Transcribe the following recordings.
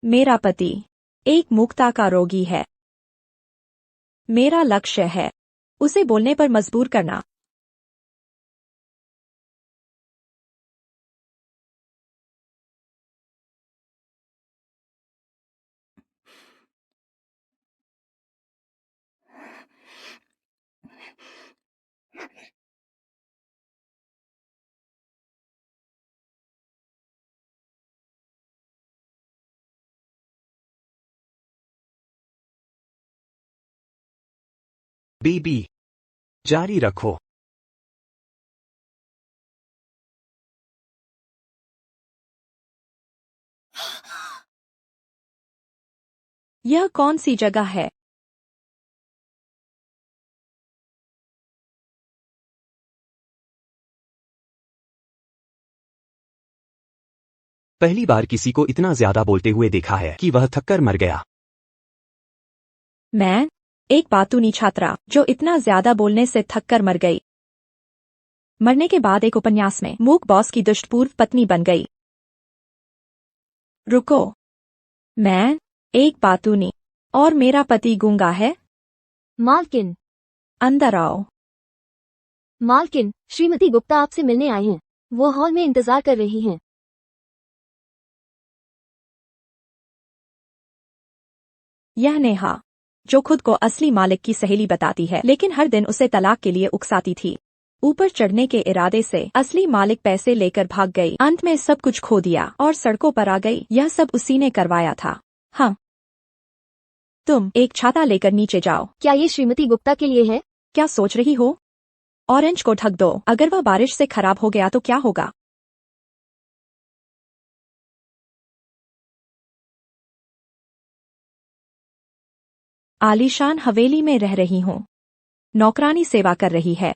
मेरा पति एक मुक्ता का रोगी है। मेरा लक्ष्य है उसे बोलने पर मजबूर करना। बीबी, जारी रखो। यह कौन सी जगह है? पहली बार किसी को इतना ज्यादा बोलते हुए देखा है कि वह थककर मर गया। मैं एक बातूनी छात्रा जो इतना ज्यादा बोलने से थककर मर गई। मरने के बाद एक उपन्यास में मूक बॉस की दुष्टपूर्व पत्नी बन गई। रुको, मैं एक बातूनी और मेरा पति गूंगा है। मालकिन, अंदर आओ। मालकिन, श्रीमती गुप्ता आपसे मिलने आई हैं। वो हॉल में इंतजार कर रही हैं। यह नेहा, जो खुद को असली मालिक की सहेली बताती है लेकिन हर दिन उसे तलाक के लिए उकसाती थी। ऊपर चढ़ने के इरादे से असली मालिक पैसे लेकर भाग गई। अंत में सब कुछ खो दिया और सड़कों पर आ गई। यह सब उसी ने करवाया था। हाँ, तुम एक छाता लेकर नीचे जाओ। क्या ये श्रीमती गुप्ता के लिए है? क्या सोच रही हो? ऑरेंज को ढक दो। अगर वह बारिश से खराब हो गया तो क्या होगा? आलीशान हवेली में रह रही हूँ। नौकरानी सेवा कर रही है।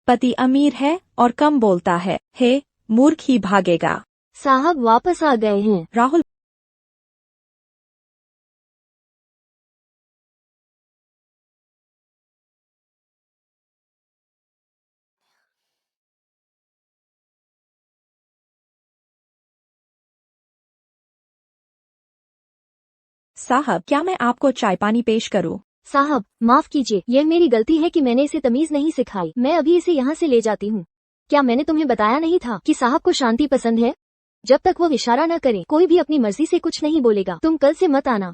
पति अमीर है और कम बोलता है। हे मूर्ख ही भागेगा। साहब वापस आ गए हैं। राहुल, साहब, क्या मैं आपको चाय पानी पेश करूं? साहब माफ कीजिए, यह मेरी गलती है कि मैंने इसे तमीज नहीं सिखाई। मैं अभी इसे यहाँ से ले जाती हूँ। क्या मैंने तुम्हें बताया नहीं था कि साहब को शांति पसंद है? जब तक वो इशारा न करे कोई भी अपनी मर्जी से कुछ नहीं बोलेगा। तुम कल से मत आना।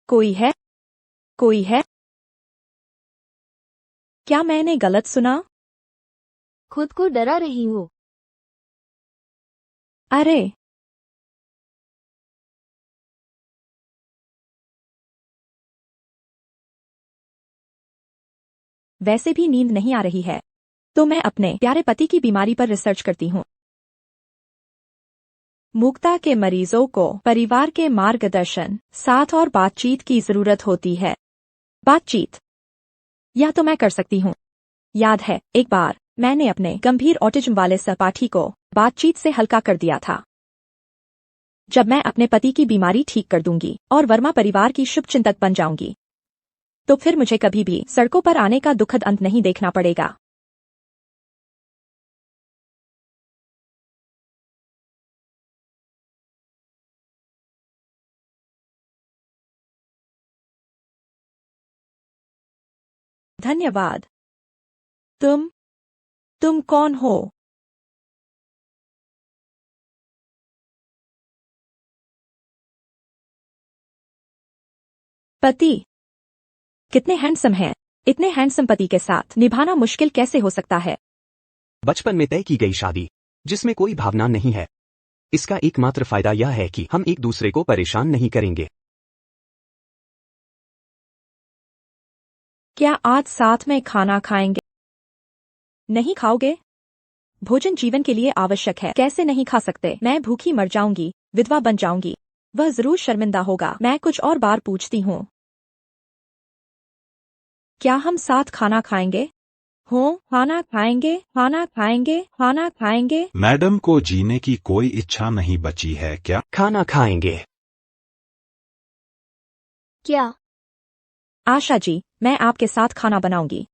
कोई है? कोई है? क्या मैंने गलत सुना? खुद को डरा रही हो? अरे, वैसे भी नींद नहीं आ रही है तो मैं अपने प्यारे पति की बीमारी पर रिसर्च करती हूँ। मुक्ता के मरीजों को परिवार के मार्गदर्शन, साथ और बातचीत की जरूरत होती है। बातचीत, यह तो मैं कर सकती हूँ। याद है, एक बार मैंने अपने गंभीर ऑटिज्म वाले सहपाठी को बातचीत से हल्का कर दिया था। जब मैं अपने पति की बीमारी ठीक कर दूंगी और वर्मा परिवार की शुभचिंतक बन जाऊंगी तो फिर मुझे कभी भी सड़कों पर आने का दुखद अंत नहीं देखना पड़ेगा। धन्यवाद। तुम कौन हो? पति कितने हैंडसम हैं। इतने हैंडसम पति के साथ निभाना मुश्किल कैसे हो सकता है? बचपन में तय की गई शादी जिसमें कोई भावना नहीं है। इसका एकमात्र फायदा यह है कि हम एक दूसरे को परेशान नहीं करेंगे। क्या आज साथ में खाना खाएंगे? नहीं खाओगे? भोजन जीवन के लिए आवश्यक है। कैसे नहीं खा सकते? मैं भूखी मर जाऊंगी, विधवा बन जाऊंगी। वह जरूर शर्मिंदा होगा। मैं कुछ और बार पूछती हूँ, क्या हम साथ खाना खाएंगे? हो, खाना खाएंगे, खाना खाएंगे, खाना खाएंगे। मैडम को जीने की कोई इच्छा नहीं बची है क्या? खाना खाएंगे। क्या? आशा जी, मैं आपके साथ खाना बनाऊंगी।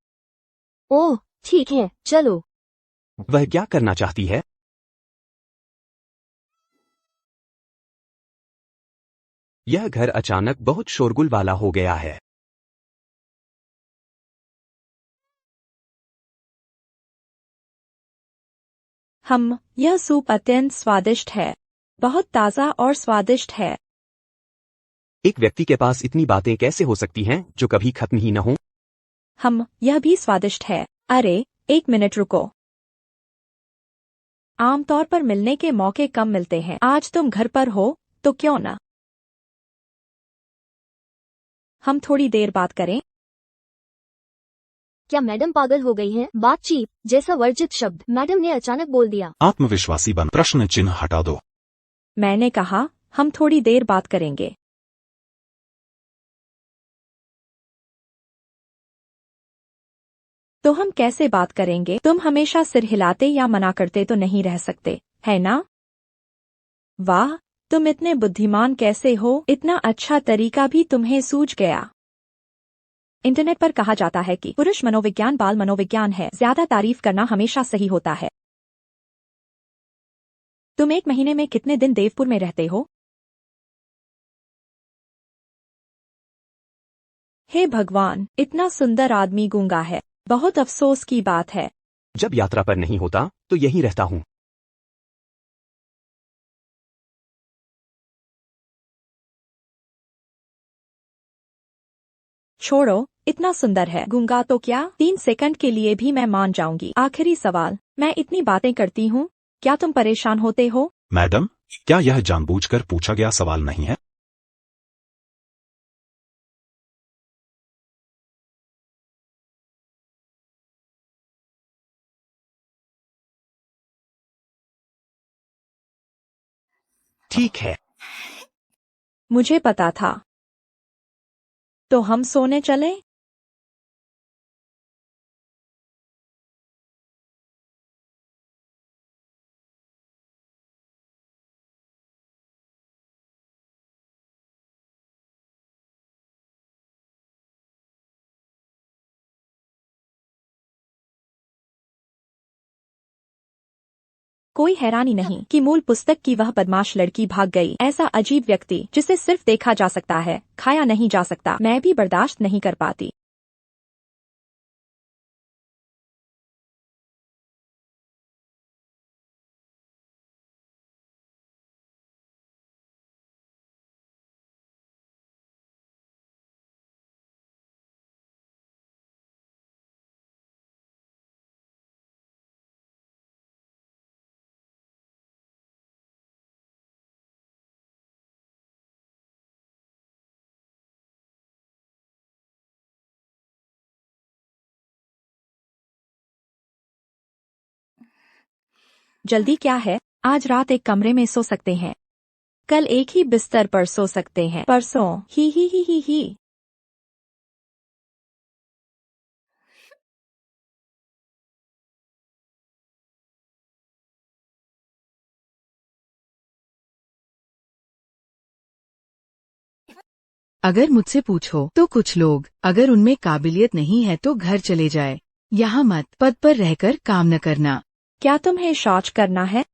ओह ठीक है, चलो। वह क्या करना चाहती है? यह घर अचानक बहुत शोरगुल वाला हो गया है। यह सूप अत्यंत स्वादिष्ट है। बहुत ताज़ा और स्वादिष्ट है। एक व्यक्ति के पास इतनी बातें कैसे हो सकती हैं जो कभी खत्म ही न हो? यह भी स्वादिष्ट है। अरे, एक मिनट रुको। आमतौर पर मिलने के मौके कम मिलते हैं। आज तुम घर पर हो, तो क्यों ना हम थोड़ी देर बात करें? क्या मैडम पागल हो गई हैं? बातचीत जैसा वर्जित शब्द मैडम ने अचानक बोल दिया। आत्मविश्वासी बन। प्रश्न चिन्ह हटा दो। मैंने कहा, हम थोड़ी देर बात करेंगे। तो हम कैसे बात करेंगे? तुम हमेशा सिर हिलाते या मना करते तो नहीं रह सकते, है ना? वाह, तुम इतने बुद्धिमान कैसे हो? इतना अच्छा तरीका भी तुम्हें सूझ गया। इंटरनेट पर कहा जाता है कि पुरुष मनोविज्ञान बाल मनोविज्ञान है। ज्यादा तारीफ करना हमेशा सही होता है। तुम एक महीने में कितने दिन देवपुर में रहते हो? हे भगवान, इतना सुंदर आदमी गूंगा है। बहुत अफसोस की बात है। जब यात्रा पर नहीं होता तो यहीं रहता हूँ। छोड़ो, इतना सुंदर है गूंगा तो क्या 3 सेकंड के लिए भी मैं मान जाऊंगी। आखिरी सवाल, मैं इतनी बातें करती हूँ, क्या तुम परेशान होते हो? मैडम, क्या यह जानबूझकर पूछा गया सवाल नहीं है? ठीक है। मुझे पता था। तो हम सोने चले? कोई हैरानी नहीं कि मूल पुस्तक की वह बदमाश लड़की भाग गई। ऐसा अजीब व्यक्ति जिसे सिर्फ देखा जा सकता है, खाया नहीं जा सकता, मैं भी बर्दाश्त नहीं कर पाती। जल्दी क्या है? आज रात एक कमरे में सो सकते हैं। कल एक ही बिस्तर पर सो सकते हैं। परसों ही। अगर मुझसे पूछो तो कुछ लोग अगर उनमें काबिलियत नहीं है तो घर चले जाए। यहाँ मत पद पर रहकर काम न करना। क्या तुम्हें शौच करना है?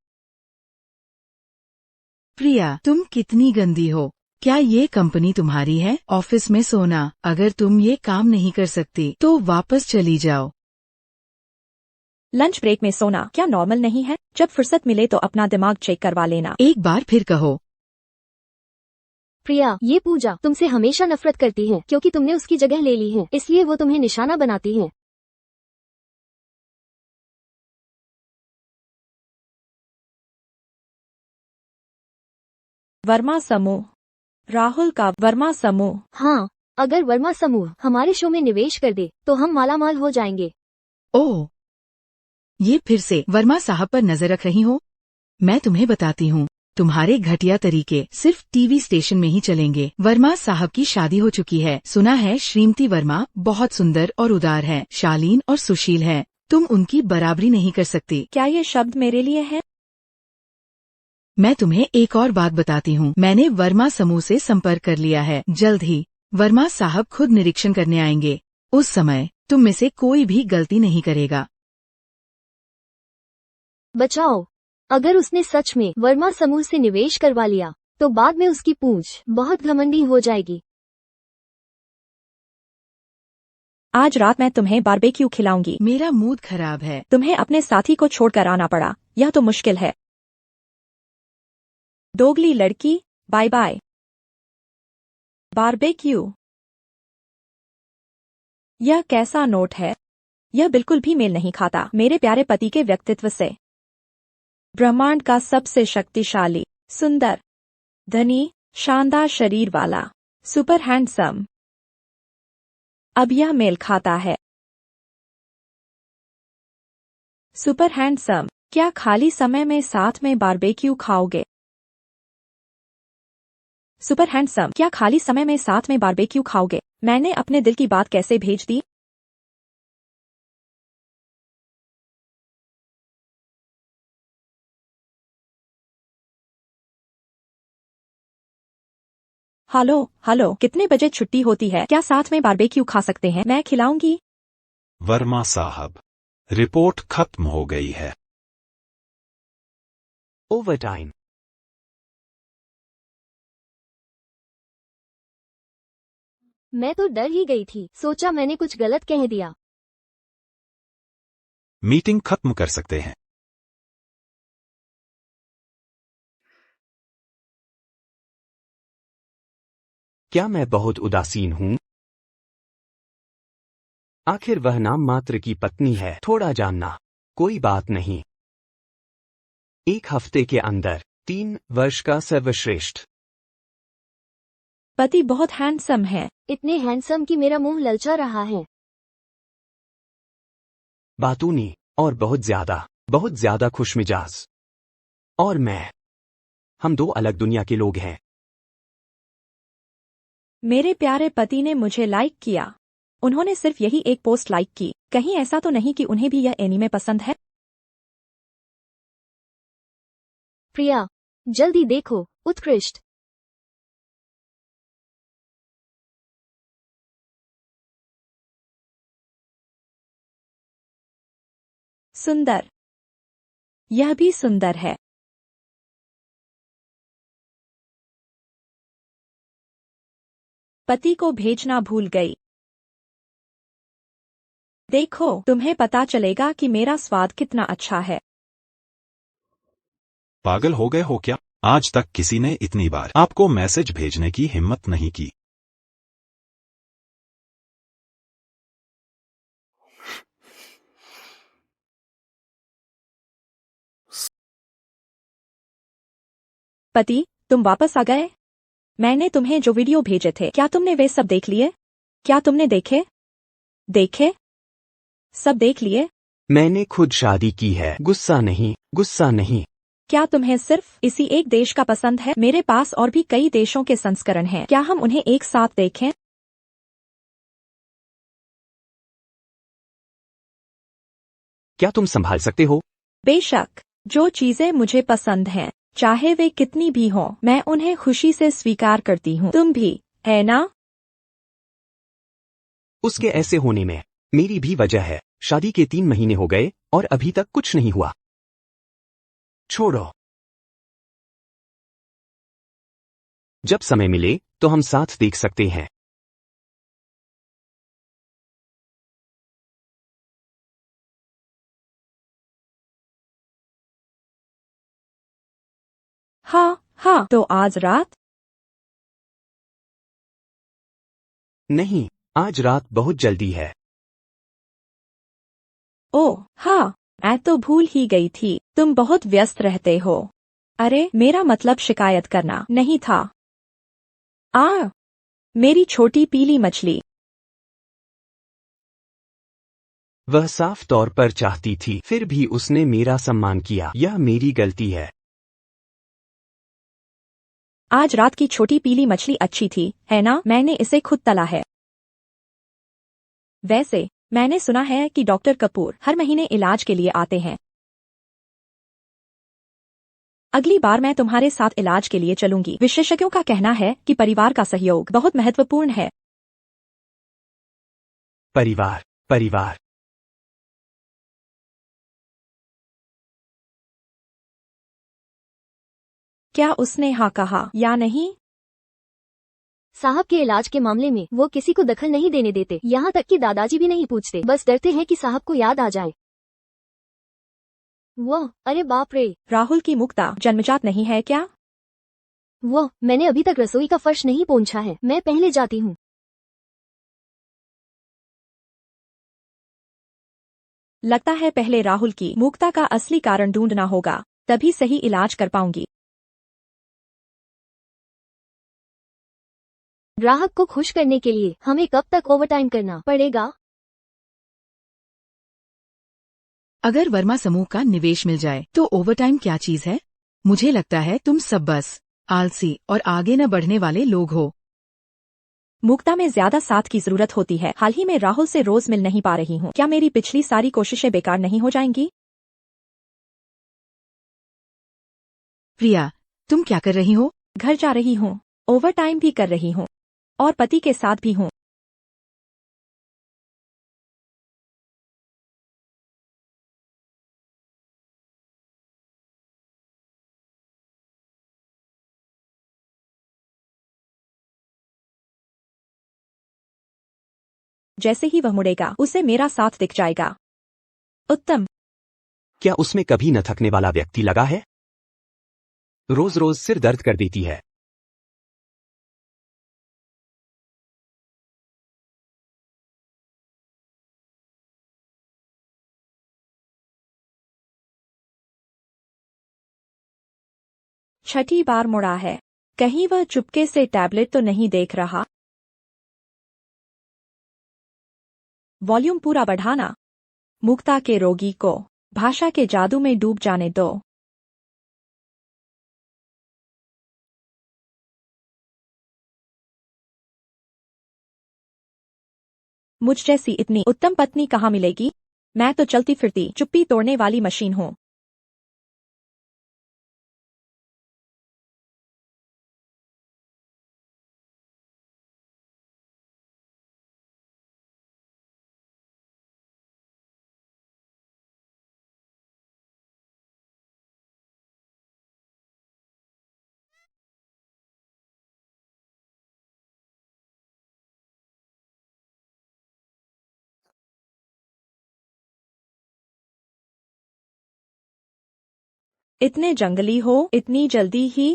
प्रिया, तुम कितनी गंदी हो। क्या ये कंपनी तुम्हारी है? ऑफिस में सोना। अगर तुम ये काम नहीं कर सकती तो वापस चली जाओ। लंच ब्रेक में सोना क्या नॉर्मल नहीं है? जब फुर्सत मिले तो अपना दिमाग चेक करवा लेना। एक बार फिर कहो। प्रिया, ये पूजा तुमसे हमेशा नफरत करती है क्योंकि तुमने उसकी जगह ले ली है, इसलिए वो तुम्हें निशाना बनाती है। वर्मा समूह, राहुल का वर्मा समूह। हाँ, अगर वर्मा समूह हमारे शो में निवेश कर दे तो हम मालामाल हो जाएंगे। ओह, ये फिर से वर्मा साहब पर नजर रख रही हो? मैं तुम्हें बताती हूँ, तुम्हारे घटिया तरीके सिर्फ टीवी स्टेशन में ही चलेंगे। वर्मा साहब की शादी हो चुकी है। सुना है श्रीमती वर्मा बहुत सुंदर और उदार है, शालीन और सुशील है। तुम उनकी बराबरी नहीं कर सकती। क्या ये शब्द मेरे लिए है? मैं तुम्हें एक और बात बताती हूँ। मैंने वर्मा समूह से संपर्क कर लिया है। जल्द ही वर्मा साहब खुद निरीक्षण करने आएंगे। उस समय तुम में से कोई भी गलती नहीं करेगा। बचाओ, अगर उसने सच में वर्मा समूह से निवेश करवा लिया तो बाद में उसकी पूंछ बहुत घमंडी हो जाएगी। आज रात मैं तुम्हें बारबेक्यू खिलाऊंगी। मेरा मूड खराब है। तुम्हें अपने साथी को छोड़कर आना पड़ा, यह तो मुश्किल है। दोगली लड़की, बाय बाय। बारबेक्यू। यह कैसा नोट है? यह बिल्कुल भी मेल नहीं खाता मेरे प्यारे पति के व्यक्तित्व से। ब्रह्मांड का सबसे शक्तिशाली, सुंदर, धनी, शानदार शरीर वाला, सुपर हैंडसम। अब यह मेल खाता है। सुपर हैंडसम, क्या खाली समय में साथ में बारबेक्यू खाओगे? सुपर हैंडसम, क्या खाली समय में साथ में बारबेक्यू खाओगे? मैंने अपने दिल की बात कैसे भेज दी? हेलो हेलो, कितने बजे छुट्टी होती है? क्या साथ में बारबेक्यू खा सकते हैं? मैं खिलाऊंगी। वर्मा साहब, रिपोर्ट खत्म हो गई है। ओवरटाइम। मैं तो डर ही गई थी, सोचा मैंने कुछ गलत कह दिया। मीटिंग खत्म कर सकते हैं। क्या मैं बहुत उदासीन हूं? आखिर वह नाम मात्र की पत्नी है। थोड़ा जानना, कोई बात नहीं। 1 हफ्ते के अंदर 3 वर्ष का सर्वश्रेष्ठ पति बहुत हैंडसम है। इतने हैंडसम कि मेरा मुंह ललचा रहा है। बातूनी और बहुत ज्यादा खुशमिजाज। और मैं, हम 2 अलग दुनिया के लोग हैं। मेरे प्यारे पति ने मुझे लाइक किया। उन्होंने सिर्फ यही एक पोस्ट लाइक की। कहीं ऐसा तो नहीं कि उन्हें भी यह एनीमे पसंद है? प्रिया, जल्दी देखो, उत्कृष्ट। सुंदर। यह भी सुंदर है। पति को भेजना भूल गई। देखो, तुम्हें पता चलेगा कि मेरा स्वाद कितना अच्छा है। पागल हो गए हो क्या? आज तक किसी ने इतनी बार आपको मैसेज भेजने की हिम्मत नहीं की। पति, तुम वापस आ गए? मैंने तुम्हें जो वीडियो भेजे थे, क्या तुमने वे सब देख लिए? क्या तुमने देखे? सब देख लिए? मैंने खुद शादी की है। गुस्सा नहीं। क्या तुम्हें सिर्फ इसी एक देश का पसंद है? मेरे पास और भी कई देशों के संस्करण हैं। क्या हम उन्हें एक साथ देखें? क्या तुम संभाल सकते हो? बेशक, जो चीजें मुझे पसंद हैं, चाहे वे कितनी भी हों, मैं उन्हें खुशी से स्वीकार करती हूँ। तुम भी, है ना? उसके ऐसे होने में मेरी भी वजह है। शादी के 3 महीने हो गए और अभी तक कुछ नहीं हुआ। छोड़ो। जब समय मिले तो हम साथ देख सकते हैं। हाँ, तो आज रात? नहीं, आज रात बहुत जल्दी है। ओह हाँ, मैं तो भूल ही गई थी। तुम बहुत व्यस्त रहते हो। अरे, मेरा मतलब शिकायत करना नहीं था। मेरी छोटी पीली मछली। वह साफ तौर पर चाहती थी, फिर भी उसने मेरा सम्मान किया। यह मेरी गलती है। आज रात की छोटी पीली मछली अच्छी थी, है ना? मैंने इसे खुद तला है। वैसे, मैंने सुना है कि डॉक्टर कपूर हर महीने इलाज के लिए आते हैं। अगली बार मैं तुम्हारे साथ इलाज के लिए चलूंगी। विशेषज्ञों का कहना है कि परिवार का सहयोग बहुत महत्वपूर्ण है। परिवार। क्या उसने हाँ कहा या नहीं? साहब के इलाज के मामले में वो किसी को दखल नहीं देने देते, यहाँ तक कि दादाजी भी नहीं पूछते, बस डरते हैं कि साहब को याद आ जाए। वो अरे बाप रे, राहुल की मुक्ता जन्मजात नहीं है क्या? वो मैंने अभी तक रसोई का फर्श नहीं पोंछा है, मैं पहले जाती हूँ। लगता है पहले राहुल की मुक्ता का असली कारण ढूंढना होगा, तभी सही इलाज कर पाऊंगी। ग्राहक को खुश करने के लिए हमें कब तक ओवरटाइम करना पड़ेगा? अगर वर्मा समूह का निवेश मिल जाए तो ओवरटाइम क्या चीज है? मुझे लगता है तुम सब बस आलसी और आगे न बढ़ने वाले लोग हो। मुक्ता में ज्यादा साथ की जरूरत होती है। हाल ही में राहुल से रोज मिल नहीं पा रही हूँ, क्या मेरी पिछली सारी कोशिशें बेकार नहीं हो जाएंगी? प्रिया, तुम क्या कर रही हो? घर जा रही हूँ, ओवरटाइम भी कर रही हूँ और पति के साथ भी हूँ। जैसे ही वह मुड़ेगा उसे मेरा साथ दिख जाएगा। उत्तम। क्या उसमें कभी न थकने वाला व्यक्ति लगा है? रोज रोज सिर दर्द कर देती है। छठी बार मुड़ा है, कहीं वह चुपके से टैबलेट तो नहीं देख रहा? वॉल्यूम पूरा बढ़ाना। मुक्ता के रोगी को भाषा के जादू में डूब जाने दो। मुझ जैसी इतनी उत्तम पत्नी कहाँ मिलेगी? मैं तो चलती फिरती चुप्पी तोड़ने वाली मशीन हूँ। इतने जंगली हो इतनी जल्दी ही?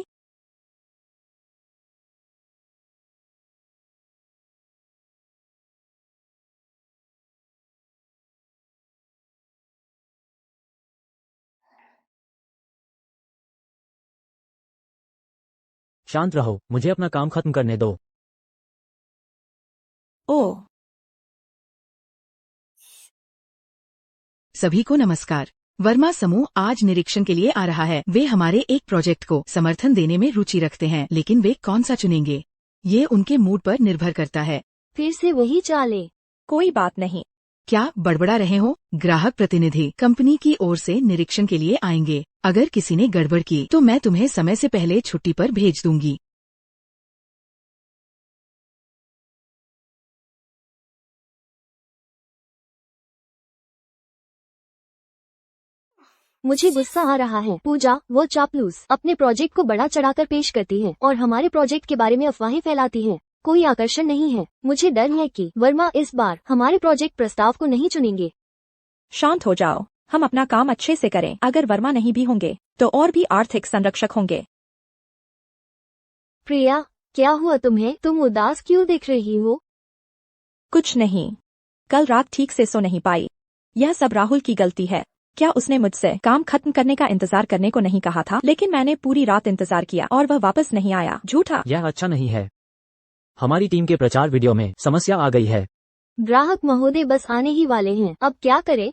शांत रहो, मुझे अपना काम खत्म करने दो। ओह, सभी को नमस्कार। वर्मा समूह आज निरीक्षण के लिए आ रहा है। वे हमारे एक प्रोजेक्ट को समर्थन देने में रुचि रखते हैं, लेकिन वे कौन सा चुनेंगे ये उनके मूड पर निर्भर करता है। फिर से वही चाले। कोई बात नहीं। क्या बड़बड़ा रहे हो? ग्राहक प्रतिनिधि कंपनी की ओर से निरीक्षण के लिए आएंगे। अगर किसी ने गड़बड़ की तो मैं तुम्हें समय से पहले छुट्टी पर भेज दूंगी। मुझे गुस्सा आ रहा है। पूजा, वो चापलूस अपने प्रोजेक्ट को बड़ा चढ़ाकर पेश करती है और हमारे प्रोजेक्ट के बारे में अफवाहें फैलाती है। कोई आकर्षण नहीं है। मुझे डर है कि वर्मा इस बार हमारे प्रोजेक्ट प्रस्ताव को नहीं चुनेंगे। शांत हो जाओ, हम अपना काम अच्छे से करें। अगर वर्मा नहीं भी होंगे तो और भी आर्थिक संरक्षक होंगे। प्रिया, क्या हुआ तुम्हें? तुम उदास क्यों दिख रही हो? कुछ नहीं, कल रात ठीक से सो नहीं पाई। यह सब राहुल की गलती है। क्या उसने मुझसे काम खत्म करने का इंतजार करने को नहीं कहा था? लेकिन मैंने पूरी रात इंतजार किया और वह वापस नहीं आया। झूठा। यह अच्छा नहीं है। हमारी टीम के प्रचार वीडियो में समस्या आ गई है। ग्राहक महोदय बस आने ही वाले हैं, अब क्या करें?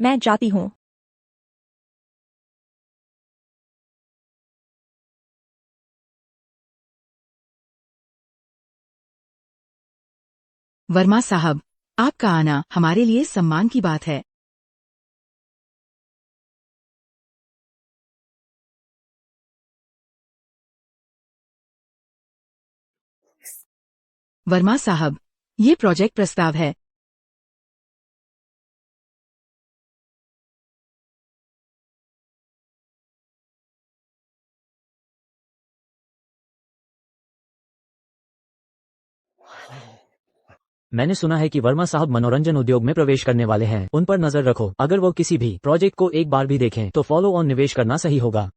मैं जाती हूँ। वर्मा साहब, आपका आना हमारे लिए सम्मान की बात है। वर्मा साहब, ये प्रोजेक्ट प्रस्ताव है। मैंने सुना है कि वर्मा साहब मनोरंजन उद्योग में प्रवेश करने वाले हैं। उन पर नजर रखो। अगर वो किसी भी प्रोजेक्ट को एक बार भी देखें तो फॉलो ऑन निवेश करना सही होगा।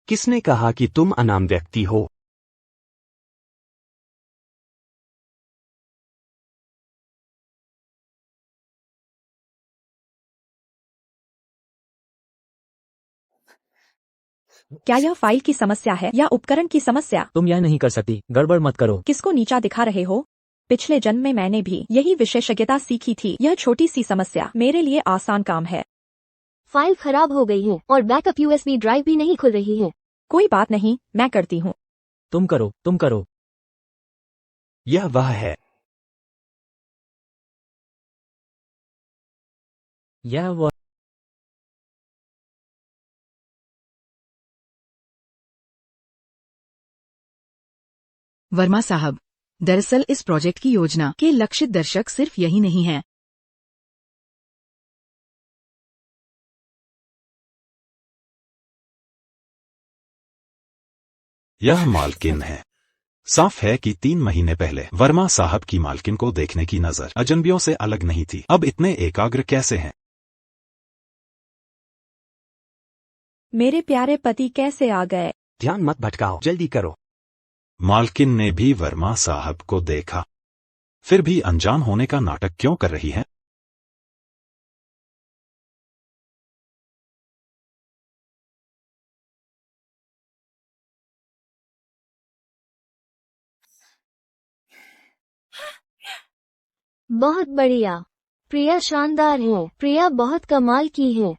किसने कहा कि तुम अनाम व्यक्ति हो? क्या यह फाइल की समस्या है या उपकरण की समस्या? तुम यह नहीं कर सकती। गड़बड़ मत करो। किसको नीचा दिखा रहे हो? पिछले जन्म में मैंने भी यही विशेषज्ञता सीखी थी। यह छोटी सी समस्या मेरे लिए आसान काम है। फाइल खराब हो गई है और बैकअप यूएसबी ड्राइव भी नहीं खुल रही है। कोई बात नहीं, मैं करती हूँ। तुम करो। यह वह है। यह वह वर्मा साहब, दरअसल इस प्रोजेक्ट की योजना के लक्षित दर्शक सिर्फ यही नहीं हैं। यह मालकिन है। साफ है कि 3 महीने पहले वर्मा साहब की मालकिन को देखने की नजर अजनबियों से अलग नहीं थी। अब इतने एकाग्र कैसे हैं? मेरे प्यारे पति कैसे आ गए? ध्यान मत भटकाओ, जल्दी करो। मालकिन ने भी वर्मा साहब को देखा, फिर भी अनजान होने का नाटक क्यों कर रही है? बहुत बढ़िया। प्रिया शानदार है। प्रिया बहुत कमाल की है।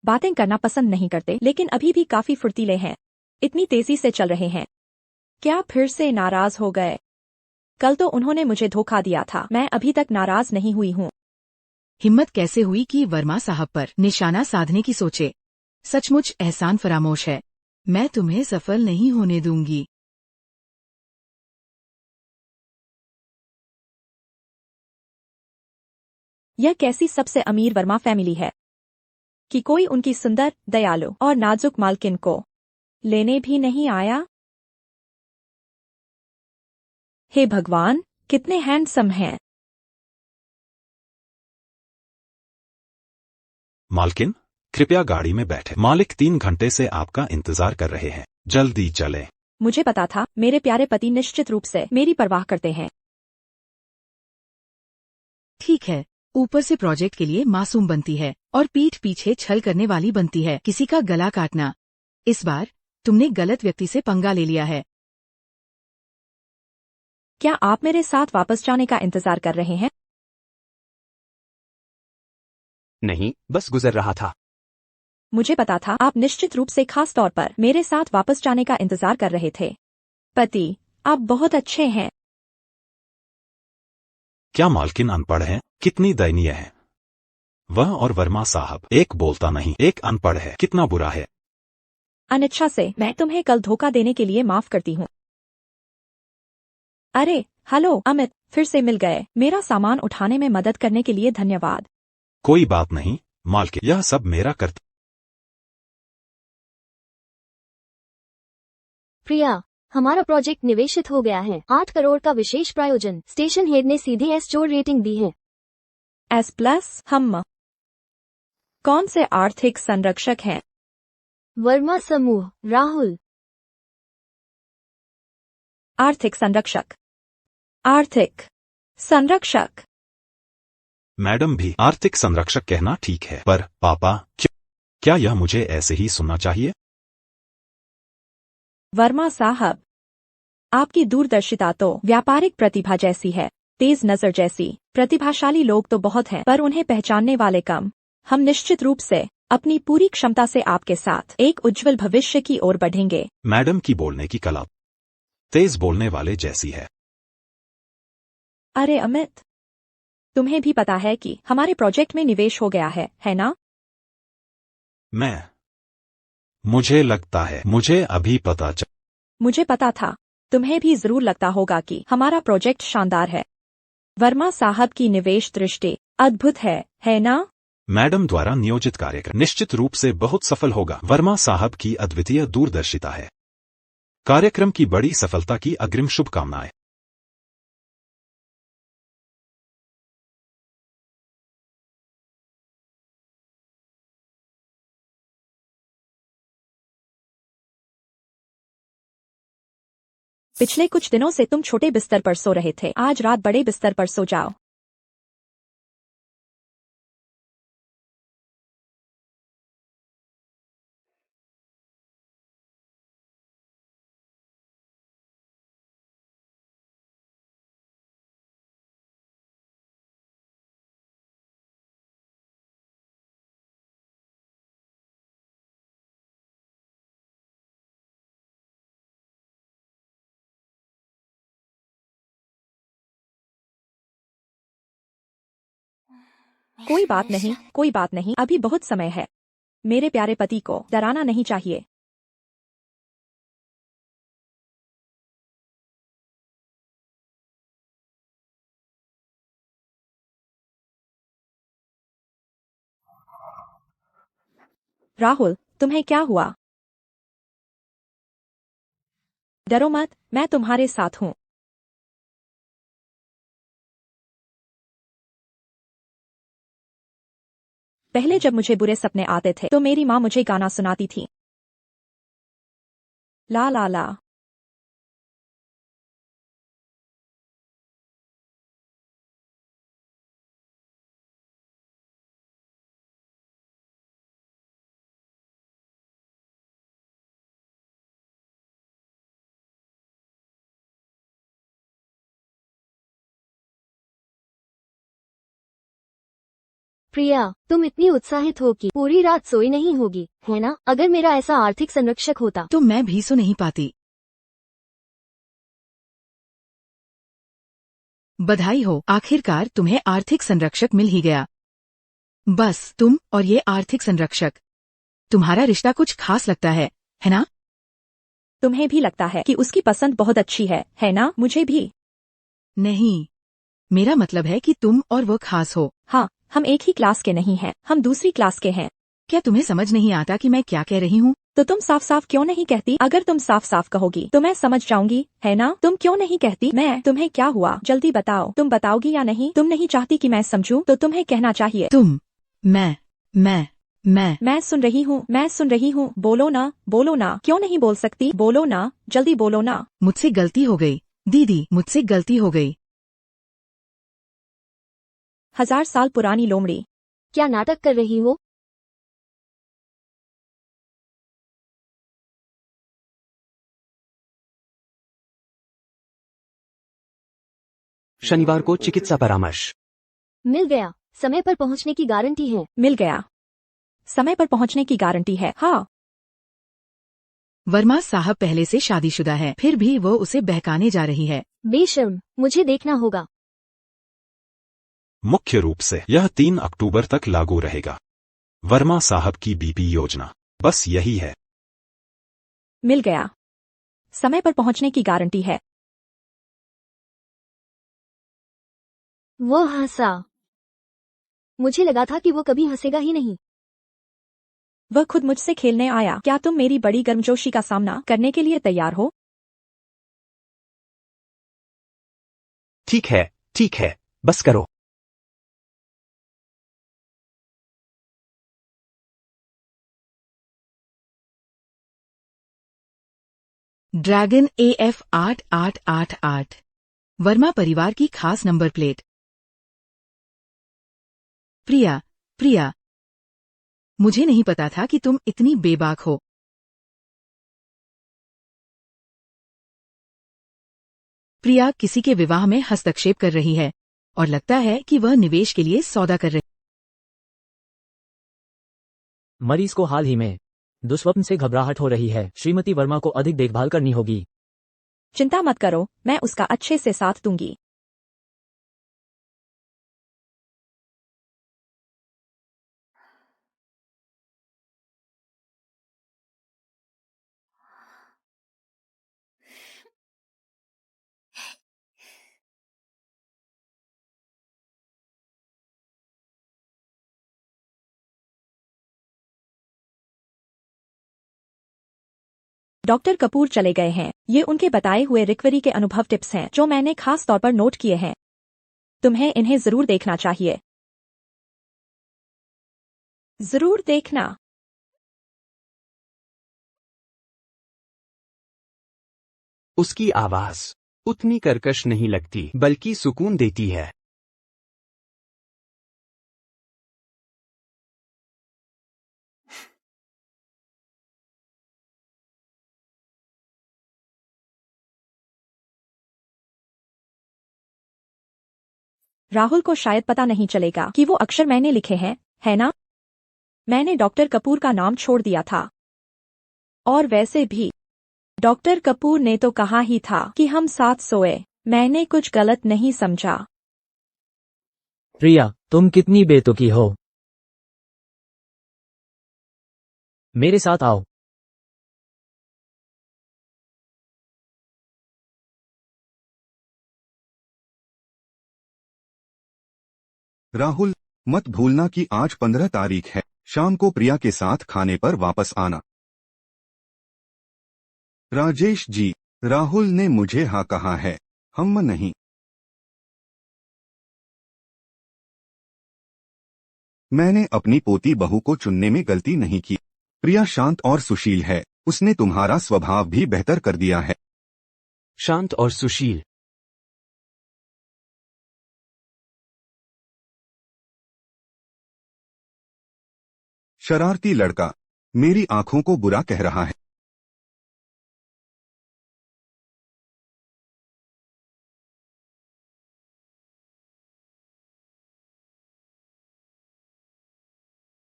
बातें करना पसंद नहीं करते लेकिन अभी भी काफी फुर्तीले हैं। इतनी तेजी से चल रहे हैं। क्या फिर से नाराज हो गए? कल तो उन्होंने मुझे धोखा दिया था। मैं अभी तक नाराज नहीं हुई हूँ। हिम्मत कैसे हुई कि वर्मा साहब पर निशाना साधने की सोचे? सचमुच एहसान फरामोश है। मैं तुम्हें सफल नहीं होने दूंगी। यह कैसी सबसे अमीर वर्मा फैमिली है कि कोई उनकी सुंदर, दयालु और नाजुक मालकिन को लेने भी नहीं आया। हे भगवान, कितने हैंडसम हैं। मालकिन, कृपया गाड़ी में बैठे। मालिक 3 घंटे से आपका इंतजार कर रहे हैं। जल्दी चलें। मुझे पता था मेरे प्यारे पति निश्चित रूप से मेरी परवाह करते हैं। ठीक है, ऊपर से प्रोजेक्ट के लिए मासूम बनती है और पीठ पीछे छल करने वाली बनती है। किसी का गला काटना। इस बार तुमने गलत व्यक्ति से पंगा ले लिया है। क्या आप मेरे साथ वापस जाने का इंतजार कर रहे हैं? नहीं, बस गुजर रहा था। मुझे पता था आप निश्चित रूप से खास तौर पर मेरे साथ वापस जाने का इंतजार कर रहे थे। पति, आप बहुत अच्छे हैं। क्या मालकिन अनपढ़ है? कितनी दयनीय है। वह और वर्मा साहब, एक बोलता नहीं, एक अनपढ़ है। कितना बुरा है। अनिच्छा से मैं तुम्हें कल धोखा देने के लिए माफ करती हूँ। अरे हेलो अमित, फिर से मिल गए। मेरा सामान उठाने में मदद करने के लिए धन्यवाद। कोई बात नहीं मालकिन, यह सब मेरा कर्तव्य। प्रिया, हमारा प्रोजेक्ट निवेशित हो गया है। 8 करोड़ का विशेष प्रायोजन। स्टेशन हेड ने सीधे S जोड़ रेटिंग दी है। S+ हम कौन से आर्थिक संरक्षक हैं? वर्मा समूह। राहुल। आर्थिक संरक्षक। आर्थिक संरक्षक। मैडम भी आर्थिक संरक्षक कहना ठीक है, पर पापा क्या यह मुझे ऐसे ही सुनना चाहिए? वर्मा साहब, आपकी दूरदर्शिता तो व्यापारिक प्रतिभा जैसी है, तेज नजर जैसी। प्रतिभाशाली लोग तो बहुत हैं, पर उन्हें पहचानने वाले कम। हम निश्चित रूप से अपनी पूरी क्षमता से आपके साथ एक उज्जवल भविष्य की ओर बढ़ेंगे। मैडम की बोलने की कला तेज बोलने वाले जैसी है। अरे अमित, तुम्हें भी पता है कि हमारे प्रोजेक्ट में निवेश हो गया है ना? मुझे लगता है मुझे अभी पता चल। मुझे पता था। तुम्हें भी जरूर लगता होगा कि हमारा प्रोजेक्ट शानदार है। वर्मा साहब की निवेश दृष्टि अद्भुत है ना? मैडम द्वारा नियोजित कार्यक्रम निश्चित रूप से बहुत सफल होगा। वर्मा साहब की अद्वितीय दूरदर्शिता है। कार्यक्रम की बड़ी सफलता की अग्रिम शुभकामनाएं। पिछले कुछ दिनों से तुम छोटे बिस्तर पर सो रहे थे, आज रात बड़े बिस्तर पर सो जाओ। कोई बात नहीं, कोई बात नहीं, अभी बहुत समय है। मेरे प्यारे पति को डराना नहीं चाहिए। राहुल, तुम्हें क्या हुआ? डरो मत, मैं तुम्हारे साथ हूँ। पहले जब मुझे बुरे सपने आते थे तो मेरी माँ मुझे गाना सुनाती थी। ला ला ला। प्रिया, तुम इतनी उत्साहित हो कि पूरी रात सोई नहीं होगी, है ना? अगर मेरा ऐसा आर्थिक संरक्षक होता तो मैं भी सो नहीं पाती। बधाई हो, आखिरकार तुम्हें आर्थिक संरक्षक मिल ही गया। बस तुम और ये आर्थिक संरक्षक, तुम्हारा रिश्ता कुछ खास लगता है ना? तुम्हें भी लगता है कि उसकी पसंद बहुत अच्छी है ना? मुझे भी। नहीं, मेरा मतलब है कि तुम और वो खास हो। हाँ, हम एक ही क्लास के नहीं हैं, हम दूसरी क्लास के हैं। क्या तुम्हें समझ नहीं आता कि मैं क्या कह रही हूँ? तो तुम साफ साफ क्यों नहीं कहती? अगर तुम साफ साफ कहोगी तो मैं समझ जाऊंगी, है ना? तुम क्यों नहीं कहती? मैं तुम्हें क्या हुआ? जल्दी बताओ, तुम बताओगी या नहीं? तुम नहीं चाहती कि मैं समझूं तो तुम्हें कहना चाहिए। तुम, मैं मैं सुन रही हूँ, मैं सुन रही हूँ। बोलो ना, बोलो ना। क्यों नहीं बोल सकती? बोलो ना, जल्दी बोलो ना। मुझसे गलती हो गई दीदी, मुझसे गलती हो गई। 1000 साल पुरानी लोमड़ी। क्या नाटक कर रही हो? शनिवार को चिकित्सा परामर्श। मिल गया। समय पर पहुंचने की गारंटी है। मिल गया। समय पर पहुंचने की गारंटी है। हाँ। वर्मा साहब पहले से शादीशुदा है, फिर भी वो उसे बहकाने जा रही है। बेशर्म, मुझे देखना होगा। मुख्य रूप से यह 3 अक्टूबर तक लागू रहेगा। वर्मा साहब की बीपी योजना बस यही है। मिल गया। समय पर पहुंचने की गारंटी है। वो हंसा। मुझे लगा था कि वो कभी हंसेगा ही नहीं। वह खुद मुझसे खेलने आया। क्या तुम मेरी बड़ी गर्मजोशी का सामना करने के लिए तैयार हो? ठीक है, बस करो। ड्रैगन AF 8888, वर्मा परिवार की खास नंबर प्लेट। प्रिया, मुझे नहीं पता था कि तुम इतनी बेबाक हो। प्रिया किसी के विवाह में हस्तक्षेप कर रही है और लगता है कि वह निवेश के लिए सौदा कर रही। मरीज को हाल ही में दुस्वप्न से घबराहट हो रही है। श्रीमती वर्मा को अधिक देखभाल करनी होगी। चिंता मत करो, मैं उसका अच्छे से साथ दूंगी। डॉक्टर कपूर चले गए हैं। ये उनके बताए हुए रिकवरी के अनुभव टिप्स हैं जो मैंने खास तौर पर नोट किए हैं। तुम्हें इन्हें जरूर देखना चाहिए। जरूर देखना। उसकी आवाज उतनी कर्कश नहीं लगती, बल्कि सुकून देती है। राहुल को शायद पता नहीं चलेगा कि वो अक्षर मैंने लिखे हैं, है ना? मैंने डॉक्टर कपूर का नाम छोड़ दिया था। और वैसे भी डॉक्टर कपूर ने तो कहा ही था कि हम साथ सोए। मैंने कुछ गलत नहीं समझा। प्रिया, तुम कितनी बेतुकी हो। मेरे साथ आओ। राहुल, मत भूलना कि आज 15 तारीख है। शाम को प्रिया के साथ खाने पर वापस आना। राजेश जी, राहुल ने मुझे हाँ कहा है, हम नहीं। मैंने अपनी पोती बहू को चुनने में गलती नहीं की। प्रिया शांत और सुशील है। उसने तुम्हारा स्वभाव भी बेहतर कर दिया है। शांत और सुशील। शरारती लड़का मेरी आंखों को बुरा कह रहा है।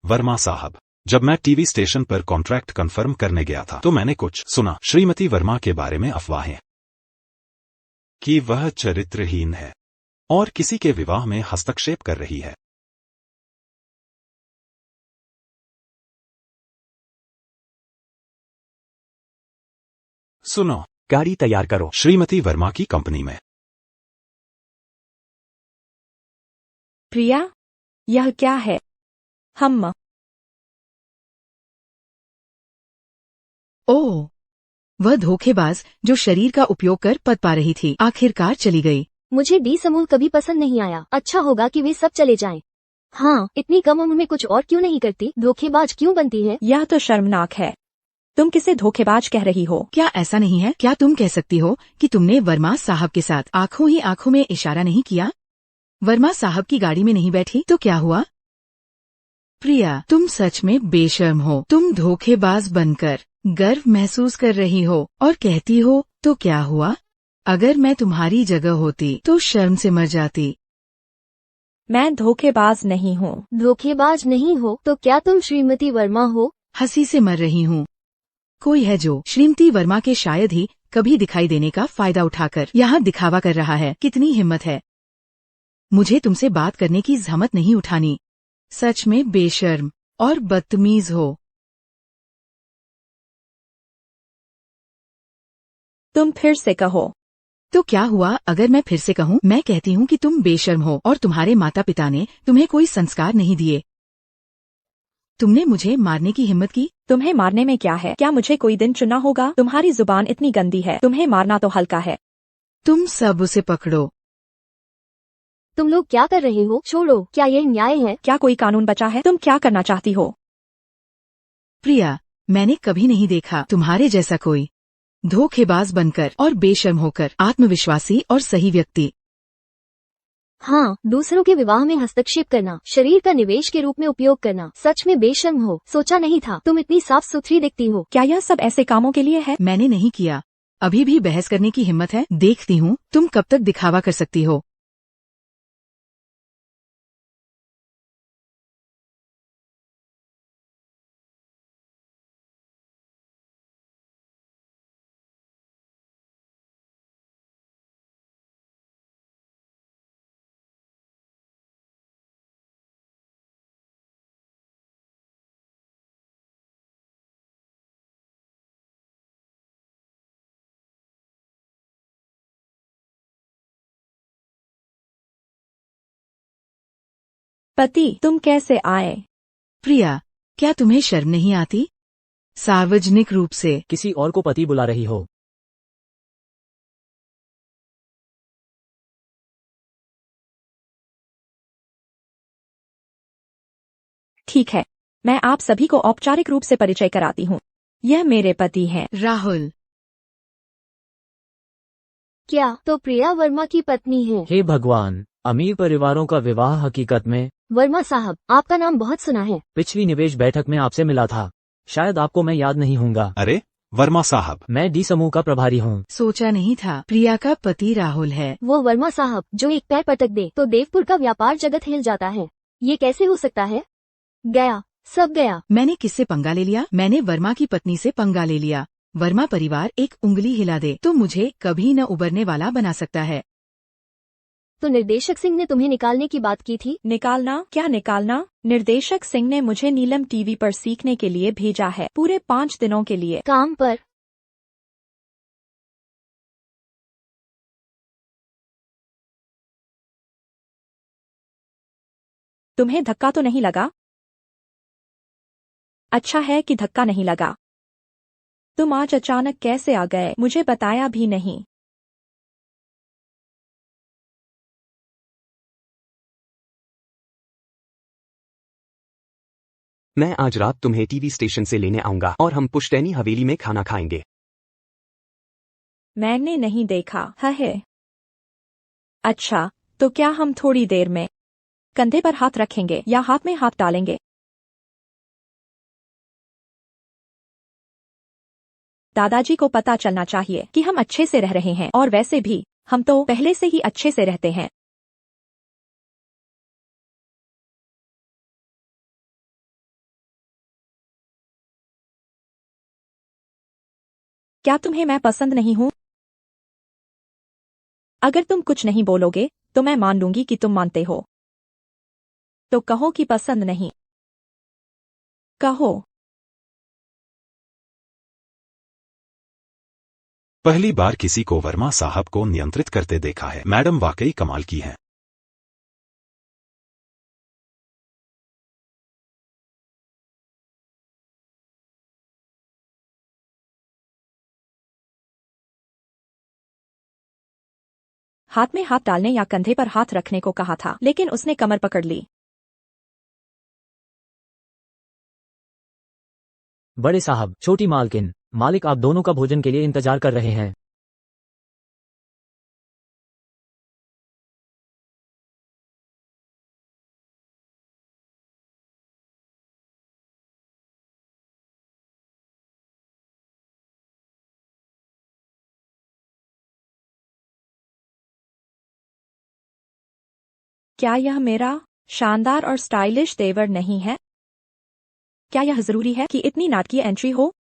वर्मा साहब, जब मैं टीवी स्टेशन पर कॉन्ट्रैक्ट कंफर्म करने गया था तो मैंने कुछ सुना। श्रीमती वर्मा के बारे में अफवाहें कि वह चरित्रहीन है और किसी के विवाह में हस्तक्षेप कर रही है। सुनो, गाड़ी तैयार करो। श्रीमती वर्मा की कंपनी में प्रिया, यह क्या है? हम ओह, वह धोखेबाज जो शरीर का उपयोग कर पद पा रही थी, आखिरकार चली गई। मुझे डी समूह कभी पसंद नहीं आया। अच्छा होगा कि वे सब चले जाएं। हाँ, इतनी कम उम्र में कुछ और क्यों नहीं करती? धोखेबाज क्यों बनती है? यह तो शर्मनाक है। तुम किसे धोखेबाज कह रही हो? क्या ऐसा नहीं है? क्या तुम कह सकती हो कि तुमने वर्मा साहब के साथ आंखों ही आंखों में इशारा नहीं किया? वर्मा साहब की गाड़ी में नहीं बैठी तो क्या हुआ? प्रिया, तुम सच में बेशर्म हो। तुम धोखेबाज बनकर गर्व महसूस कर रही हो और कहती हो तो क्या हुआ? अगर मैं तुम्हारी जगह होती तो शर्म से मर जाती। मैं धोखेबाज नहीं हूँ। धोखेबाज नहीं हो तो क्या तुम श्रीमती वर्मा हो? हंसी से मर रही हूँ। कोई है जो श्रीमती वर्मा के शायद ही कभी दिखाई देने का फायदा उठाकर यहाँ दिखावा कर रहा है। कितनी हिम्मत है! मुझे तुमसे बात करने की जहमत नहीं उठानी। सच में बेशर्म और बदतमीज हो। तुम फिर से कहो। तो क्या हुआ अगर मैं फिर से कहूँ? मैं कहती हूँ कि तुम बेशर्म हो और तुम्हारे माता पिता ने तुम्हें कोई संस्कार नहीं दिए। तुमने मुझे मारने की हिम्मत की। तुम्हें मारने में क्या है? क्या मुझे कोई दिन चुना होगा? तुम्हारी जुबान इतनी गंदी है, तुम्हें मारना तो हल्का है। तुम सब उसे पकड़ो। तुम लोग क्या कर रहे हो? छोड़ो, क्या यह न्याय है? क्या कोई कानून बचा है? तुम क्या करना चाहती हो? प्रिया, मैंने कभी नहीं देखा तुम्हारे जैसा कोई धोखेबाज बनकर और बेशर्म होकर आत्मविश्वासी और सही व्यक्ति। हाँ, दूसरों के विवाह में हस्तक्षेप करना, शरीर का निवेश के रूप में उपयोग करना, सच में बेशर्म हो। सोचा नहीं था तुम इतनी साफ सुथरी दिखती हो। क्या यह सब ऐसे कामों के लिए है? मैंने नहीं किया। अभी भी बहस करने की हिम्मत है? देखती हूँ तुम कब तक दिखावा कर सकती हो। पति, तुम कैसे आए? प्रिया, क्या तुम्हें शर्म नहीं आती? सार्वजनिक रूप से। किसी और को पति बुला रही हो। ठीक है, मैं आप सभी को औपचारिक रूप से परिचय कराती हूँ। यह मेरे पति हैं। राहुल। क्या तो प्रिया वर्मा की पत्नी है? हे भगवान, अमीर परिवारों का विवाह हकीकत में। वर्मा साहब, आपका नाम बहुत सुना है। पिछली निवेश बैठक में आपसे मिला था। शायद आपको मैं याद नहीं हूँगा। अरे वर्मा साहब, मैं डी समूह का प्रभारी हूँ। सोचा नहीं था प्रिया का पति राहुल है। वो वर्मा साहब जो एक पैर पटक दे तो देवपुर का व्यापार जगत हिल जाता है। ये कैसे हो सकता है? गया, सब गया। मैंने किससे पंगा ले लिया? मैंने वर्मा की पत्नी से पंगा ले लिया। वर्मा परिवार एक उंगली हिला दे तो मुझे कभी न उबरने वाला बना सकता है। तो निर्देशक सिंह ने तुम्हें निकालने की बात की थी? निकालना? क्या निकालना? निर्देशक सिंह ने मुझे नीलम टीवी पर सीखने के लिए भेजा है, पूरे 5 दिनों के लिए। काम पर? तुम्हें धक्का तो नहीं लगा? अच्छा है कि धक्का नहीं लगा। तुम आज अचानक कैसे आ गए? मुझे बताया भी नहीं। मैं आज रात तुम्हें टीवी स्टेशन से लेने आऊंगा और हम पुश्तैनी हवेली में खाना खाएंगे। मैंने नहीं देखा है। अच्छा, तो क्या हम थोड़ी देर में कंधे पर हाथ रखेंगे या हाथ में हाथ डालेंगे? दादाजी को पता चलना चाहिए कि हम अच्छे से रह रहे हैं, और वैसे भी हम तो पहले से ही अच्छे से रहते हैं। क्या तुम्हें मैं पसंद नहीं हूँ? अगर तुम कुछ नहीं बोलोगे तो मैं मान लूंगी कि तुम मानते हो। तो कहो कि पसंद नहीं। कहो। पहली बार किसी को वर्मा साहब को नियंत्रित करते देखा है। मैडम वाकई कमाल की हैं। हाथ में हाथ डालने या कंधे पर हाथ रखने को कहा था, लेकिन उसने कमर पकड़ ली। बड़े साहब, छोटी मालकिन, मालिक आप दोनों का भोजन के लिए इंतजार कर रहे हैं। क्या यह मेरा शानदार और स्टाइलिश तेवर नहीं है? क्या यह जरूरी है कि इतनी नाटकीय एंट्री हो?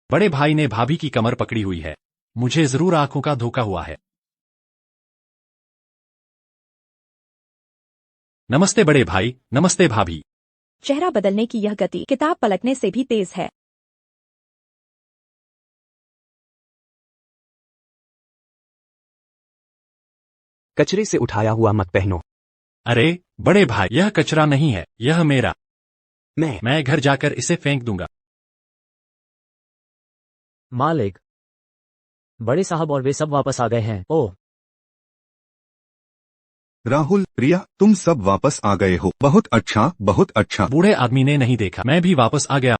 बड़े भाई ने भाभी की कमर पकड़ी हुई है। मुझे जरूर आंखों का धोखा हुआ है। नमस्ते बड़े भाई, नमस्ते भाभी। चेहरा बदलने की यह गति किताब पलटने से भी तेज है। कचरे से उठाया हुआ मत पहनो। अरे बड़े भाई, यह कचरा नहीं है, यह मेरा। मैं मैं घर जाकर इसे फेंक दूंगा। मालिक, बड़े साहब और वे सब वापस आ गए हैं। ओह, राहुल, प्रिया, तुम सब वापस आ गए हो। बहुत अच्छा, बहुत अच्छा। बूढ़े आदमी ने नहीं देखा, मैं भी वापस आ गया।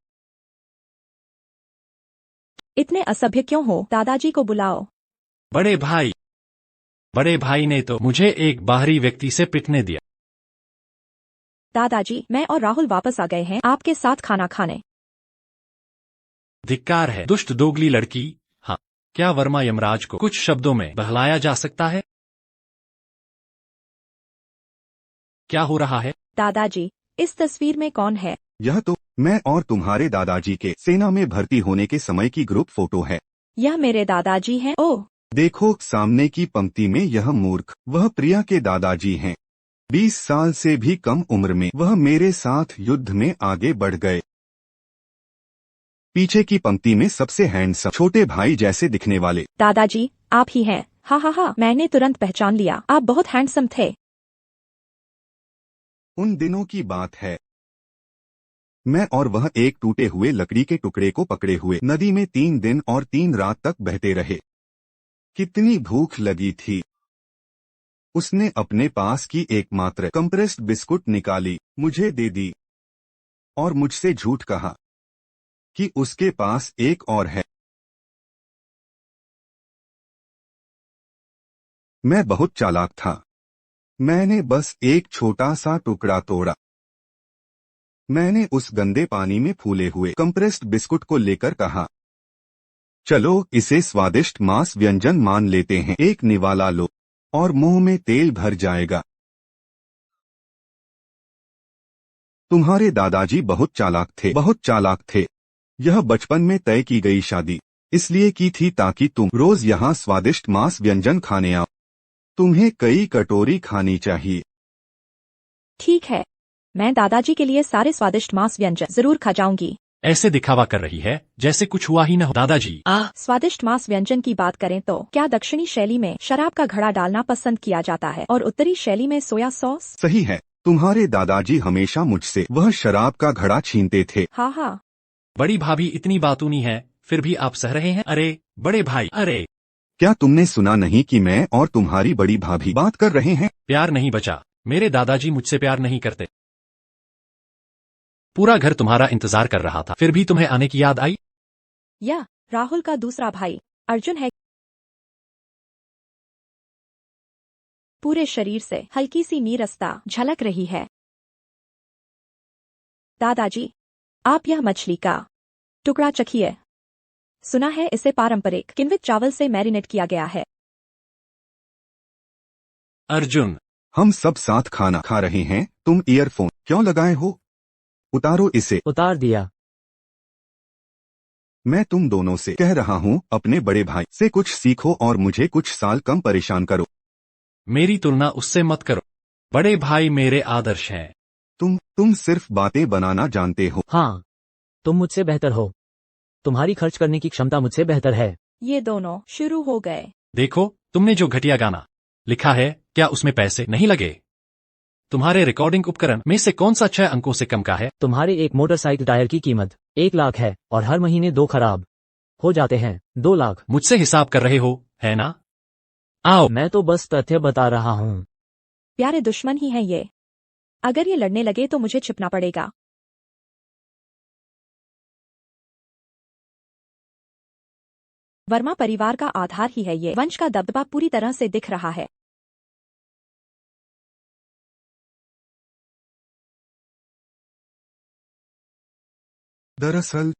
इतने असभ्य क्यों हो? दादाजी को बुलाओ। बड़े भाई ने तो मुझे एक बाहरी व्यक्ति से पिटने दिया। दादाजी, मैं और राहुल वापस आ गए हैं आपके साथ खाना खाने। धिक्कार है, दुष्ट दोगली लड़की। हाँ, क्या वर्मा यमराज को कुछ शब्दों में बहलाया जा सकता है? क्या हो रहा है? दादाजी, इस तस्वीर में कौन है? यह तो मैं और तुम्हारे दादाजी के सेना में भर्ती होने के समय की ग्रुप फोटो है। यह मेरे दादाजी हैं। ओह, देखो सामने की पंक्ति में यह मूर्ख, वह प्रिया के दादाजी हैं। 20 साल से भी कम उम्र में वह मेरे साथ युद्ध में आगे बढ़ गए। पीछे की पंक्ति में सबसे हैंडसम, छोटे भाई जैसे दिखने वाले। दादाजी, आप ही हैं। हा हा हा, मैंने तुरंत पहचान लिया, आप बहुत हैंडसम थे। उन दिनों की बात है। मैं और वह एक टूटे हुए लकड़ी के टुकड़े को पकड़े हुए नदी में 3 दिन और 3 रात तक बहते रहे। कितनी भूख लगी थी। उसने अपने पास की एकमात्र कंप्रेस्ड बिस्कुट निकाली, मुझे दे दी और मुझसे झूठ कहा कि उसके पास एक और है। मैं बहुत चालाक था। मैंने बस एक छोटा सा टुकड़ा तोड़ा। मैंने उस गंदे पानी में फूले हुए कंप्रेस्ड बिस्कुट को लेकर कहा, चलो इसे स्वादिष्ट मांस व्यंजन मान लेते हैं। एक निवाला लो और मुंह में तेल भर जाएगा। तुम्हारे दादाजी बहुत चालाक थे, बहुत चालाक थे। यह बचपन में तय की गई शादी इसलिए की थी ताकि तुम रोज यहाँ स्वादिष्ट मांस व्यंजन खाने आओ। तुम्हें कई कटोरी खानी चाहिए। ठीक है, मैं दादाजी के लिए सारे स्वादिष्ट मांस व्यंजन जरूर खा जाऊंगी। ऐसे दिखावा कर रही है जैसे कुछ हुआ ही न हो। दादाजी, स्वादिष्ट मांस व्यंजन की बात करें तो क्या दक्षिणी शैली में शराब का घड़ा डालना पसंद किया जाता है और उत्तरी शैली में सोया सॉस? सही है, तुम्हारे दादाजी हमेशा मुझसे वह शराब का घड़ा छीनते थे। हाँ हाँ। बड़ी भाभी इतनी बातूनी है, फिर भी आप सह रहे हैं। अरे बड़े भाई, अरे क्या तुमने सुना नहीं कि मैं और तुम्हारी बड़ी भाभी बात कर रहे हैं? प्यार नहीं बचा। मेरे दादाजी मुझसे प्यार नहीं करते। पूरा घर तुम्हारा इंतजार कर रहा था, फिर भी तुम्हें आने की याद आई? या राहुल का दूसरा भाई अर्जुन है। पूरे शरीर से हल्की सी नीरसता झलक रही है। दादाजी, आप यह मछली का टुकड़ा चखिए। सुना है इसे पारंपरिक किण्वित चावल से मैरिनेट किया गया है। अर्जुन, हम सब साथ खाना खा रहे हैं, तुम ईयरफोन क्यों लगाए हो? उतारो इसे। उतार दिया। मैं तुम दोनों से कह रहा हूँ, अपने बड़े भाई से कुछ सीखो और मुझे कुछ साल कम परेशान करो। मेरी तुलना उससे मत करो। बड़े भाई मेरे आदर्श हैं। तुम सिर्फ बातें बनाना जानते हो। हाँ, तुम मुझसे बेहतर हो। तुम्हारी खर्च करने की क्षमता मुझसे बेहतर है। ये दोनों शुरू हो गए। देखो, तुमने जो घटिया गाना लिखा है, क्या उसमें पैसे नहीं लगे? तुम्हारे रिकॉर्डिंग उपकरण में से कौन सा 6 अंकों से कम का है? तुम्हारे एक मोटरसाइकिल टायर की कीमत 1 लाख है और हर महीने 2 खराब हो जाते हैं। 2 लाख। मुझसे हिसाब कर रहे हो, है ना? आओ। मैं तो बस तथ्य बता रहा हूँ। प्यारे दुश्मन ही हैं ये। अगर ये लड़ने लगे तो मुझे छिपना पड़ेगा। वर्मा परिवार का आधार ही है ये। वंश का दबदबा पूरी तरह से दिख रहा है। दरअसल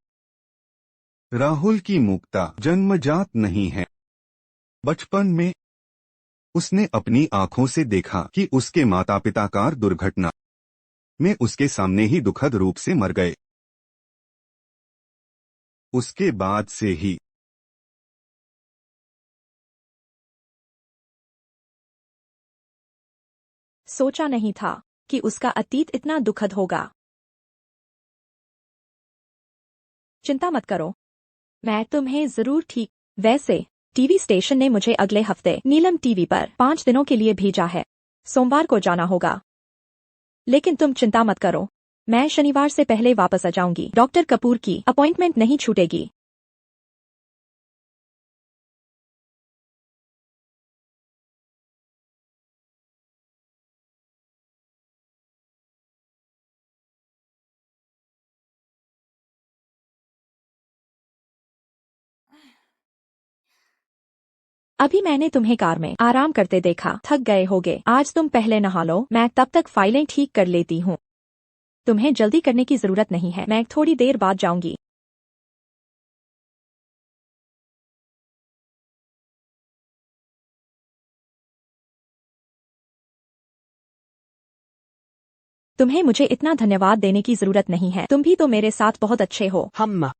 राहुल की मुक्ता जन्मजात नहीं है। बचपन में उसने अपनी आंखों से देखा कि उसके माता पिता कार दुर्घटना में उसके सामने ही दुखद रूप से मर गए। उसके बाद से ही सोचा नहीं था कि उसका अतीत इतना दुखद होगा। चिंता मत करो, मैं तुम्हें जरूर ठीक। वैसे टीवी स्टेशन ने मुझे अगले हफ्ते नीलम टीवी पर 5 दिनों के लिए भेजा है। सोमवार को जाना होगा। लेकिन तुम चिंता मत करो, मैं शनिवार से पहले वापस आ जाऊंगी। डॉक्टर कपूर की अपॉइंटमेंट नहीं छूटेगी। अभी मैंने तुम्हें कार में आराम करते देखा। थक गए होगे। आज तुम पहले नहा लो, मैं तब तक फाइलें ठीक कर लेती हूँ। तुम्हें जल्दी करने की जरूरत नहीं है, मैं थोड़ी देर बाद जाऊंगी। तुम्हें मुझे इतना धन्यवाद देने की जरूरत नहीं है, तुम भी तो मेरे साथ बहुत अच्छे हो। हम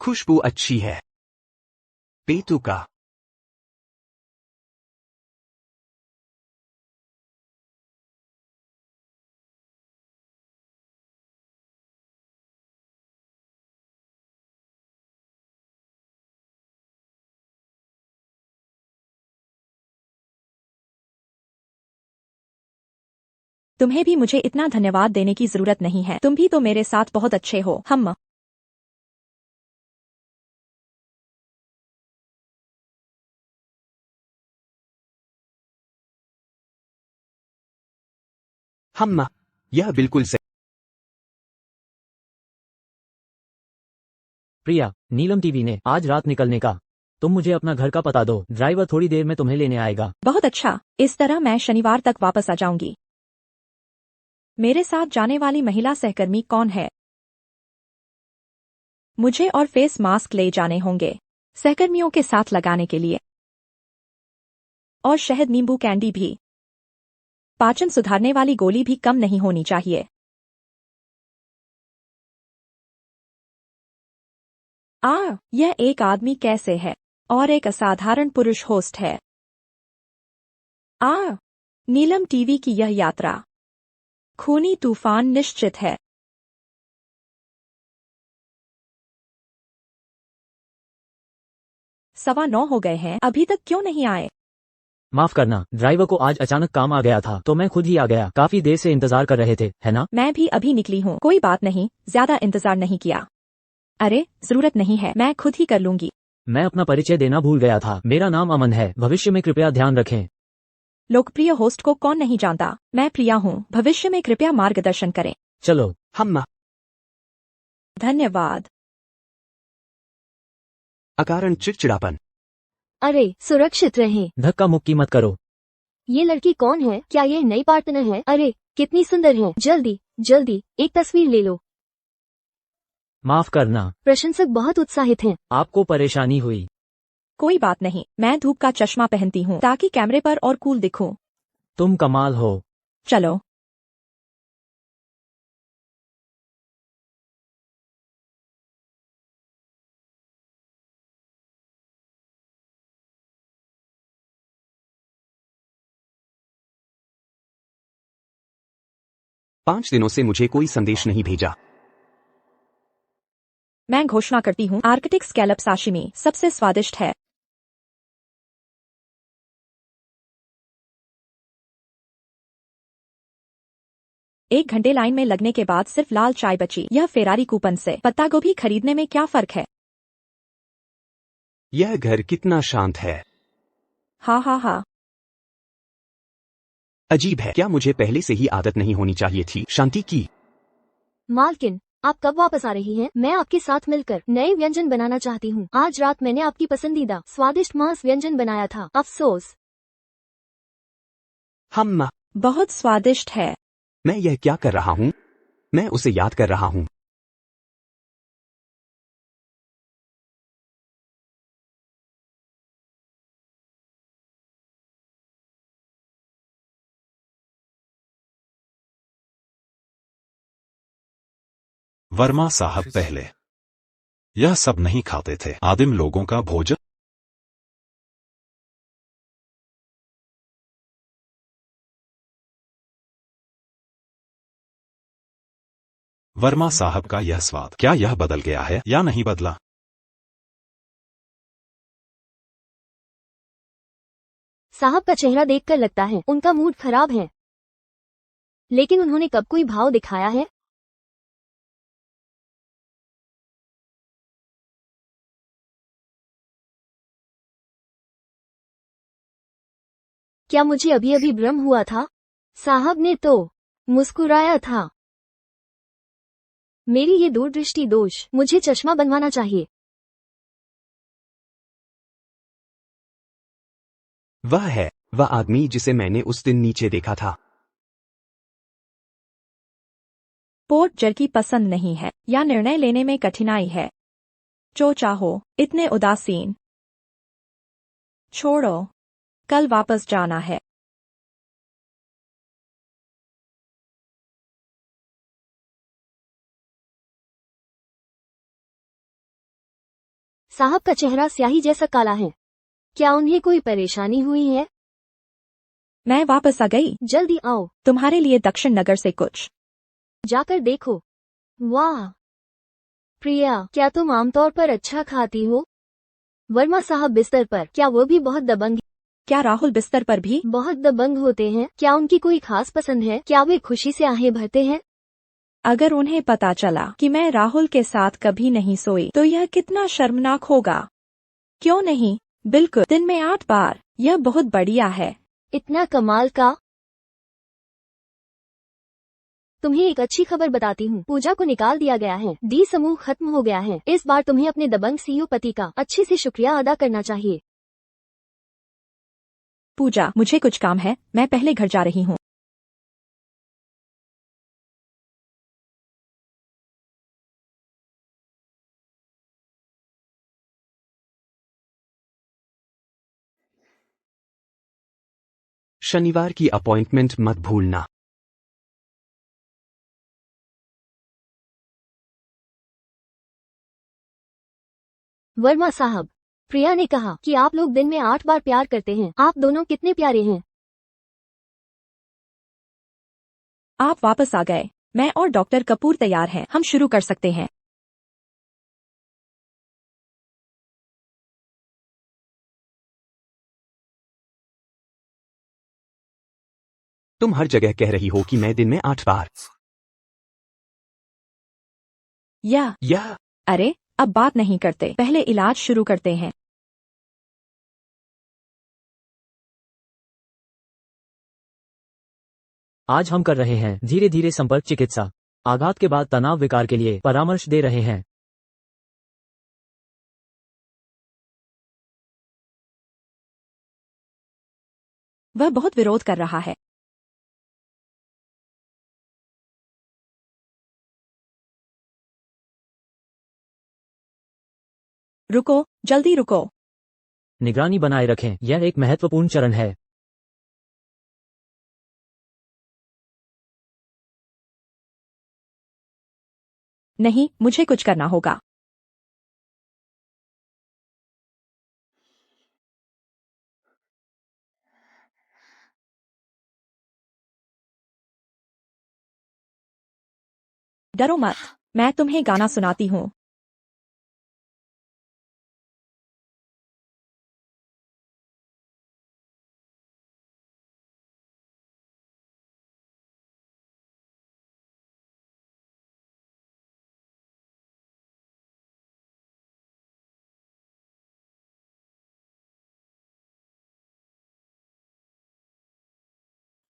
खुशबू अच्छी है। पेटू का तुम्हें भी मुझे इतना धन्यवाद देने की जरूरत नहीं है, तुम भी तो मेरे साथ बहुत अच्छे हो। हम यह बिल्कुल सही। प्रिया, नीलम टीवी ने आज रात निकलने का। तुम मुझे अपना घर का पता दो, ड्राइवर थोड़ी देर में तुम्हें लेने आएगा। बहुत अच्छा, इस तरह मैं शनिवार तक वापस आ जाऊंगी। मेरे साथ जाने वाली महिला सहकर्मी कौन है? मुझे और फेस मास्क ले जाने होंगे सहकर्मियों के साथ लगाने के लिए, और शहद नींबू कैंडी भी। पाचन सुधारने वाली गोली भी कम नहीं होनी चाहिए। यह एक आदमी कैसे है और एक असाधारण पुरुष होस्ट है। नीलम टीवी की यह यात्रा खूनी तूफान निश्चित है। सवा 9 हो गए हैं, अभी तक क्यों नहीं आए? माफ करना, ड्राइवर को आज अचानक काम आ गया था तो मैं खुद ही आ गया। काफी देर से इंतजार कर रहे थे, है ना? मैं भी अभी निकली हूँ। कोई बात नहीं, ज्यादा इंतजार नहीं किया। अरे जरूरत नहीं है, मैं खुद ही कर लूंगी। मैं अपना परिचय देना भूल गया था। मेरा नाम अमन है। भविष्य में कृपया ध्यान रखें। लोकप्रिय होस्ट को कौन नहीं जानता? मैं प्रिया हूँ। भविष्य में कृपया मार्गदर्शन करें। चलो। धन्यवाद। अकारण चिड़चिड़ापन। अरे सुरक्षित रहें। धक्का मुक्की मत करो। ये लड़की कौन है? क्या ये नई पार्टनर है? अरे कितनी सुंदर है। जल्दी जल्दी एक तस्वीर ले लो। माफ करना, प्रशंसक बहुत उत्साहित हैं। आपको परेशानी हुई। कोई बात नहीं, मैं धूप का चश्मा पहनती हूँ ताकि कैमरे पर और कूल दिखूं। तुम कमाल हो। चलो। पांच दिनों से मुझे कोई संदेश नहीं भेजा। मैं घोषणा करती हूँ, आर्कटिक स्कैलप साशिमी सबसे स्वादिष्ट है। एक घंटे लाइन में लगने के बाद सिर्फ लाल चाय बची। यह फेरारी कूपन से पत्ता गोभी खरीदने में क्या फर्क है? यह घर कितना शांत है। हा। अजीब है, क्या मुझे पहले से ही आदत नहीं होनी चाहिए थी शांति की? मालकिन, आप कब वापस आ रही हैं? मैं आपके साथ मिलकर नए व्यंजन बनाना चाहती हूँ। आज रात मैंने आपकी पसंदीदा स्वादिष्ट मांस व्यंजन बनाया था। अफसोस। बहुत स्वादिष्ट है। मैं यह क्या कर रहा हूँ? मैं उसे याद कर रहा हूँ। वर्मा साहब पहले यह सब नहीं खाते थे। आदिम लोगों का भोजन। वर्मा साहब का यह स्वाद, क्या यह बदल गया है या नहीं बदला? साहब का चेहरा देखकर लगता है उनका मूड खराब है। लेकिन उन्होंने कब कोई भाव दिखाया है? क्या मुझे अभी अभी भ्रम हुआ था? साहब ने तो मुस्कुराया था। मेरी ये दूरदृष्टि दोष। मुझे चश्मा बनवाना चाहिए। वह आदमी जिसे मैंने उस दिन नीचे देखा था। पोर्क जर्की पसंद नहीं है या निर्णय लेने में कठिनाई है? जो चाहो, इतने उदासीन। छोड़ो, कल वापस जाना है। साहब का चेहरा स्याही जैसा काला है। क्या उन्हें कोई परेशानी हुई है? मैं वापस आ गई। जल्दी आओ। तुम्हारे लिए दक्षिण नगर से कुछ। जाकर देखो। वाह प्रिया, क्या तुम आमतौर पर अच्छा खाती हो? वर्मा साहब बिस्तर पर। क्या वो भी बहुत दबंग? क्या राहुल बिस्तर पर भी? बहुत दबंग होते हैं। क्या उनकी कोई खास पसंद है? क्या वे खुशी से आहें भरते हैं? अगर उन्हें पता चला कि मैं राहुल के साथ कभी नहीं सोई तो यह कितना शर्मनाक होगा। क्यों नहीं, बिल्कुल, दिन में 8 बार। यह बहुत बढ़िया है। इतना कमाल का। तुम्हें एक अच्छी खबर बताती हूँ, पूजा को निकाल दिया गया है। डी समूह खत्म हो गया है। इस बार तुम्हें अपने दबंग सीईओ पति का अच्छे से शुक्रिया अदा करना चाहिए। पूजा, मुझे कुछ काम है, मैं पहले घर जा रही हूँ। शनिवार की अपॉइंटमेंट मत भूलना। वर्मा साहब, प्रिया ने कहा कि आप लोग दिन में 8 बार प्यार करते हैं। आप दोनों कितने प्यारे हैं। आप वापस आ गए। मैं और डॉक्टर कपूर तैयार हैं। हम शुरू कर सकते हैं। तुम हर जगह कह रही हो कि मैं दिन में 8 बार। यह अरे, अब बात नहीं करते, पहले इलाज शुरू करते हैं। आज हम कर रहे हैं धीरे धीरे संपर्क चिकित्सा। आघात के बाद तनाव विकार के लिए परामर्श दे रहे हैं। वह बहुत विरोध कर रहा है। रुको, जल्दी रुको। निगरानी बनाए रखें, यह एक महत्वपूर्ण चरण है। नहीं, मुझे कुछ करना होगा। डरो मत, मैं तुम्हें गाना सुनाती हूँ।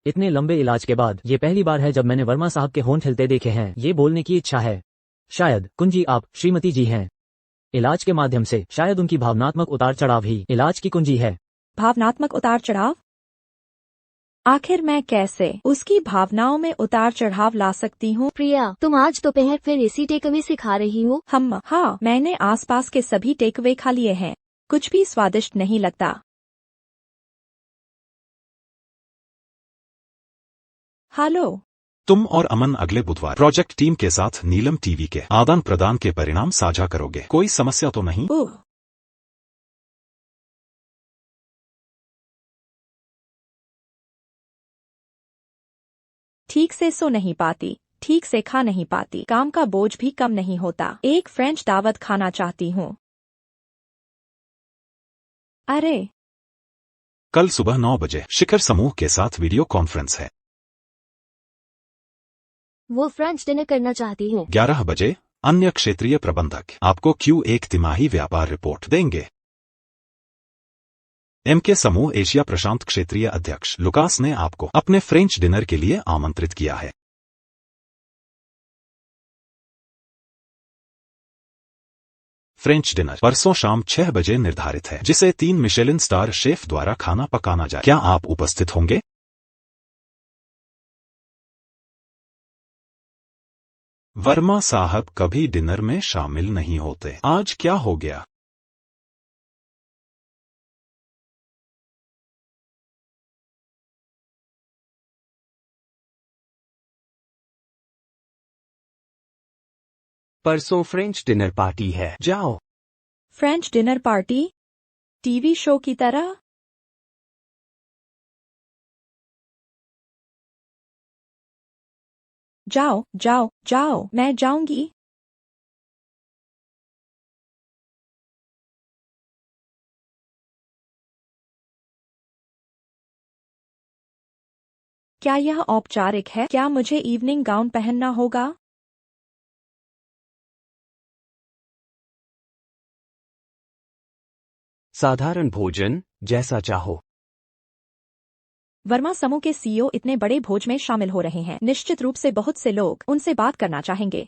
इतने लंबे इलाज के बाद ये पहली बार है जब मैंने वर्मा साहब के होंठ हिलते देखे हैं। ये बोलने की इच्छा है। शायद कुंजी आप श्रीमती जी हैं। इलाज के माध्यम से शायद उनकी भावनात्मक उतार चढ़ाव ही इलाज की कुंजी है। भावनात्मक उतार चढ़ाव? आखिर मैं कैसे उसकी भावनाओं में उतार चढ़ाव ला सकती हूँ? प्रिया, तुम आज दोपहर फिर इसी टेकअवे से खा रही हो? हाँ, मैंने आसपास के सभी टेकअवे खा लिए हैं। कुछ भी स्वादिष्ट नहीं लगता। हेलो। तुम और अमन अगले बुधवार प्रोजेक्ट टीम के साथ नीलम टीवी के आदान प्रदान के परिणाम साझा करोगे। कोई समस्या तो नहीं? ओह, ठीक से सो नहीं पाती, ठीक से खा नहीं पाती, काम का बोझ भी कम नहीं होता। एक फ्रेंच दावत खाना चाहती हूँ। अरे, कल सुबह 9 बजे शिखर समूह के साथ वीडियो कॉन्फ्रेंस है। वो फ्रेंच डिनर करना चाहती हैं। 11 बजे अन्य क्षेत्रीय प्रबंधक आपको Q1 तिमाही व्यापार रिपोर्ट देंगे। MK समूह एशिया प्रशांत क्षेत्रीय अध्यक्ष लुकास ने आपको अपने फ्रेंच डिनर के लिए आमंत्रित किया है। फ्रेंच डिनर परसों शाम 6 बजे निर्धारित है, जिसे 3 मिशेलिन स्टार शेफ द्वारा खाना पकाना जाए। क्या आप उपस्थित होंगे? वर्मा साहब कभी डिनर में शामिल नहीं होते। आज क्या हो गया? परसों फ्रेंच डिनर पार्टी है, जाओ। French dinner party? TV show की तरह? जाओ, जाओ, जाओ, मैं जाऊंगी। क्या यह औपचारिक है? क्या मुझे इवनिंग गाउन पहनना होगा? साधारण भोजन जैसा चाहो। वर्मा समूह के सीईओ इतने बड़े भोज में शामिल हो रहे हैं। निश्चित रूप से बहुत से लोग उनसे बात करना चाहेंगे,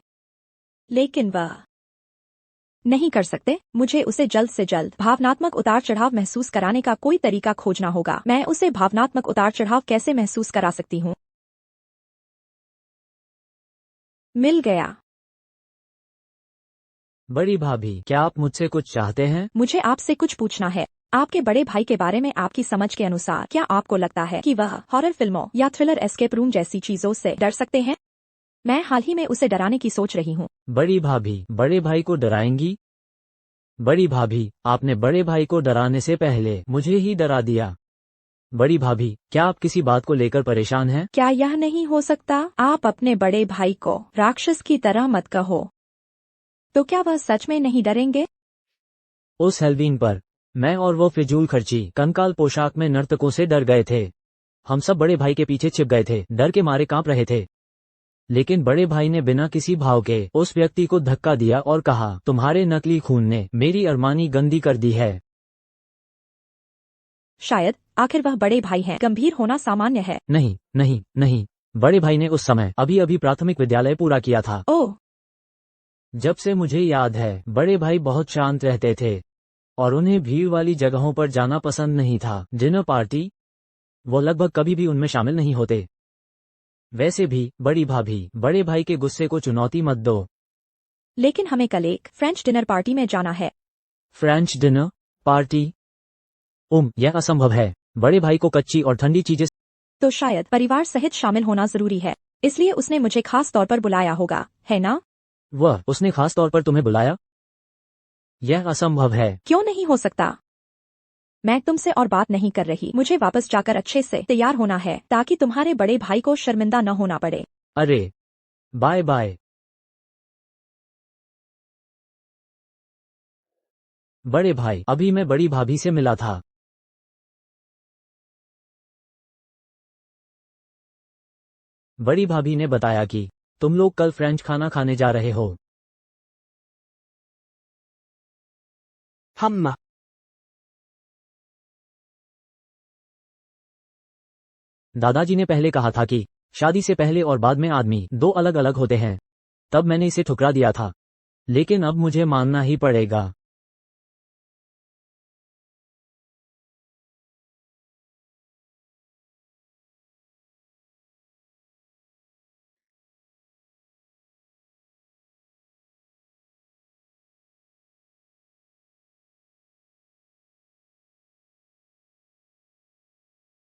लेकिन वह नहीं कर सकते। मुझे उसे जल्द से जल्द भावनात्मक उतार चढ़ाव महसूस कराने का कोई तरीका खोजना होगा। मैं उसे भावनात्मक उतार चढ़ाव कैसे महसूस करा सकती हूँ? मिल गया। बड़ी भाभी, क्या आप मुझसे कुछ चाहते हैं? मुझे आपसे कुछ पूछना है। आपके बड़े भाई के बारे में आपकी समझ के अनुसार क्या आपको लगता है कि वह हॉरर फिल्मों या थ्रिलर एस्केप रूम जैसी चीजों से डर सकते हैं? मैं हाल ही में उसे डराने की सोच रही हूँ। बड़ी भाभी, बड़े भाई को डराएंगी? बड़ी भाभी, आपने बड़े भाई को डराने से पहले मुझे ही डरा दिया। बड़ी भाभी, क्या आप किसी बात को लेकर परेशान हैं? क्या यह नहीं हो सकता? आप अपने बड़े भाई को राक्षस की तरह मत कहो। तो क्या वह सच में नहीं डरेंगे? उस हेलोवीन पर मैं और वो फिजूल खर्ची कंकाल पोशाक में नर्तकों से डर गए थे। हम सब बड़े भाई के पीछे छिप गए थे, डर के मारे कांप रहे थे। लेकिन बड़े भाई ने बिना किसी भाव के उस व्यक्ति को धक्का दिया और कहा, तुम्हारे नकली खून ने मेरी अरमानी गंदी कर दी है। शायद आखिर वह बड़े भाई हैं। गंभीर होना सामान्य है। नहीं नहीं नहीं, बड़े भाई ने उस समय अभी अभी प्राथमिक विद्यालय पूरा किया था। ओह, जब से मुझे याद है, बड़े भाई बहुत शांत रहते थे और उन्हें भीड़ वाली जगहों पर जाना पसंद नहीं था। डिनर पार्टी, वो लगभग कभी भी उनमें शामिल नहीं होते। वैसे भी बड़ी भाभी, बड़े भाई के गुस्से को चुनौती मत दो। लेकिन हमें कल एक फ्रेंच डिनर पार्टी में जाना है। French dinner party? यह असंभव है। बड़े भाई को कच्ची और ठंडी चीजें। तो शायद परिवार सहित शामिल होना जरूरी है, इसलिए उसने मुझे खास तौर पर बुलाया होगा, है ना? उसने खास तौर पर तुम्हें बुलाया? यह असंभव है। क्यों नहीं हो सकता? मैं तुमसे और बात नहीं कर रही। मुझे वापस जाकर अच्छे से तैयार होना है ताकि तुम्हारे बड़े भाई को शर्मिंदा न होना पड़े। अरे, बाय बाय। बड़े भाई, अभी मैं बड़ी भाभी से मिला था। बड़ी भाभी ने बताया कि तुम लोग कल फ्रेंच खाना खाने जा रहे हो। हम दादाजी ने पहले कहा था कि शादी से पहले और बाद में आदमी दो अलग अलग होते हैं। तब मैंने इसे ठुकरा दिया था, लेकिन अब मुझे मानना ही पड़ेगा।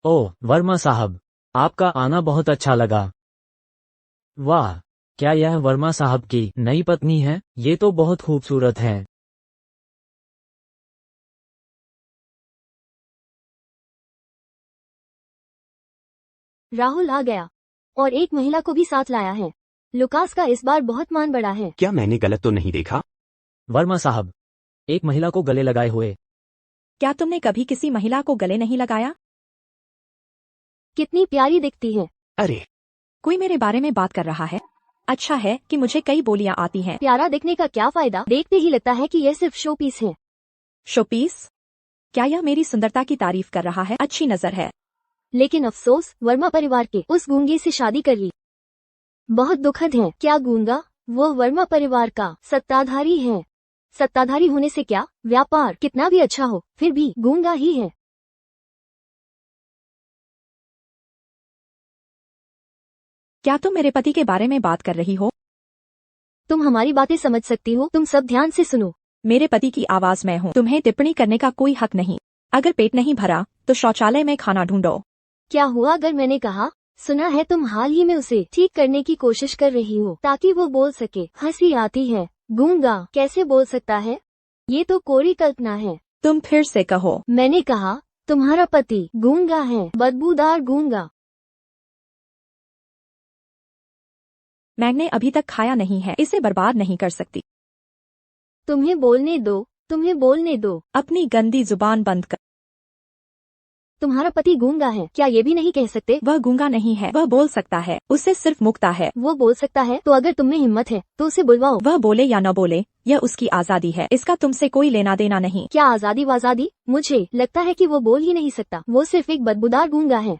ओह वर्मा साहब, आपका आना बहुत अच्छा लगा। वाह, क्या यह वर्मा साहब की नई पत्नी है? ये तो बहुत खूबसूरत है। राहुल आ गया और एक महिला को भी साथ लाया है। लुकास का इस बार बहुत मान बढ़ा है। क्या मैंने गलत तो नहीं देखा? वर्मा साहब, एक महिला को गले लगाए हुए। क्या तुमने कभी किसी महिला को गले नहीं लगाया? कितनी प्यारी दिखती है। अरे, कोई मेरे बारे में बात कर रहा है। अच्छा है कि मुझे कई बोलियां आती हैं। प्यारा दिखने का क्या फायदा? देखते ही लगता है कि यह सिर्फ शो पीस है। शोपीस? क्या यह मेरी सुंदरता की तारीफ कर रहा है? अच्छी नजर है। लेकिन अफसोस, वर्मा परिवार के उस गूंगे से शादी कर ली। बहुत दुखद है। क्या गूंगा? वो वर्मा परिवार का सत्ताधारी है। सत्ताधारी होने से क्या? व्यापार कितना भी अच्छा हो, फिर भी गूंगा ही है। क्या तुम मेरे पति के बारे में बात कर रही हो? तुम हमारी बातें समझ सकती हो। तुम सब ध्यान से सुनो। मेरे पति की आवाज मैं हूँ। तुम्हें टिप्पणी करने का कोई हक नहीं। अगर पेट नहीं भरा तो शौचालय में खाना ढूंढो। क्या हुआ अगर मैंने कहा? सुना है तुम हाल ही में उसे ठीक करने की कोशिश कर रही हो ताकि वो बोल सके। हंसी आती है। गूंगा कैसे बोल सकता है? ये तो कोरी कल्पना है। तुम फिर से कहो। मैंने कहा तुम्हारा पति गूंगा है, बदबूदार गूंगा। मैंने अभी तक खाया नहीं है, इसे बर्बाद नहीं कर सकती। तुम्हें बोलने दो, तुम्हें बोलने दो। अपनी गंदी जुबान बंद कर। तुम्हारा पति गूंगा है, क्या ये भी नहीं कह सकते? वह गूंगा नहीं है, वह बोल सकता है, उससे सिर्फ मुक्ता है। वो बोल सकता है तो अगर तुम में हिम्मत है तो उसे बुलवाओ। वह बोले या न बोले, यह उसकी आजादी है, इसका तुमसे कोई लेना देना नहीं। क्या आजादी वाजादी? मुझे लगता है कि वो बोल ही नहीं सकता, वो सिर्फ एक बदबूदार गूंगा है।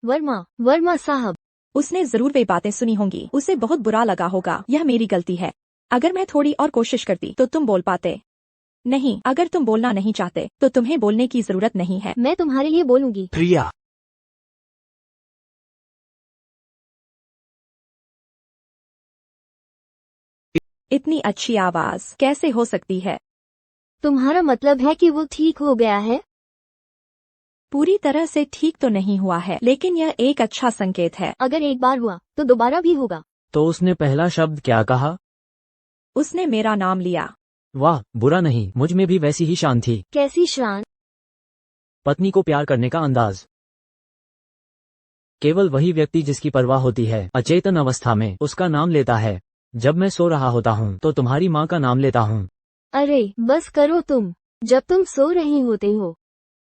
वर्मा साहब। उसने जरूर वे बातें सुनी होंगी, उसे बहुत बुरा लगा होगा। यह मेरी गलती है, अगर मैं थोड़ी और कोशिश करती तो तुम बोल पाते। नहीं, अगर तुम बोलना नहीं चाहते तो तुम्हें बोलने की जरूरत नहीं है। मैं तुम्हारे लिए बोलूंगी। प्रिया, इतनी अच्छी आवाज कैसे हो सकती है? तुम्हारा मतलब है कि वो ठीक हो गया है? पूरी तरह से ठीक तो नहीं हुआ है, लेकिन यह एक अच्छा संकेत है। अगर एक बार हुआ तो दोबारा भी होगा। तो उसने पहला शब्द क्या कहा? उसने मेरा नाम लिया। वाह, बुरा नहीं, मुझ में भी वैसी ही शान थी। कैसी शान? पत्नी को प्यार करने का अंदाज। केवल वही व्यक्ति जिसकी परवाह होती है अचेतन अवस्था में उसका नाम लेता है। जब मैं सो रहा होता हूँ तो तुम्हारी माँ का नाम लेता हूँ। अरे बस करो तुम। जब तुम सो रहे होते हो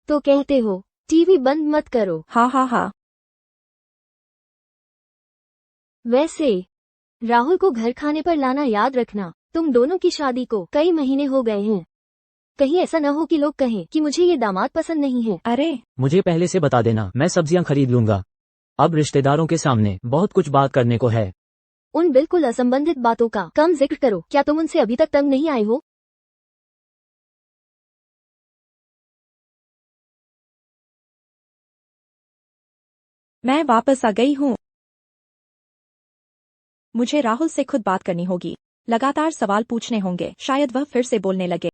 तो कहते हो टीवी बंद मत करो। हाँ हाँ हाँ। वैसे राहुल को घर खाने पर लाना याद रखना। तुम दोनों की शादी को कई महीने हो गए हैं, कहीं ऐसा न हो कि लोग कहें कि मुझे ये दामाद पसंद नहीं है। अरे मुझे पहले से बता देना, मैं सब्जियां खरीद लूंगा। अब रिश्तेदारों के सामने बहुत कुछ बात करने को है। उन बिल्कुल असंबंधित बातों का कम जिक्र करो। क्या तुम उनसे अभी तक तंग नहीं आए हो? मैं वापस आ गई हूँ। मुझे राहुल से खुद बात करनी होगी, लगातार सवाल पूछने होंगे, शायद वह फिर से बोलने लगे।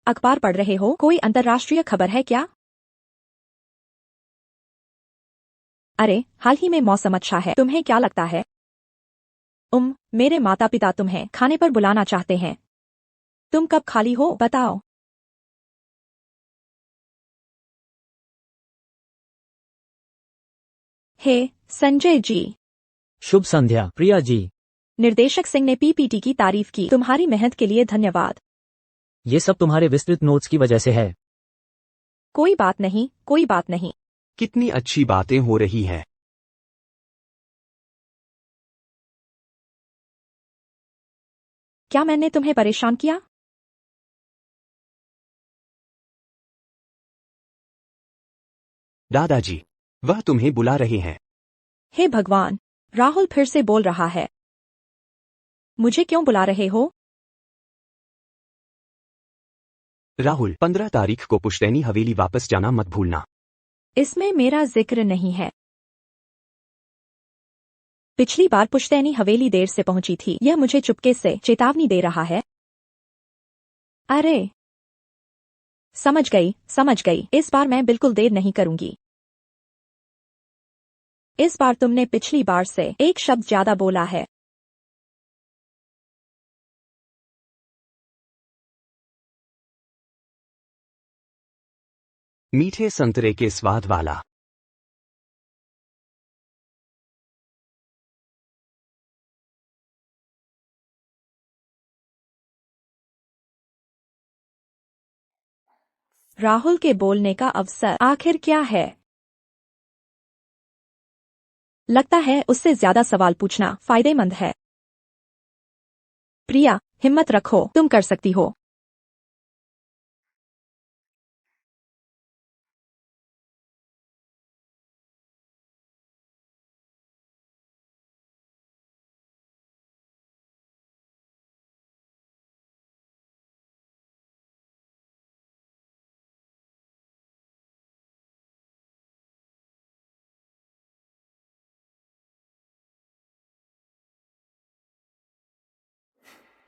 अखबार पढ़ रहे हो? कोई अंतर्राष्ट्रीय खबर है क्या? अरे हाल ही में मौसम अच्छा है, तुम्हें क्या लगता है? मेरे माता पिता तुम्हें खाने पर बुलाना चाहते हैं। तुम कब खाली हो बताओ। हे संजय जी। शुभ संध्या प्रिया जी। निर्देशक सिंह ने पीपीटी की तारीफ की। तुम्हारी मेहनत के लिए धन्यवाद। ये सब तुम्हारे विस्तृत नोट्स की वजह से है। कोई बात नहीं, कोई बात नहीं। कितनी अच्छी बातें हो रही है। क्या मैंने तुम्हें परेशान किया? दादाजी, वह तुम्हें बुला रहे हैं। हे भगवान, राहुल फिर से बोल रहा है। मुझे क्यों बुला रहे हो? राहुल, 15 तारीख को पुश्तैनी हवेली वापस जाना मत भूलना। इसमें मेरा जिक्र नहीं है। पिछली बार पुश्तैनी हवेली देर से पहुंची थी, यह मुझे चुपके से चेतावनी दे रहा है। अरे समझ गई, इस बार मैं बिल्कुल देर नहीं करूंगी। इस बार तुमने पिछली बार से एक शब्द ज्यादा बोला है। मीठे संतरे के स्वाद वाला। राहुल के बोलने का अवसर आखिर क्या है? लगता है उससे ज्यादा सवाल पूछना फायदेमंद है। प्रिया, हिम्मत रखो, तुम कर सकती हो।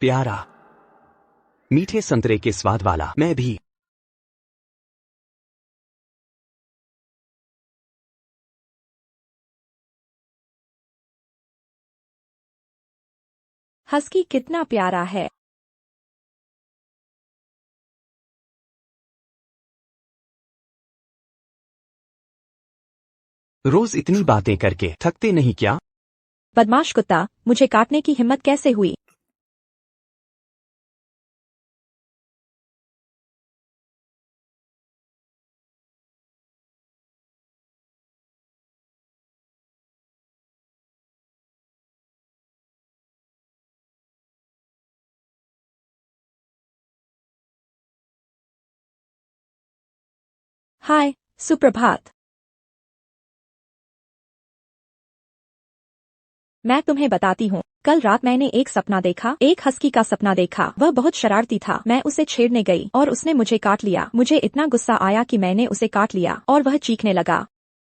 प्यारा, मीठे संतरे के स्वाद वाला। मैं भी। हस्की कितना प्यारा है। रोज इतनी बातें करके थकते नहीं क्या? बदमाश कुत्ता, मुझे काटने की हिम्मत कैसे हुई? हाय, सुप्रभात। मैं तुम्हें बताती हूँ, कल रात मैंने एक सपना देखा, एक हस्की का सपना देखा। वह बहुत शरारती था। मैं उसे छेड़ने गई और उसने मुझे काट लिया। मुझे इतना गुस्सा आया कि मैंने उसे काट लिया और वह चीखने लगा।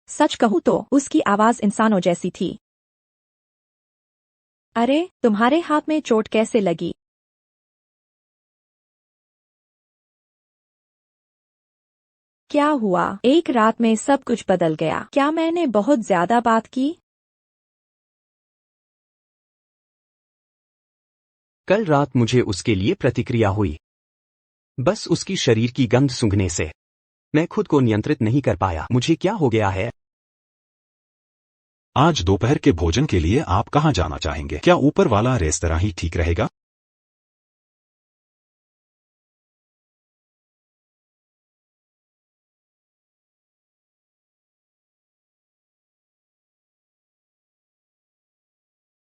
सच कहूँ तो उसकी आवाज इंसानों जैसी थी। अरे, तुम्हारे हाथ में चोट कैसे लगी? क्या हुआ? एक रात में सब कुछ बदल गया। क्या मैंने बहुत ज्यादा बात की? कल रात मुझे उसके लिए प्रतिक्रिया हुई। बस उसकी शरीर की गंध सूंघने से मैं खुद को नियंत्रित नहीं कर पाया। मुझे क्या हो गया है? आज दोपहर के भोजन के लिए आप कहाँ जाना चाहेंगे? क्या ऊपर वाला रेस्तरां ही ठीक रहेगा?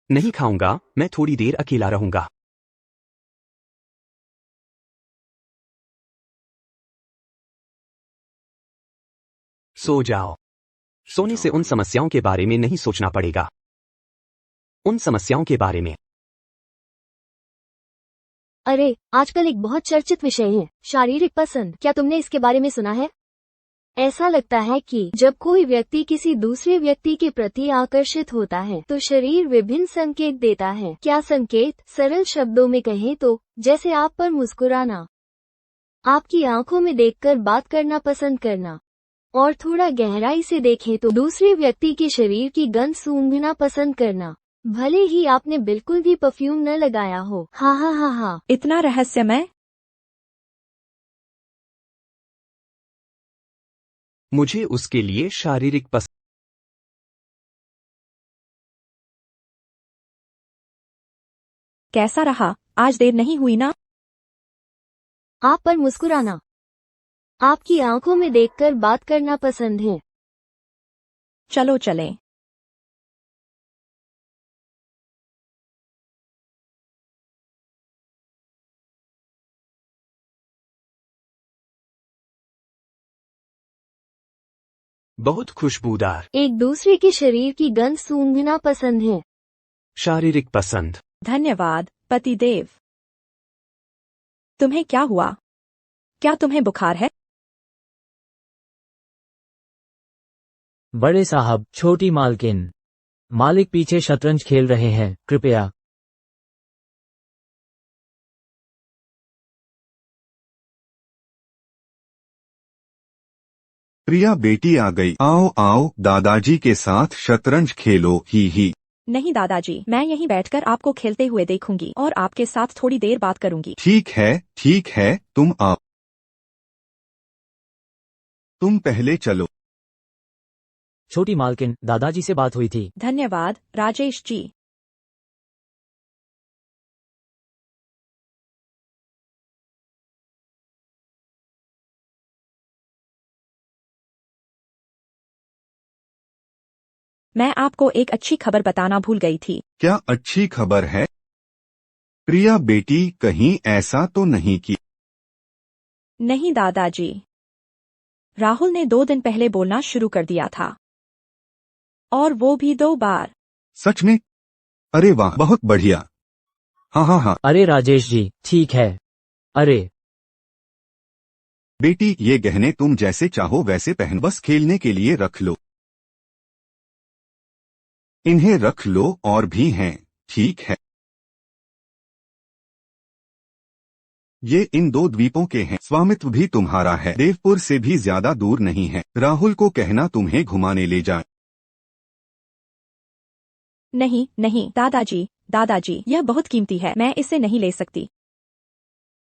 नहीं खाऊंगा, मैं थोड़ी देर अकेला रहूंगा। सो जाओ। सोने से उन समस्याओं के बारे में नहीं सोचना पड़ेगा। उन समस्याओं के बारे में। अरे, आजकल एक बहुत चर्चित विषय है, शारीरिक पसंद। क्या तुमने इसके बारे में सुना है? ऐसा लगता है कि जब कोई व्यक्ति किसी दूसरे व्यक्ति के प्रति आकर्षित होता है तो शरीर विभिन्न संकेत देता है। क्या संकेत? सरल शब्दों में कहें तो जैसे आप पर मुस्कुराना, आपकी आंखों में देखकर बात करना पसंद करना, और थोड़ा गहराई से देखें तो दूसरे व्यक्ति के शरीर की गंध सूंघना पसंद करना, भले ही आपने बिल्कुल भी परफ्यूम न लगाया हो। हाँ हाँ हाँ हाँ। इतना रहस्यमय? मुझे उसके लिए शारीरिक पसंद। कैसा रहा? आज देर नहीं हुई ना? आप पर मुस्कुराना, आपकी आंखों में देखकर बात करना पसंद है। चलो चलें। बहुत खुशबूदार। एक दूसरे के शरीर की गंध सूंघना पसंद है। शारीरिक पसंद। धन्यवाद, पतिदेव। तुम्हें क्या हुआ? क्या तुम्हें बुखार है? बड़े साहब, छोटी मालकिन। मालिक पीछे शतरंज खेल रहे हैं, कृपया। प्रिया बेटी आ गई। आओ आओ, दादाजी के साथ शतरंज खेलो। ही। नहीं दादाजी, मैं यहीं बैठकर आपको खेलते हुए देखूंगी और आपके साथ थोड़ी देर बात करूंगी। ठीक है, तुम आओ। तुम पहले चलो। छोटी मालकिन, दादाजी से बात हुई थी। धन्यवाद, राजेश जी। मैं आपको एक अच्छी खबर बताना भूल गई थी। क्या अच्छी खबर है? प्रिया बेटी, कहीं ऐसा तो नहीं कि? नहीं दादाजी, राहुल ने 2 दिन पहले बोलना शुरू कर दिया था, और वो भी 2 बार। सच में? अरे वाह, बहुत बढ़िया। हाँ। अरे राजेश जी, ठीक है। अरे बेटी, ये गहने तुम जैसे चाहो वैसे पहन, बस खेलने के लिए रख लो। इन्हें रख लो, और भी हैं, ठीक है। ये इन 2 द्वीपों के हैं, स्वामित्व भी तुम्हारा है। देवपुर से भी ज्यादा दूर नहीं है। राहुल को कहना तुम्हें घुमाने ले जाए। नहीं दादाजी, यह बहुत कीमती है, मैं इसे नहीं ले सकती।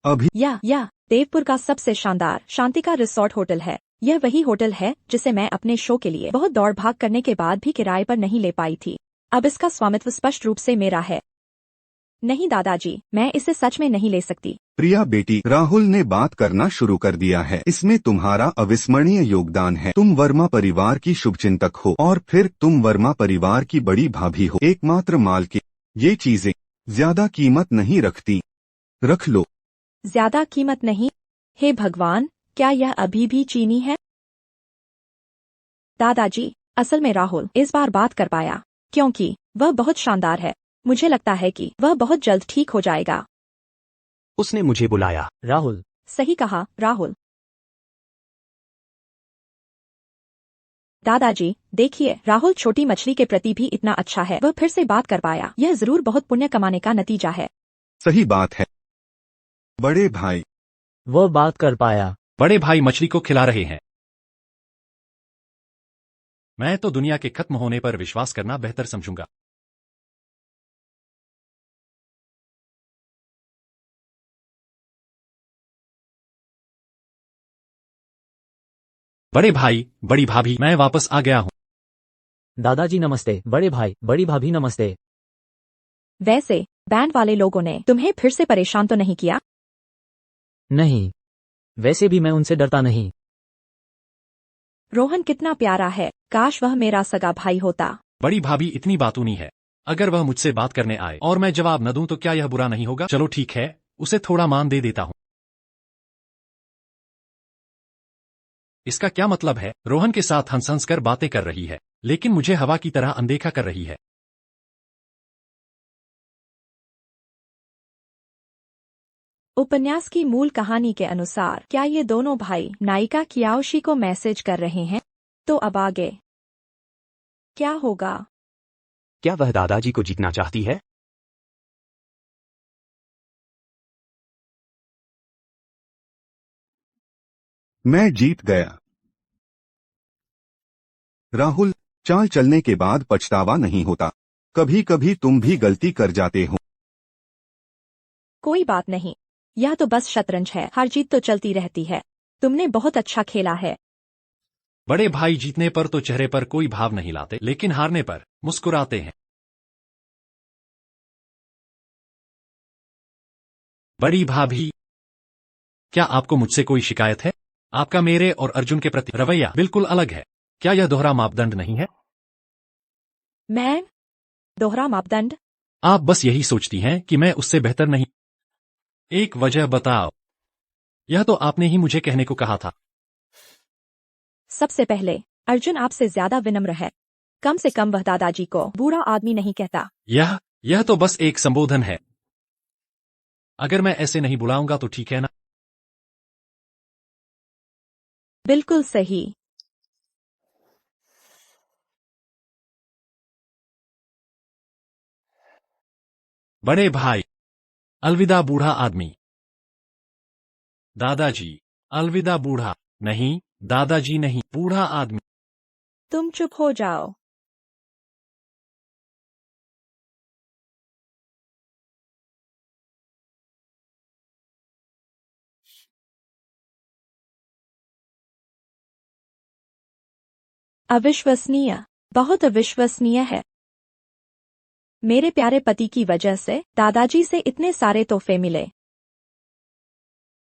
अभी? यह देवपुर का सबसे शानदार शांतिका रिसोर्ट होटल है। यह वही होटल है जिसे मैं अपने शो के लिए बहुत दौड़ भाग करने के बाद भी किराए पर नहीं ले पाई थी। अब इसका स्वामित्व स्पष्ट रूप से मेरा है। नहीं दादाजी, मैं इसे सच में नहीं ले सकती। प्रिया बेटी, राहुल ने बात करना शुरू कर दिया है। इसमें तुम्हारा अविस्मरणीय योगदान है। तुम वर्मा परिवार की शुभचिंतक हो, और फिर तुम वर्मा परिवार की बड़ी भाभी हो, एकमात्र मालकिन। ये चीजें ज्यादा कीमत नहीं रखती। रख लो। ज्यादा कीमत नहीं? हे भगवान, क्या यह अभी भी चीनी है? दादाजी, असल में राहुल इस बार बात कर पाया क्योंकि वह बहुत शानदार है। मुझे लगता है कि वह बहुत जल्द ठीक हो जाएगा। उसने मुझे बुलाया। राहुल, सही कहा, राहुल। दादाजी, देखिए, राहुल छोटी मछली के प्रति भी इतना अच्छा है। वह फिर से बात कर पाया। यह जरूर बहुत पुण्य कमाने का नतीजा है। सही बात है बड़े भाई। वह बात कर पाया। बड़े भाई मछली को खिला रहे हैं। मैं तो दुनिया के खत्म होने पर विश्वास करना बेहतर समझूंगा। बड़े भाई, बड़ी भाभी, मैं वापस आ गया हूँ। दादाजी नमस्ते, बड़े भाई, बड़ी भाभी नमस्ते। वैसे बैंड वाले लोगों ने तुम्हें फिर से परेशान तो नहीं किया? नहीं, वैसे भी मैं उनसे डरता नहीं। रोहन कितना प्यारा है। काश वह मेरा सगा भाई होता। बड़ी भाभी इतनी बातूनी है। अगर वह मुझसे बात करने आए और मैं जवाब न दूं तो क्या यह बुरा नहीं होगा? चलो ठीक है, उसे थोड़ा मान दे देता हूँ। इसका क्या मतलब है? रोहन के साथ हंस हंस कर बातें कर रही है, लेकिन मुझे हवा की तरह अनदेखा कर रही है। उपन्यास की मूल कहानी के अनुसार क्या ये दोनों भाई नायिका कियाओशी को मैसेज कर रहे हैं? तो अब आगे क्या होगा? क्या वह दादाजी को जीतना चाहती है? मैं जीत गया। राहुल, चाल चलने के बाद पछतावा नहीं होता। कभी कभी तुम भी गलती कर जाते हो। कोई बात नहीं, यह तो बस शतरंज है। हार जीत तो चलती रहती है। तुमने बहुत अच्छा खेला है। बड़े भाई जीतने पर तो चेहरे पर कोई भाव नहीं लाते, लेकिन हारने पर मुस्कुराते हैं। बड़ी भाभी, क्या आपको मुझसे कोई शिकायत है? आपका मेरे और अर्जुन के प्रति रवैया बिल्कुल अलग है। क्या यह दोहरा मापदंड नहीं है? मैं दोहरा मापदंड? आप बस यही सोचती हैं कि मैं उससे बेहतर नहीं। एक वजह बताओ। यह तो आपने ही मुझे कहने को कहा था। सबसे पहले, अर्जुन आपसे ज्यादा विनम्र है। कम से कम वह दादाजी को बुरा आदमी नहीं कहता। यह तो बस एक संबोधन है। अगर मैं ऐसे नहीं बुलाऊंगा तो ठीक है ना? बिल्कुल सही। बड़े भाई, अलविदा बूढ़ा आदमी। दादाजी, अलविदा बूढ़ा। नहीं, दादाजी नहीं, बूढ़ा आदमी। तुम चुप हो जाओ। अविश्वसनीय, बहुत अविश्वसनीय है। मेरे प्यारे पति की वजह से दादाजी से इतने सारे तोहफे मिले।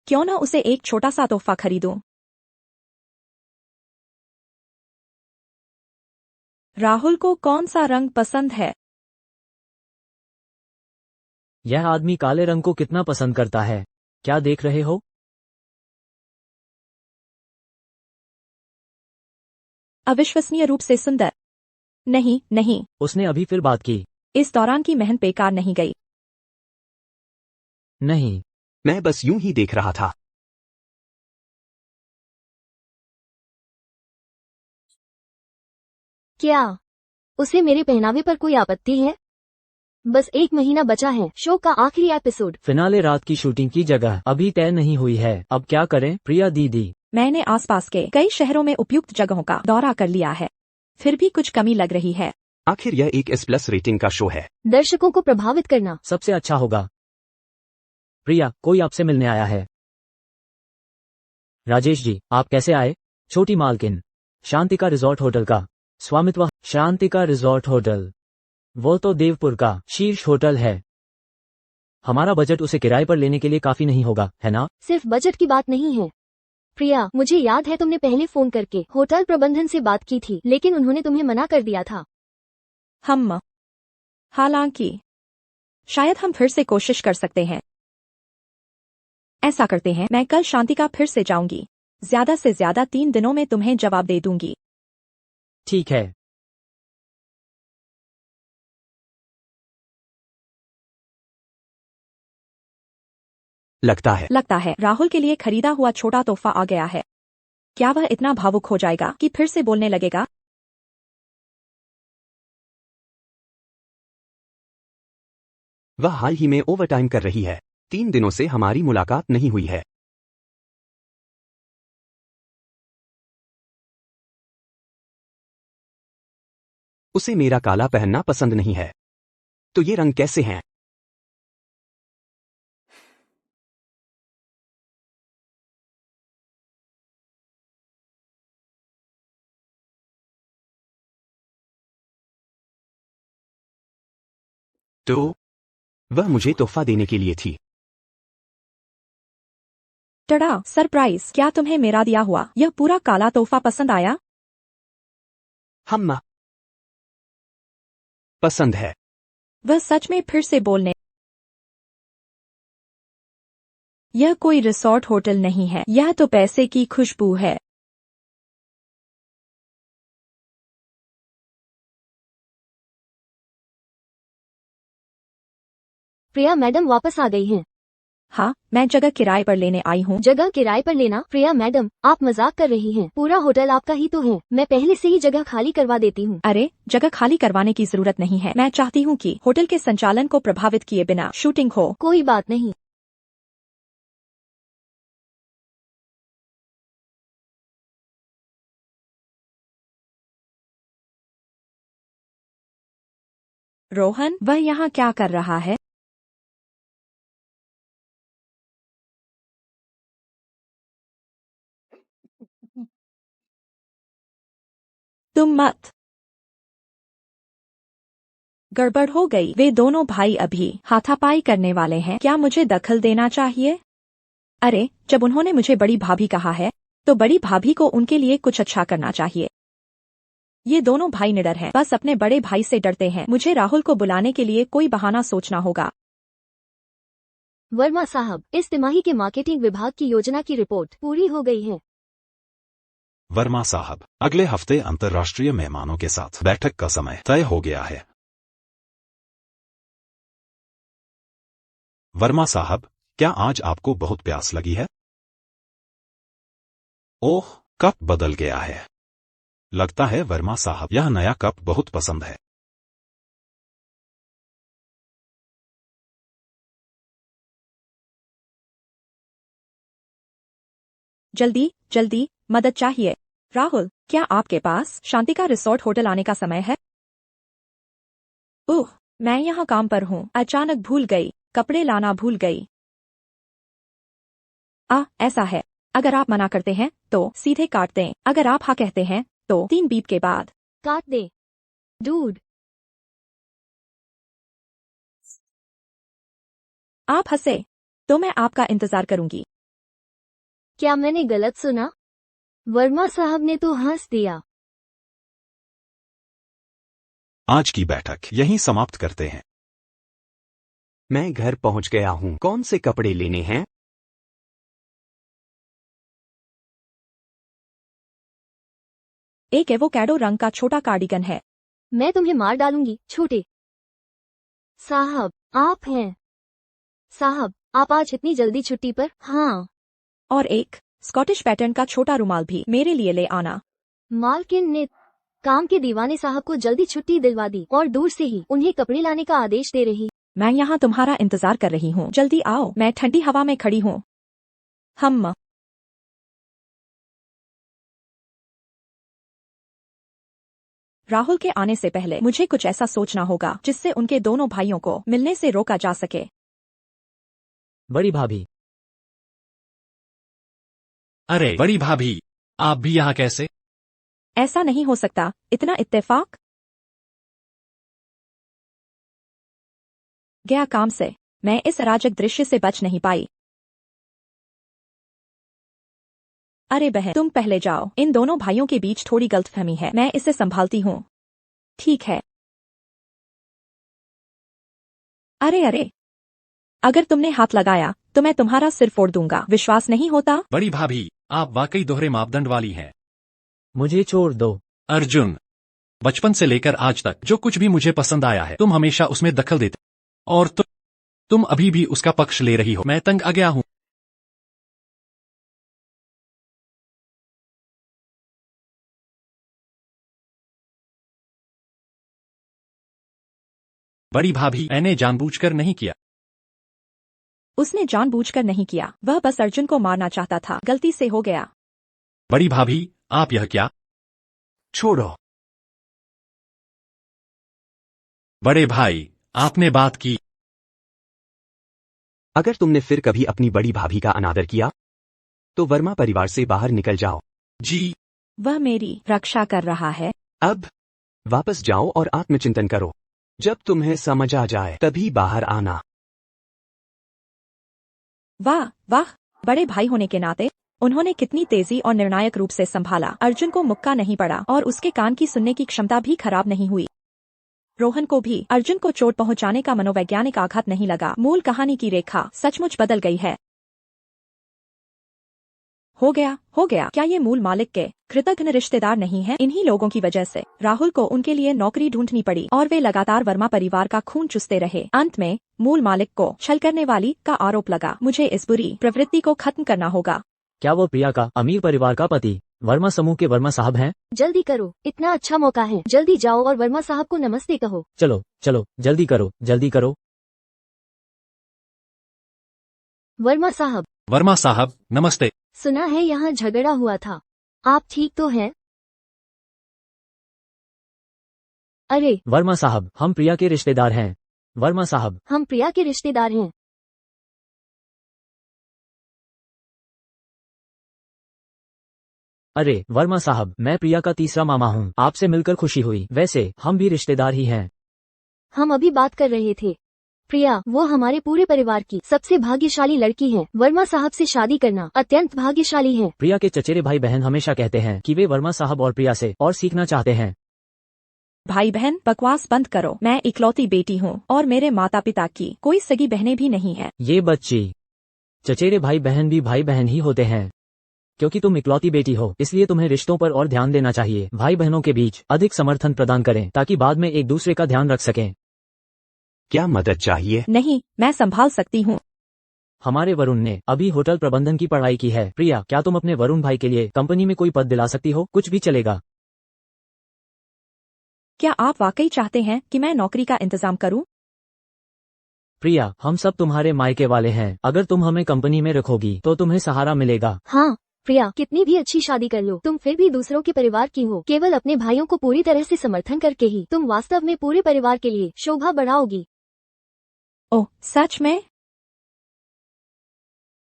क्यों ना उसे एक छोटा सा तोहफा खरीदूं? राहुल को कौन सा रंग पसंद है? यह आदमी काले रंग को कितना पसंद करता है। क्या देख रहे हो? अविश्वसनीय रूप से सुंदर। नहीं नहीं, उसने अभी फिर बात की। इस दौरान की मेहनत बेकार नहीं गई। नहीं, मैं बस यूं ही देख रहा था। क्या उसे मेरे पहनावे पर कोई आपत्ति है? बस 1 महीना बचा है। शो का आखिरी एपिसोड। फिनाले रात की शूटिंग की जगह अभी तय नहीं हुई है। अब क्या करें प्रिया दीदी? मैंने आसपास के कई शहरों में उपयुक्त जगहों का दौरा कर लिया है, फिर भी कुछ कमी लग रही है। आखिर यह एक S+ रेटिंग का शो है। दर्शकों को प्रभावित करना सबसे अच्छा होगा। प्रिया, कोई आपसे मिलने आया है। राजेश जी, आप कैसे आए? छोटी मालकिन, शांतिका रिजॉर्ट होटल का स्वामित्व। शांतिका रिजॉर्ट होटल, वो तो देवपुर का शीर्ष होटल है। हमारा बजट उसे किराए पर लेने के लिए काफी नहीं होगा, है ना? सिर्फ बजट की बात नहीं है। प्रिया, मुझे याद है तुमने पहले फोन करके होटल प्रबंधन से बात की थी, लेकिन उन्होंने तुम्हें मना कर दिया था। हालांकि शायद हम फिर से कोशिश कर सकते हैं। ऐसा करते हैं, मैं कल शांतिका फिर से जाऊंगी। ज्यादा से ज्यादा 3 दिनों में तुम्हें जवाब दे दूंगी। ठीक है। लगता है राहुल के लिए खरीदा हुआ छोटा तोहफा आ गया है। क्या वह इतना भावुक हो जाएगा कि फिर से बोलने लगेगा? वह हाल ही में ओवरटाइम कर रही है। 3 दिनों से हमारी मुलाकात नहीं हुई है। उसे मेरा काला पहनना पसंद नहीं है। तो ये रंग कैसे हैं? तो वह मुझे तोहफा देने के लिए थी। टड़ा, सरप्राइज! क्या तुम्हें मेरा दिया हुआ यह पूरा काला तोहफा पसंद आया? हम्मा पसंद है। वह सच में फिर से बोलने। यह कोई रिसोर्ट होटल नहीं है, यह तो पैसे की खुशबू है। प्रिया मैडम वापस आ गई हैं। हाँ, मैं जगह किराए पर लेने आई हूँ। जगह किराए पर लेना? प्रिया मैडम, आप मजाक कर रही हैं। पूरा होटल आपका ही तो है। मैं पहले से ही जगह खाली करवा देती हूँ। अरे, जगह खाली करवाने की जरूरत नहीं है। मैं चाहती हूँ कि होटल के संचालन को प्रभावित किए बिना शूटिंग हो। कोई बात नहीं। रोहन, वह यहाँ क्या कर रहा है? तुम मत। गड़बड़ हो गई। वे दोनों भाई अभी हाथापाई करने वाले हैं। क्या मुझे दखल देना चाहिए? अरे, जब उन्होंने मुझे बड़ी भाभी कहा है, तो बड़ी भाभी को उनके लिए कुछ अच्छा करना चाहिए। ये दोनों भाई निडर हैं, बस अपने बड़े भाई से डरते हैं। मुझे राहुल को बुलाने के लिए कोई बहाना सोचना होगा। वर्मा साहब, इस तिमाही के मार्केटिंग विभाग की योजना की रिपोर्ट पूरी हो गई है। वर्मा साहब, अगले हफ्ते अंतर्राष्ट्रीय मेहमानों के साथ बैठक का समय तय हो गया है। वर्मा साहब, क्या आज आपको बहुत प्यास लगी है? ओह, कप बदल गया है। लगता है वर्मा साहब, यह नया कप बहुत पसंद है। जल्दी जल्दी मदद चाहिए। राहुल, क्या आपके पास शांतिका रिसोर्ट होटल आने का समय है? ओह, मैं यहाँ काम पर हूँ। अचानक भूल गई, कपड़े लाना भूल गई। ऐसा है। अगर आप मना करते हैं तो सीधे काट दें। अगर आप हाँ कहते हैं तो 3 बीप के बाद काट दे। डूड, आप हंसे तो मैं आपका इंतजार करूंगी। क्या मैंने गलत सुना? वर्मा साहब ने तो हंस दिया। आज की बैठक यहीं समाप्त करते हैं। मैं घर पहुंच गया हूं। कौन से कपड़े लेने हैं? एक एवोकैडो रंग का छोटा कार्डिगन है। मैं तुम्हें मार डालूंगी, छोटे। साहब, आप हैं। साहब, आप आज इतनी जल्दी छुट्टी पर? हाँ। और एक स्कॉटिश पैटर्न का छोटा रुमाल भी मेरे लिए ले आना। मालकिन ने काम के दीवाने साहब को जल्दी छुट्टी दिलवा दी और दूर से ही उन्हें कपड़े लाने का आदेश दे रही। मैं यहाँ तुम्हारा इंतजार कर रही हूँ। जल्दी आओ, मैं ठंडी हवा में खड़ी हूँ। हम राहुल के आने से पहले मुझे कुछ ऐसा सोचना होगा जिससे उनके दोनों भाइयों को मिलने से रोका जा सके। बड़ी भाभी, अरे बड़ी भाभी, आप भी यहाँ कैसे? ऐसा नहीं हो सकता, इतना इत्तेफाक। गया काम से मैं इस अराजक दृश्य से बच नहीं पाई। अरे बहन, तुम पहले जाओ। इन दोनों भाइयों के बीच थोड़ी गलतफहमी है, मैं इसे संभालती हूँ। ठीक है। अरे, अगर तुमने हाथ लगाया तो मैं तुम्हारा सिर फोड़ दूंगा। विश्वास नहीं होता? बड़ी भाभी, आप वाकई दोहरे मापदंड वाली हैं। मुझे छोड़ दो। अर्जुन, बचपन से लेकर आज तक जो कुछ भी मुझे पसंद आया है तुम हमेशा उसमें दखल देते और तुम अभी भी उसका पक्ष ले रही हो। मैं तंग आ गया हूँ। बड़ी भाभी, मैंने जानबूझकर नहीं किया। उसने जानबूझकर नहीं किया, वह बस अर्जुन को मारना चाहता था, गलती से हो गया। बड़ी भाभी, आप यह क्या? छोड़ो। बड़े भाई, आपने बात की। अगर तुमने फिर कभी अपनी बड़ी भाभी का अनादर किया तो वर्मा परिवार से बाहर निकल जाओ। जी। वह मेरी रक्षा कर रहा है। अब वापस जाओ और आत्मचिंतन करो। जब तुम्हें समझ आ जाए तभी बाहर आना। वाह वाह, बड़े भाई होने के नाते उन्होंने कितनी तेजी और निर्णायक रूप से संभाला। अर्जुन को मुक्का नहीं पड़ा और उसके कान की सुनने की क्षमता भी खराब नहीं हुई। रोहन को भी अर्जुन को चोट पहुंचाने का मनोवैज्ञानिक आघात नहीं लगा। मूल कहानी की रेखा सचमुच बदल गई है। हो गया। क्या ये मूल मालिक के कृतघ्न रिश्तेदार नहीं हैं? इन्हीं लोगों की वजह से राहुल को उनके लिए नौकरी ढूंढनी पड़ी और वे लगातार वर्मा परिवार का खून चूसते रहे। अंत में मूल मालिक को छल करने वाली का आरोप लगा। मुझे इस बुरी प्रवृत्ति को खत्म करना होगा। क्या वो प्रिया का अमीर परिवार का पति वर्मा समूह के वर्मा साहब हैं? जल्दी करो, इतना अच्छा मौका है। जल्दी जाओ और वर्मा साहब को नमस्ते कहो। चलो जल्दी करो। वर्मा साहब, नमस्ते। सुना है यहाँ झगड़ा हुआ था, आप ठीक तो हैं? अरे वर्मा साहब, हम प्रिया के रिश्तेदार हैं। वर्मा साहब, हम प्रिया के रिश्तेदार हैं। अरे वर्मा साहब, मैं प्रिया का तीसरा मामा हूँ। आपसे मिलकर खुशी हुई। वैसे हम भी रिश्तेदार ही हैं। हम अभी बात कर रहे थे। प्रिया वो हमारे पूरे परिवार की सबसे भाग्यशाली लड़की है। वर्मा साहब से शादी करना अत्यंत भाग्यशाली है। प्रिया के चचेरे भाई बहन हमेशा कहते हैं कि वे वर्मा साहब और प्रिया से और सीखना चाहते हैं। भाई बहन बकवास बंद करो। मैं इकलौती बेटी हूँ और मेरे माता पिता की कोई सगी बहनें भी नहीं है। ये बच्ची, चचेरे भाई बहन भी भाई बहन ही होते हैं। क्योंकि तुम इकलौती बेटी हो इसलिए तुम्हें रिश्तों पर और ध्यान देना चाहिए। भाई बहनों के बीच अधिक समर्थन प्रदान करें ताकि बाद में एक दूसरे का ध्यान रख सकें। क्या मदद चाहिए? नहीं, मैं संभाल सकती हूँ। हमारे वरुण ने अभी होटल प्रबंधन की पढ़ाई की है। प्रिया, क्या तुम अपने वरुण भाई के लिए कंपनी में कोई पद दिला सकती हो? कुछ भी चलेगा। क्या आप वाकई चाहते हैं कि मैं नौकरी का इंतजाम करूं? प्रिया, हम सब तुम्हारे मायके वाले हैं। अगर तुम हमें कंपनी में रखोगी तो तुम्हें सहारा मिलेगा। हाँ प्रिया, कितनी भी अच्छी शादी कर लो, तुम फिर भी दूसरों के परिवार की हो। केवल अपने भाइयों को पूरी तरह से समर्थन करके ही तुम वास्तव में पूरे परिवार के लिए शोभा बढ़ाओगी। ओह, सच में?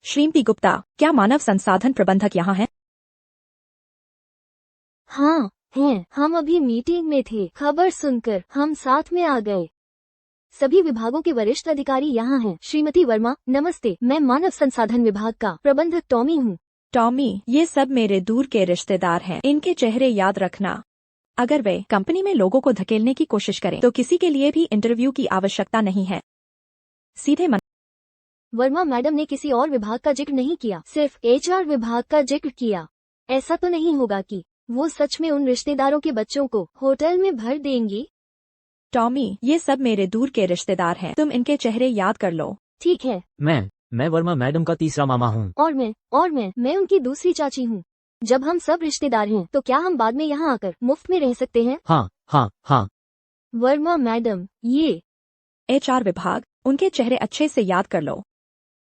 श्रीमती गुप्ता, क्या मानव संसाधन प्रबंधक यहाँ हैं? हाँ हैं, हम अभी मीटिंग में थे। खबर सुनकर हम साथ में आ गए। सभी विभागों के वरिष्ठ अधिकारी यहाँ हैं। श्रीमती वर्मा, नमस्ते। मैं मानव संसाधन विभाग का प्रबंधक टॉमी हूँ। टॉमी, ये सब मेरे दूर के रिश्तेदार हैं। इनके चेहरे याद रखना। अगर वे कंपनी में लोगों को धकेलने की कोशिश करें तो किसी के लिए भी इंटरव्यू की आवश्यकता नहीं है। सीधे मन। वर्मा मैडम ने किसी और विभाग का जिक्र नहीं किया, सिर्फ HR विभाग का जिक्र किया। ऐसा तो नहीं होगा कि वो सच में उन रिश्तेदारों के बच्चों को होटल में भर देंगी? टॉमी, ये सब मेरे दूर के रिश्तेदार हैं। तुम इनके चेहरे याद कर लो। ठीक है। मैं वर्मा मैडम का तीसरा मामा हूँ। और मैं उनकी दूसरी चाची हूँ। जब हम सब रिश्तेदार हैं तो क्या हम बाद में यहाँ आकर मुफ्त में रह सकते हैं? हाँ। वर्मा मैडम, ये HR विभाग, उनके चेहरे अच्छे से याद कर लो।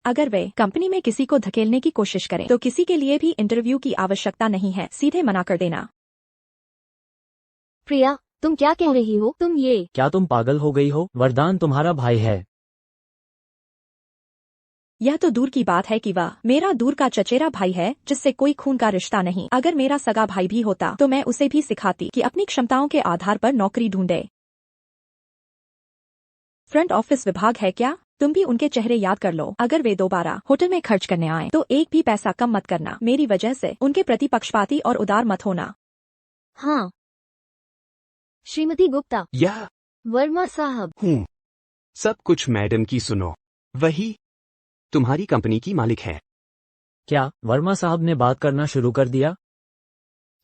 अगर वे कंपनी में किसी को धकेलने की कोशिश करें तो किसी के लिए भी इंटरव्यू की आवश्यकता नहीं है। सीधे मना कर देना। प्रिया, तुम क्या कह रही हो? क्या तुम पागल हो गई हो? वरदान तुम्हारा भाई है। यह तो दूर की बात है कि वह मेरा दूर का चचेरा भाई है जिससे कोई खून का रिश्ता नहीं। अगर मेरा सगा भाई भी होता तो मैं उसे भी सिखाती कि अपनी क्षमताओं के आधार पर नौकरी ढूंढे। फ्रंट ऑफिस विभाग है क्या? तुम भी उनके चेहरे याद कर लो। अगर वे दोबारा होटल में खर्च करने आए तो एक भी पैसा कम मत करना। मेरी वजह से उनके प्रति पक्षपाती और उदार मत होना। हाँ। श्रीमती गुप्ता। या वर्मा साहब। हूँ। सब कुछ मैडम की सुनो। वही तुम्हारी कंपनी की मालिक है। क्या वर्मा साहब ने बात करना शुरू कर दिया?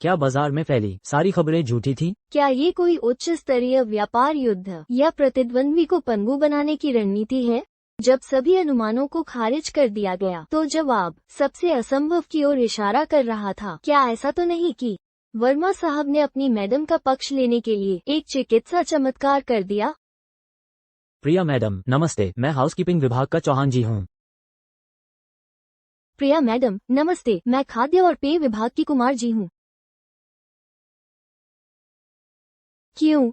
क्या बाजार में फैली सारी खबरें झूठी थी? क्या ये कोई उच्च स्तरीय व्यापार युद्ध या प्रतिद्वंद्वी को पंगु बनाने की रणनीति है? जब सभी अनुमानों को खारिज कर दिया गया तो जवाब सबसे असंभव की ओर इशारा कर रहा था। क्या ऐसा तो नहीं कि वर्मा साहब ने अपनी मैडम का पक्ष लेने के लिए एक चिकित्सा चमत्कार कर दिया? प्रिया मैडम नमस्ते, मैं हाउसकीपिंग विभाग का चौहान जी हूँ। प्रिया मैडम नमस्ते, मैं खाद्य और पेय विभाग की कुमार जी हूँ। क्यों?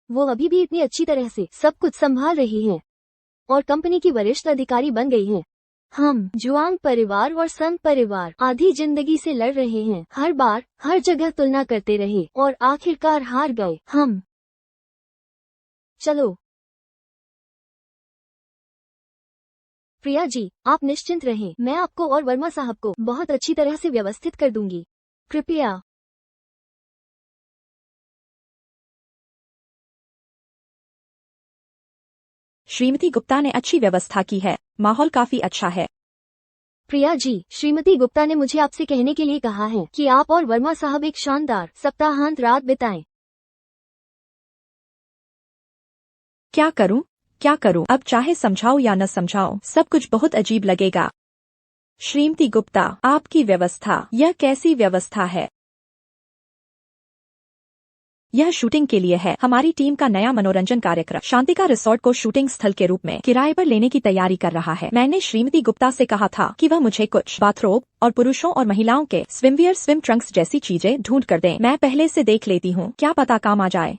वो अभी भी इतनी अच्छी तरह से सब कुछ संभाल रही हैं और कंपनी की वरिष्ठ अधिकारी बन गई हैं। हम जुआंग परिवार और संघ परिवार आधी जिंदगी से लड़ रहे हैं, हर बार हर जगह तुलना करते रहे और आखिरकार हार गए हम। चलो प्रिया जी, आप निश्चिंत रहें, मैं आपको और वर्मा साहब को बहुत अच्छी तरह से व्यवस्थित कर दूंगी। कृपया। श्रीमती गुप्ता ने अच्छी व्यवस्था की है, माहौल काफी अच्छा है। प्रिया जी, श्रीमती गुप्ता ने मुझे आपसे कहने के लिए कहा है कि आप और वर्मा साहब एक शानदार सप्ताहांत रात बिताएं। क्या करूं? अब चाहे समझाओ या न समझाओ, सब कुछ बहुत अजीब लगेगा। श्रीमती गुप्ता, आपकी व्यवस्था, यह कैसी व्यवस्था है? यह शूटिंग के लिए है। हमारी टीम का नया मनोरंजन कार्यक्रम शांतिका रिसोर्ट को शूटिंग स्थल के रूप में किराए पर लेने की तैयारी कर रहा है। मैंने श्रीमती गुप्ता से कहा था कि वह मुझे कुछ बाथरोब और पुरुषों और महिलाओं के स्विमवियर, स्विम ट्रंक्स जैसी चीजें ढूंढ कर दें। मैं पहले से देख लेती हूँ, क्या पता काम आ जाए।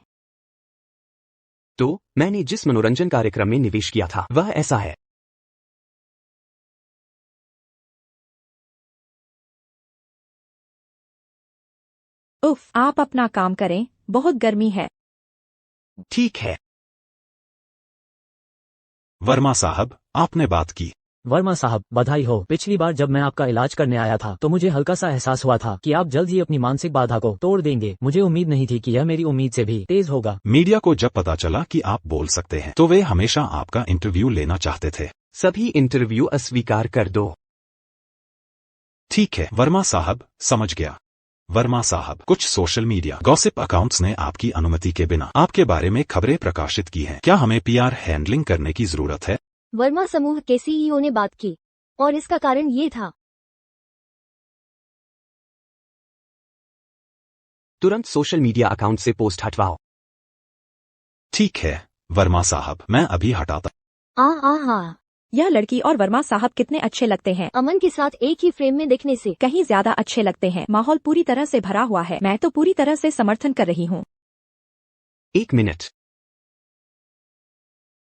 तो मैंने जिस मनोरंजन कार्यक्रम में निवेश किया था वह ऐसा है। उफ, आप अपना काम करें, बहुत गर्मी है। ठीक है। वर्मा साहब, आपने बात की। वर्मा साहब बधाई हो। पिछली बार जब मैं आपका इलाज करने आया था तो मुझे हल्का सा एहसास हुआ था कि आप जल्द ही अपनी मानसिक बाधा को तोड़ देंगे। मुझे उम्मीद नहीं थी कि यह मेरी उम्मीद से भी तेज होगा। मीडिया को जब पता चला कि आप बोल सकते हैं तो वे हमेशा आपका इंटरव्यू लेना चाहते थे। सभी इंटरव्यू अस्वीकार कर दो। ठीक है वर्मा साहब, समझ गया। वर्मा साहब, कुछ सोशल मीडिया गॉसिप अकाउंट्स ने आपकी अनुमति के बिना आपके बारे में खबरें प्रकाशित की हैं। क्या हमें पीआर हैंडलिंग करने की जरूरत है? वर्मा समूह के सीईओ ने बात की और इसका कारण ये था। तुरंत सोशल मीडिया अकाउंट से पोस्ट हटवाओ। ठीक है वर्मा साहब, मैं अभी हटाता। हाँ, यह लड़की और वर्मा साहब कितने अच्छे लगते हैं। अमन के साथ एक ही फ्रेम में दिखने से कहीं ज्यादा अच्छे लगते हैं। माहौल पूरी तरह से भरा हुआ है। मैं तो पूरी तरह से समर्थन कर रही हूँ। 1 मिनट।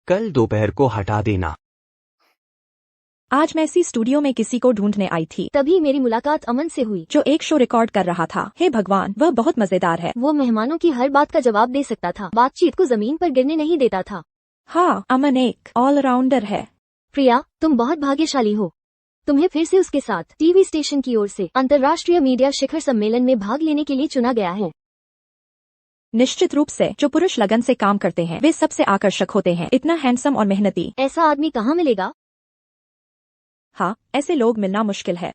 कल दोपहर को हटा देना। आज मैं इसी स्टूडियो में किसी को ढूंढने आई थी, तभी मेरी मुलाकात अमन से हुई जो एक शो रिकॉर्ड कर रहा था। हे भगवान, वह बहुत मजेदार है। वो मेहमानों की हर बात का जवाब दे सकता था, बातचीत को जमीन पर गिरने नहीं देता था। हाँ, अमन एक ऑलराउंडर है। प्रिया, तुम बहुत भाग्यशाली हो। तुम्हें फिर से उसके साथ टीवी स्टेशन की ओर से अंतर्राष्ट्रीय मीडिया शिखर सम्मेलन में भाग लेने के लिए चुना गया है। निश्चित रूप से जो पुरुष लगन से काम करते हैं वे सबसे आकर्षक होते हैं। इतना हैंडसम और मेहनती। ऐसा आदमी कहाँ मिलेगा? हाँ, ऐसे लोग मिलना मुश्किल है।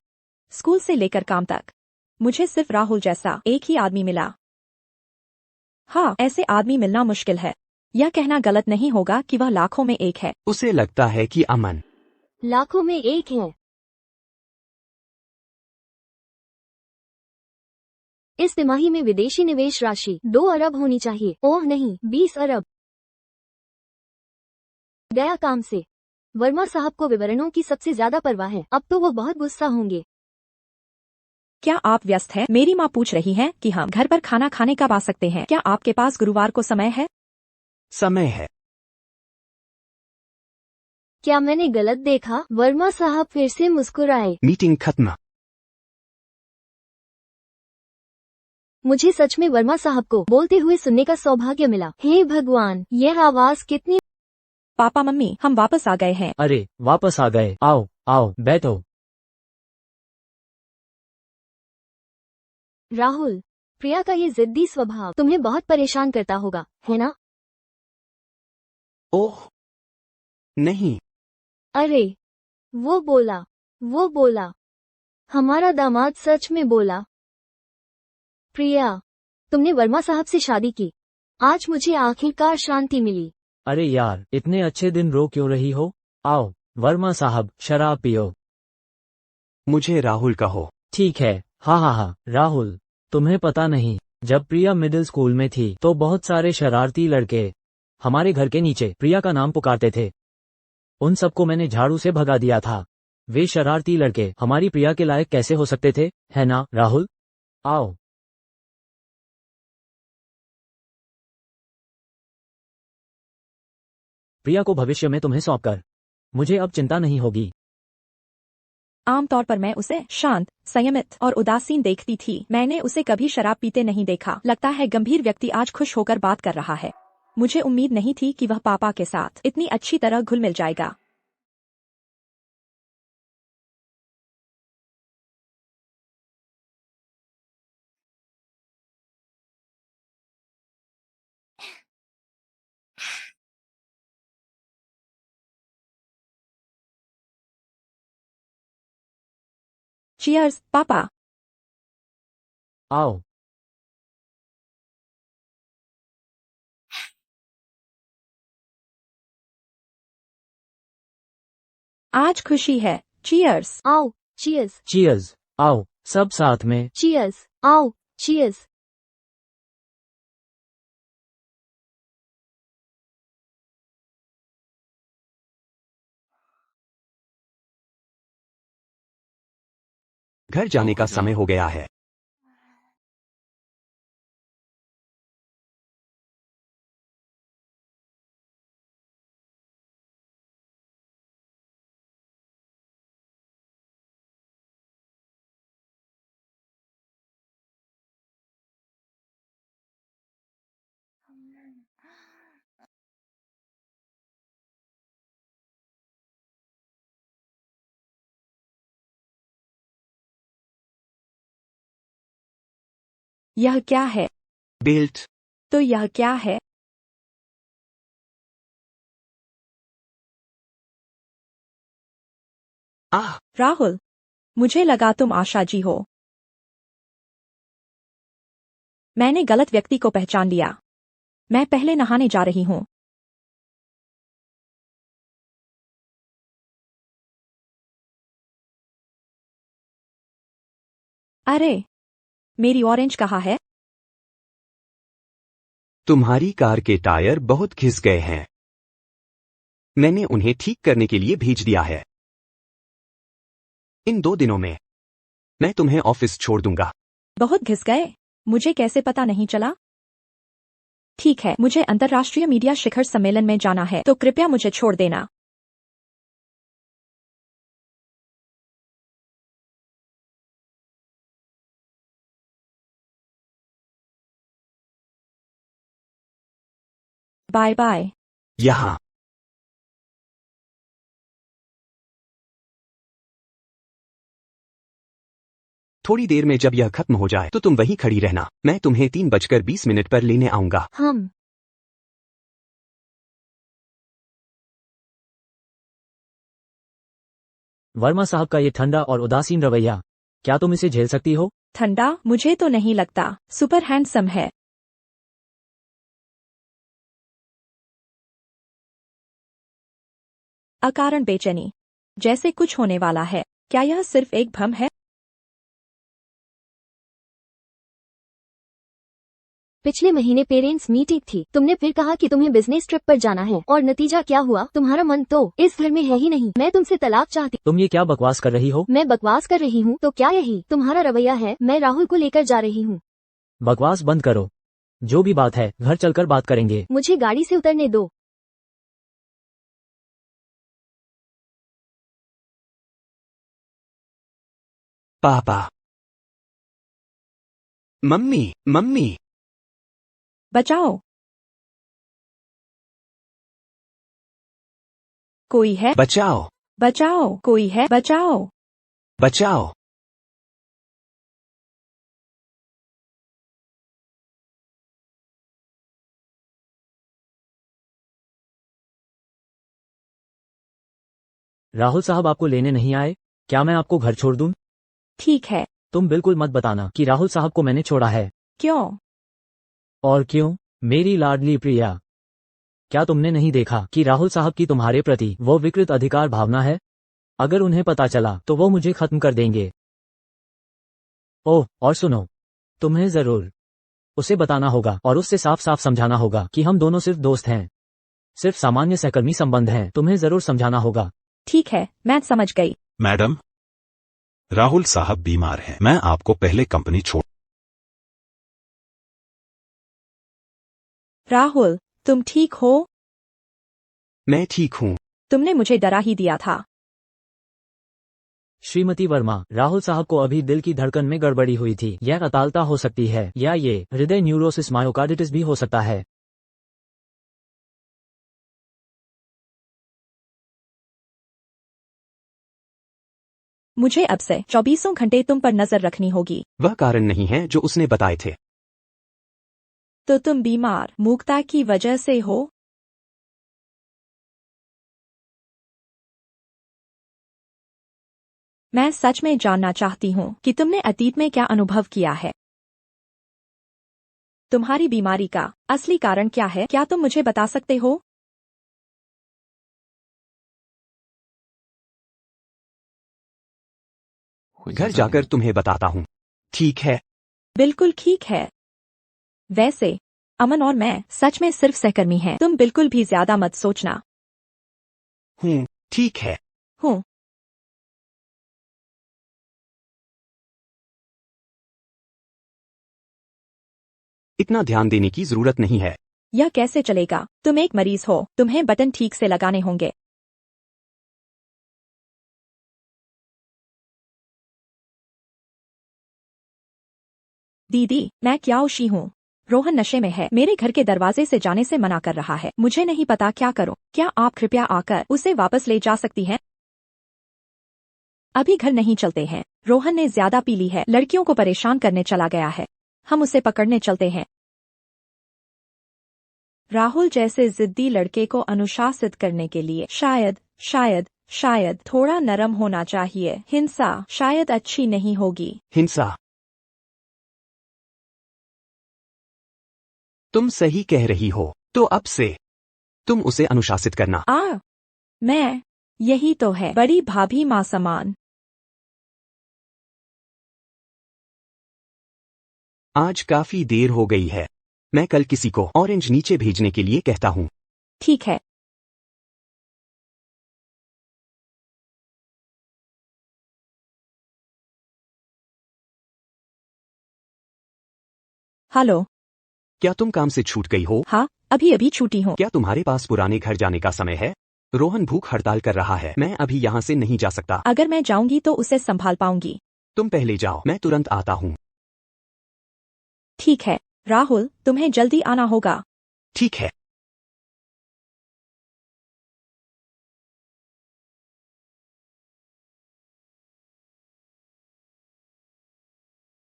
स्कूल से लेकर काम तक मुझे सिर्फ राहुल जैसा एक ही आदमी मिला। हाँ, ऐसे आदमी मिलना मुश्किल है। यह कहना गलत नहीं होगा कि वह लाखों में एक है। उसे लगता है कि अमन लाखों में एक है। इस तिमाही में विदेशी निवेश राशि 2 अरब होनी चाहिए। ओह नहीं, 20 अरब। गया काम से। वर्मा साहब को विवरणों की सबसे ज्यादा परवाह है। अब तो वो बहुत गुस्सा होंगे। क्या आप व्यस्त हैं? मेरी माँ पूछ रही है कि हम घर पर खाना खाने कब आ सकते हैं। क्या आपके पास गुरुवार को समय है? समय है। क्या मैंने गलत देखा? वर्मा साहब फिर से मुस्कुराए। मीटिंग खत्म। मुझे सच में वर्मा साहब को बोलते हुए सुनने का सौभाग्य मिला। हे भगवान, यह आवाज कितनी। पापा मम्मी, हम वापस आ गए हैं। अरे वापस आ गए। आओ आओ बैठो। राहुल, प्रिया का ये जिद्दी स्वभाव तुम्हें बहुत परेशान करता होगा, है ना? ओह नहीं। अरे वो बोला हमारा दामाद सच में बोला। प्रिया, तुमने वर्मा साहब से शादी की। आज मुझे आखिरकार शांति मिली। अरे यार, इतने अच्छे दिन रो क्यों रही हो? आओ वर्मा साहब, शराब पियो। मुझे राहुल कहो। ठीक है, हाँ, राहुल। तुम्हें पता नहीं, जब प्रिया मिडिल स्कूल में थी तो बहुत सारे शरारती लड़के हमारे घर के नीचे प्रिया का नाम पुकारते थे। उन सबको मैंने झाड़ू से भगा दिया था। वे शरारती लड़के हमारी प्रिया के लायक कैसे हो सकते थे, है ना राहुल? आओ। प्रिया को भविष्य में तुम्हें सौंपकर मुझे अब चिंता नहीं होगी। आमतौर पर मैं उसे शांत, संयमित और उदासीन देखती थी। मैंने उसे कभी शराब पीते नहीं देखा। लगता है गंभीर व्यक्ति आज खुश होकर बात कर रहा है। मुझे उम्मीद नहीं थी कि वह पापा के साथ इतनी अच्छी तरह घुल मिल जाएगा। चीयर्स पापा। आओ। आज खुशी है। चीयर्स। आओ, चीयर्स। चीयर्स। आओ सब साथ में। चीयर्स। आओ, चीयर्स। घर जाने का समय हो गया है। यह क्या है? बेल्ट। तो यह क्या है? आह, राहुल, मुझे लगा तुम आशा जी हो। मैंने गलत व्यक्ति को पहचान लिया। मैं पहले नहाने जा रही हूँ। अरे, मेरी ऑरेंज कहाँ है? तुम्हारी कार के टायर बहुत घिस गए हैं। मैंने उन्हें ठीक करने के लिए भेज दिया है। इन 2 दिनों में मैं तुम्हें ऑफिस छोड़ दूंगा। बहुत घिस गए? मुझे कैसे पता नहीं चला? ठीक है, मुझे अंतर्राष्ट्रीय मीडिया शिखर सम्मेलन में जाना है, तो कृपया मुझे छोड़ देना। Bye bye. यहाँ थोड़ी देर में जब यह खत्म हो जाए तो तुम वहीं खड़ी रहना। मैं तुम्हें 3:20 पर लेने आऊंगा। हम। वर्मा साहब का ये ठंडा और उदासीन रवैया, क्या तुम इसे झेल सकती हो? ठंडा? मुझे तो नहीं लगता। सुपर हैंडसम है। अकारण बेचैनी, जैसे कुछ होने वाला है। क्या यह सिर्फ एक भ्रम है? पिछले महीने पेरेंट्स मीटिंग थी। तुमने फिर कहा कि तुम्हें बिजनेस ट्रिप पर जाना है, और नतीजा क्या हुआ? तुम्हारा मन तो इस घर में है ही नहीं। मैं तुमसे तलाक चाहती। तुम ये क्या बकवास कर रही हो? मैं बकवास कर रही हूँ तो क्या यही तुम्हारा रवैया है? मैं राहुल को लेकर जा रही हूँ। बकवास बंद करो। जो भी बात है घर चलकर बात करेंगे। मुझे गाड़ी से उतरने दो। पापा। Mummy, mummy. बचाओ। कोई है? बचाओ, बचाओ। कोई है? बचाओ। बचाओ। राहुल साहब आपको लेने नहीं आए? क्या मैं आपको घर छोड़ दूं? ठीक है। तुम बिल्कुल मत बताना कि राहुल साहब को मैंने छोड़ा है। क्यों? और क्यों, मेरी लाडली प्रिया? क्या तुमने नहीं देखा कि राहुल साहब की तुम्हारे प्रति वो विकृत अधिकार भावना है? अगर उन्हें पता चला तो वो मुझे खत्म कर देंगे। ओह, और सुनो, तुम्हें जरूर उसे बताना होगा और उससे साफ साफ समझाना होगा कि हम दोनों सिर्फ दोस्त हैं, सिर्फ सामान्य सहकर्मी संबंध हैं। तुम्हें जरूर समझाना होगा। ठीक है, मैं समझ गई। मैडम, राहुल साहब बीमार हैं। मैं आपको पहले कंपनी छोड़। राहुल, तुम ठीक हो? मैं ठीक हूँ। तुमने मुझे डरा ही दिया था। श्रीमती वर्मा, राहुल साहब को अभी दिल की धड़कन में गड़बड़ी हुई थी। यह अतालता हो सकती है या ये हृदय न्यूरोसिस मायोकार्डिटिस भी हो सकता है। मुझे अब से 24 घंटे तुम पर नजर रखनी होगी। वह कारण नहीं है जो उसने बताए थे। तो तुम बीमार मूकता की वजह से हो? मैं सच में जानना चाहती हूँ कि तुमने अतीत में क्या अनुभव किया है। तुम्हारी बीमारी का असली कारण क्या है? क्या तुम मुझे बता सकते हो? घर जाकर तुम्हें बताता हूँ। ठीक है? बिल्कुल ठीक है। वैसे अमन और मैं सच में सिर्फ सहकर्मी हैं। तुम बिल्कुल भी ज्यादा मत सोचना। हूँ, ठीक है। हूँ। इतना ध्यान देने की जरूरत नहीं है। यह कैसे चलेगा? तुम एक मरीज हो, तुम्हें बटन ठीक से लगाने होंगे। दीदी, मैं क्या उशी हूँ? रोहन नशे में है, मेरे घर के दरवाजे से जाने से मना कर रहा है। मुझे नहीं पता क्या करूं। क्या आप कृपया आकर उसे वापस ले जा सकती हैं? अभी घर नहीं चलते हैं। रोहन ने ज्यादा पी ली है, लड़कियों को परेशान करने चला गया है। हम उसे पकड़ने चलते हैं। राहुल जैसे जिद्दी लड़के को अनुशासित करने के लिए शायद थोड़ा नरम होना चाहिए। हिंसा शायद अच्छी नहीं होगी। हिंसा? तुम सही कह रही हो। तो अब से तुम उसे अनुशासित करना। मैं यही तो है, बड़ी भाभी माँ समान। आज काफी देर हो गई है। मैं कल किसी को ऑरेंज नीचे भेजने के लिए कहता हूँ। ठीक है। हेलो। क्या तुम काम से छूट गई हो? हाँ, अभी अभी छूटी हूँ। क्या तुम्हारे पास पुराने घर जाने का समय है? रोहन भूख हड़ताल कर रहा है। मैं अभी यहाँ से नहीं जा सकता। अगर मैं जाऊंगी तो उसे संभाल पाऊंगी। तुम पहले जाओ, मैं तुरंत आता हूँ। ठीक है। राहुल, तुम्हें जल्दी आना होगा। ठीक है।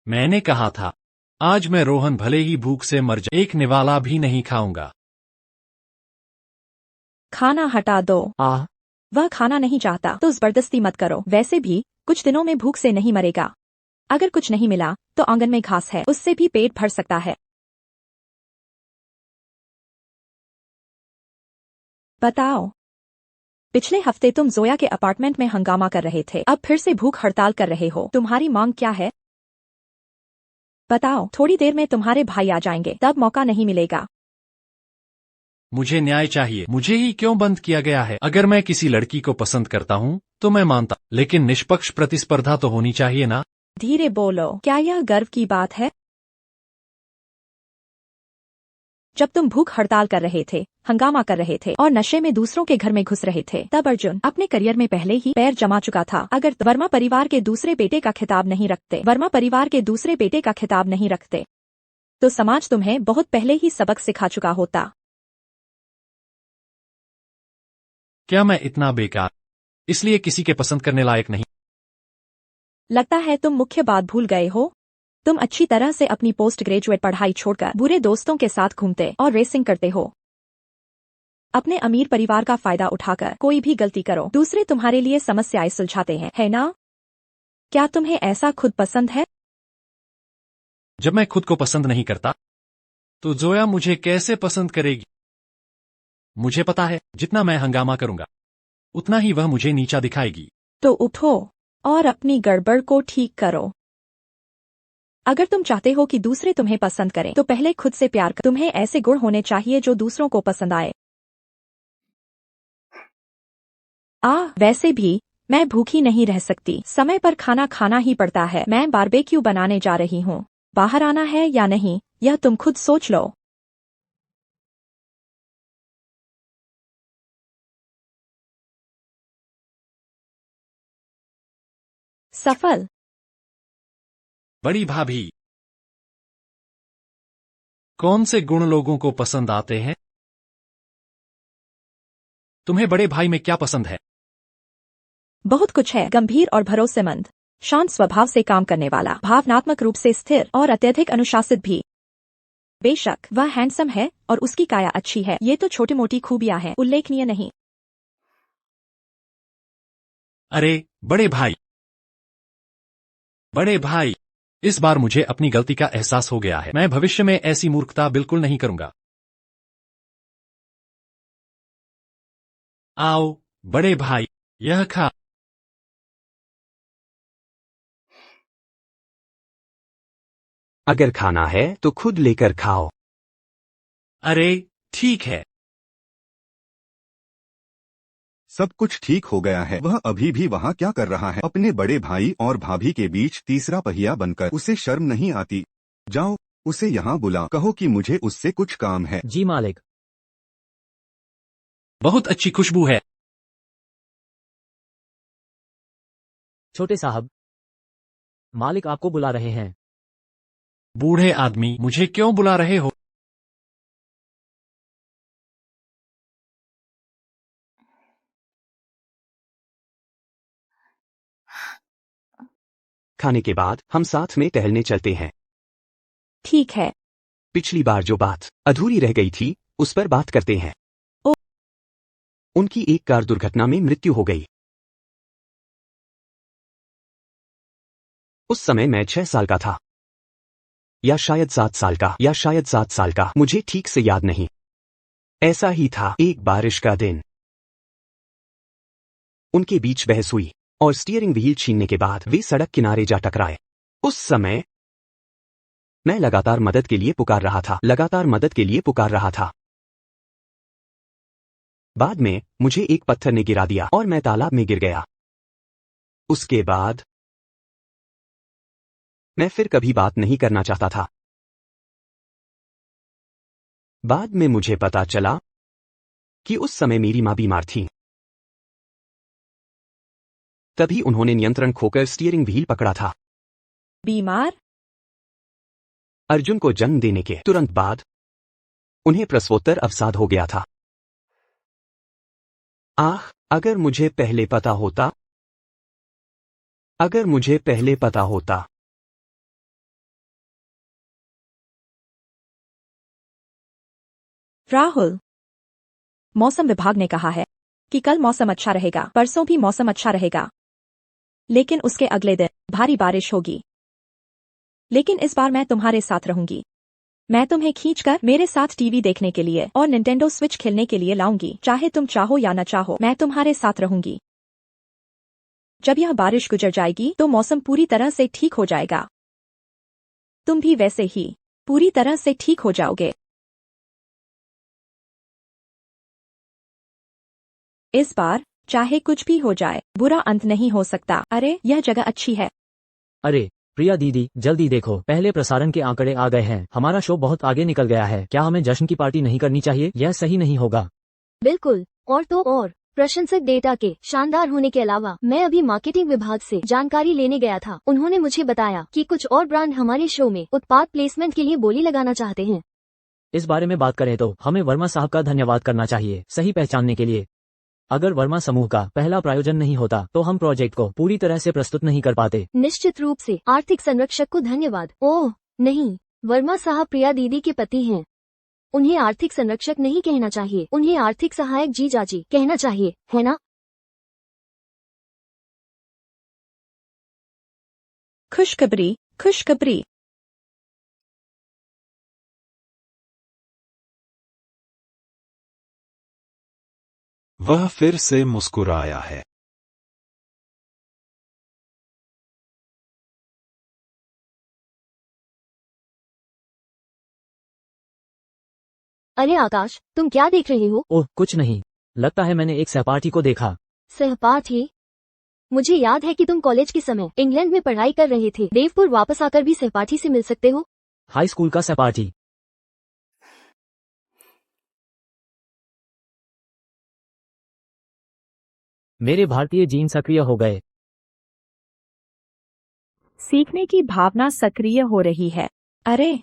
मैंने कहा था, आज मैं रोहन भले ही भूख से मर जाए, एक निवाला भी नहीं खाऊंगा। खाना हटा दो। वह खाना नहीं चाहता तो जबरदस्ती मत करो। वैसे भी कुछ दिनों में भूख से नहीं मरेगा। अगर कुछ नहीं मिला तो आंगन में घास है, उससे भी पेट भर सकता है। बताओ। पिछले हफ्ते तुम जोया के अपार्टमेंट में हंगामा कर रहे थे, अब फिर से भूख हड़ताल कर रहे हो। तुम्हारी मांग क्या है? बताओ। थोड़ी देर में तुम्हारे भाई आ जाएंगे, तब मौका नहीं मिलेगा। मुझे न्याय चाहिए। मुझे ही क्यों बंद किया गया है? अगर मैं किसी लड़की को पसंद करता हूँ तो मैं मानता, लेकिन निष्पक्ष प्रतिस्पर्धा तो होनी चाहिए ना। धीरे बोलो। क्या यह गर्व की बात है? जब तुम भूख हड़ताल कर रहे थे, हंगामा कर रहे थे और नशे में दूसरों के घर में घुस रहे थे, तब अर्जुन अपने करियर में पहले ही पैर जमा चुका था। अगर वर्मा परिवार के दूसरे बेटे का खिताब नहीं रखते, तो समाज तुम्हें बहुत पहले ही सबक सिखा चुका होता। क्या मैं इतना बेकार, इसलिए किसी के पसंद करने लायक नहीं? लगता है तुम मुख्य बात भूल गए हो। तुम अच्छी तरह से अपनी पोस्ट ग्रेजुएट पढ़ाई छोड़कर बुरे दोस्तों के साथ घूमते और रेसिंग करते हो। अपने अमीर परिवार का फायदा उठाकर कोई भी गलती करो, दूसरे तुम्हारे लिए समस्याएं सुलझाते हैं, है ना? क्या तुम्हें ऐसा खुद पसंद है? जब मैं खुद को पसंद नहीं करता तो जोया मुझे कैसे पसंद करेगी? मुझे पता है जितना मैं हंगामा करूंगा उतना ही वह मुझे नीचा दिखाएगी। तो उठो और अपनी गड़बड़ को ठीक करो। अगर तुम चाहते हो कि दूसरे तुम्हें पसंद करें तो पहले खुद से प्यार करो। तुम्हें ऐसे गुण होने चाहिए जो दूसरों को पसंद आए। वैसे भी मैं भूखी नहीं रह सकती। समय पर खाना खाना ही पड़ता है। मैं बारबेक्यू बनाने जा रही हूँ। बाहर आना है या नहीं यह तुम खुद सोच लो। सफल। बड़ी भाभी, कौन से गुण लोगों को पसंद आते हैं? तुम्हें बड़े भाई में क्या पसंद है? बहुत कुछ है। गंभीर और भरोसेमंद, शांत स्वभाव से काम करने वाला, भावनात्मक रूप से स्थिर और अत्यधिक अनुशासित भी। बेशक वह हैंडसम है और उसकी काया अच्छी है। ये तो छोटी मोटी खूबियां हैं, उल्लेखनीय नहीं। अरे बड़े भाई, इस बार मुझे अपनी गलती का एहसास हो गया है। मैं भविष्य में ऐसी मूर्खता बिल्कुल नहीं करूंगा। आओ बड़े भाई, यह खा। अगर खाना है तो खुद लेकर खाओ। अरे ठीक है। सब कुछ ठीक हो गया है। वह अभी भी वहाँ क्या कर रहा है? अपने बड़े भाई और भाभी के बीच तीसरा पहिया बनकर। उसे शर्म नहीं आती? जाओ उसे यहाँ बुला, कहो कि मुझे उससे कुछ काम है। जी मालिक। बहुत अच्छी खुशबू है। छोटे साहब, मालिक आपको बुला रहे हैं। बूढ़े आदमी, मुझे क्यों बुला रहे हो? खाने के बाद हम साथ में टहलने चलते हैं। ठीक है। पिछली बार जो बात अधूरी रह गई थी उस पर बात करते हैं। उनकी एक कार दुर्घटना में मृत्यु हो गई। उस समय मैं 6 साल का था, या शायद 7 साल का, या शायद 7 साल का, मुझे ठीक से याद नहीं। ऐसा ही था। एक बारिश का दिन। उनके बीच बहस हुई और स्टीयरिंग व्हील छीनने के बाद वे सड़क किनारे जा टकराए। उस समय मैं लगातार मदद के लिए पुकार रहा था। बाद में मुझे एक पत्थर ने गिरा दिया और मैं तालाब में गिर गया। उसके बाद मैं फिर कभी बात नहीं करना चाहता था। बाद में मुझे पता चला कि उस समय मेरी मां बीमार थी। तभी उन्होंने नियंत्रण खोकर स्टीयरिंग व्हील पकड़ा था। बीमार? अर्जुन को जन्म देने के तुरंत बाद उन्हें प्रसवोत्तर अवसाद हो गया था। अगर मुझे पहले पता होता। राहुल, मौसम विभाग ने कहा है कि कल मौसम अच्छा रहेगा, परसों भी मौसम अच्छा रहेगा, लेकिन उसके अगले दिन भारी बारिश होगी। लेकिन इस बार मैं तुम्हारे साथ रहूंगी। मैं तुम्हें खींचकर मेरे साथ टीवी देखने के लिए और निंटेंडो स्विच खेलने के लिए लाऊंगी। चाहे तुम चाहो या न चाहो, मैं तुम्हारे साथ रहूंगी। जब यह बारिश गुजर जाएगी तो मौसम पूरी तरह से ठीक हो जाएगा। तुम भी वैसे ही पूरी तरह से ठीक हो जाओगे। इस बार चाहे कुछ भी हो जाए, बुरा अंत नहीं हो सकता। अरे यह जगह अच्छी है। अरे प्रिया दीदी, जल्दी देखो, पहले प्रसारण के आंकड़े आ गए हैं। हमारा शो बहुत आगे निकल गया है। क्या हमें जश्न की पार्टी नहीं करनी चाहिए? यह सही नहीं होगा। बिल्कुल। और तो और, प्रशंसक डेटा के शानदार होने के अलावा मैं अभी मार्केटिंग विभाग से जानकारी लेने गया था। उन्होंने मुझे बताया कि कुछ और ब्रांड हमारे शो में उत्पाद प्लेसमेंट के लिए बोली लगाना चाहते हैं। इस बारे में बात करें तो हमें वर्मा साहब का धन्यवाद करना चाहिए सही पहचानने के लिए। अगर वर्मा समूह का पहला प्रायोजन नहीं होता तो हम प्रोजेक्ट को पूरी तरह से प्रस्तुत नहीं कर पाते। निश्चित रूप से आर्थिक संरक्षक को धन्यवाद। ओह नहीं, वर्मा साहब प्रिया दीदी के पति हैं। उन्हें आर्थिक संरक्षक नहीं कहना चाहिए, उन्हें आर्थिक सहायक जीजाजी कहना चाहिए, है ना? खुशखबरी, खुशखबरी। वह फिर से मुस्कुराया है। अरे आकाश, तुम क्या देख रहे हो? ओह कुछ नहीं, लगता है मैंने एक सहपाठी को देखा। सहपाठी? मुझे याद है कि तुम कॉलेज के समय इंग्लैंड में पढ़ाई कर रहे थे। देवपुर वापस आकर भी सहपाठी से मिल सकते हो। हाई स्कूल का सहपाठी। मेरे भारतीय जीन सक्रिय हो गए। सीखने की भावना सक्रिय हो रही है। अरे,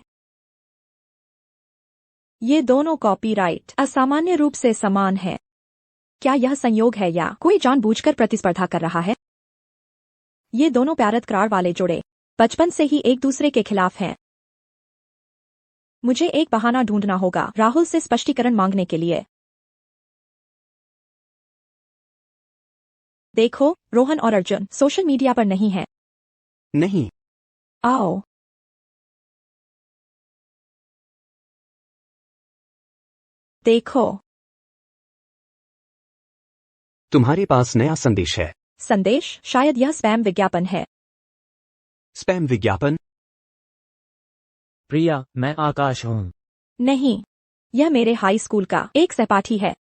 ये दोनों कॉपीराइट असामान्य रूप से समान है। क्या यह संयोग है या कोई जानबूझकर प्रतिस्पर्धा कर रहा है? ये दोनों प्यारत करार वाले जोड़े बचपन से ही एक दूसरे के खिलाफ हैं। मुझे एक बहाना ढूंढना होगा राहुल से स्पष्टीकरण मांगने के लिए। देखो, रोहन और अर्जुन सोशल मीडिया पर नहीं है। नहीं। आओ। देखो, तुम्हारे पास नया संदेश है। संदेश? शायद यह स्पैम विज्ञापन है। स्पैम विज्ञापन? प्रिया, मैं आकाश हूँ। नहीं, यह मेरे हाई स्कूल का एक सहपाठी है।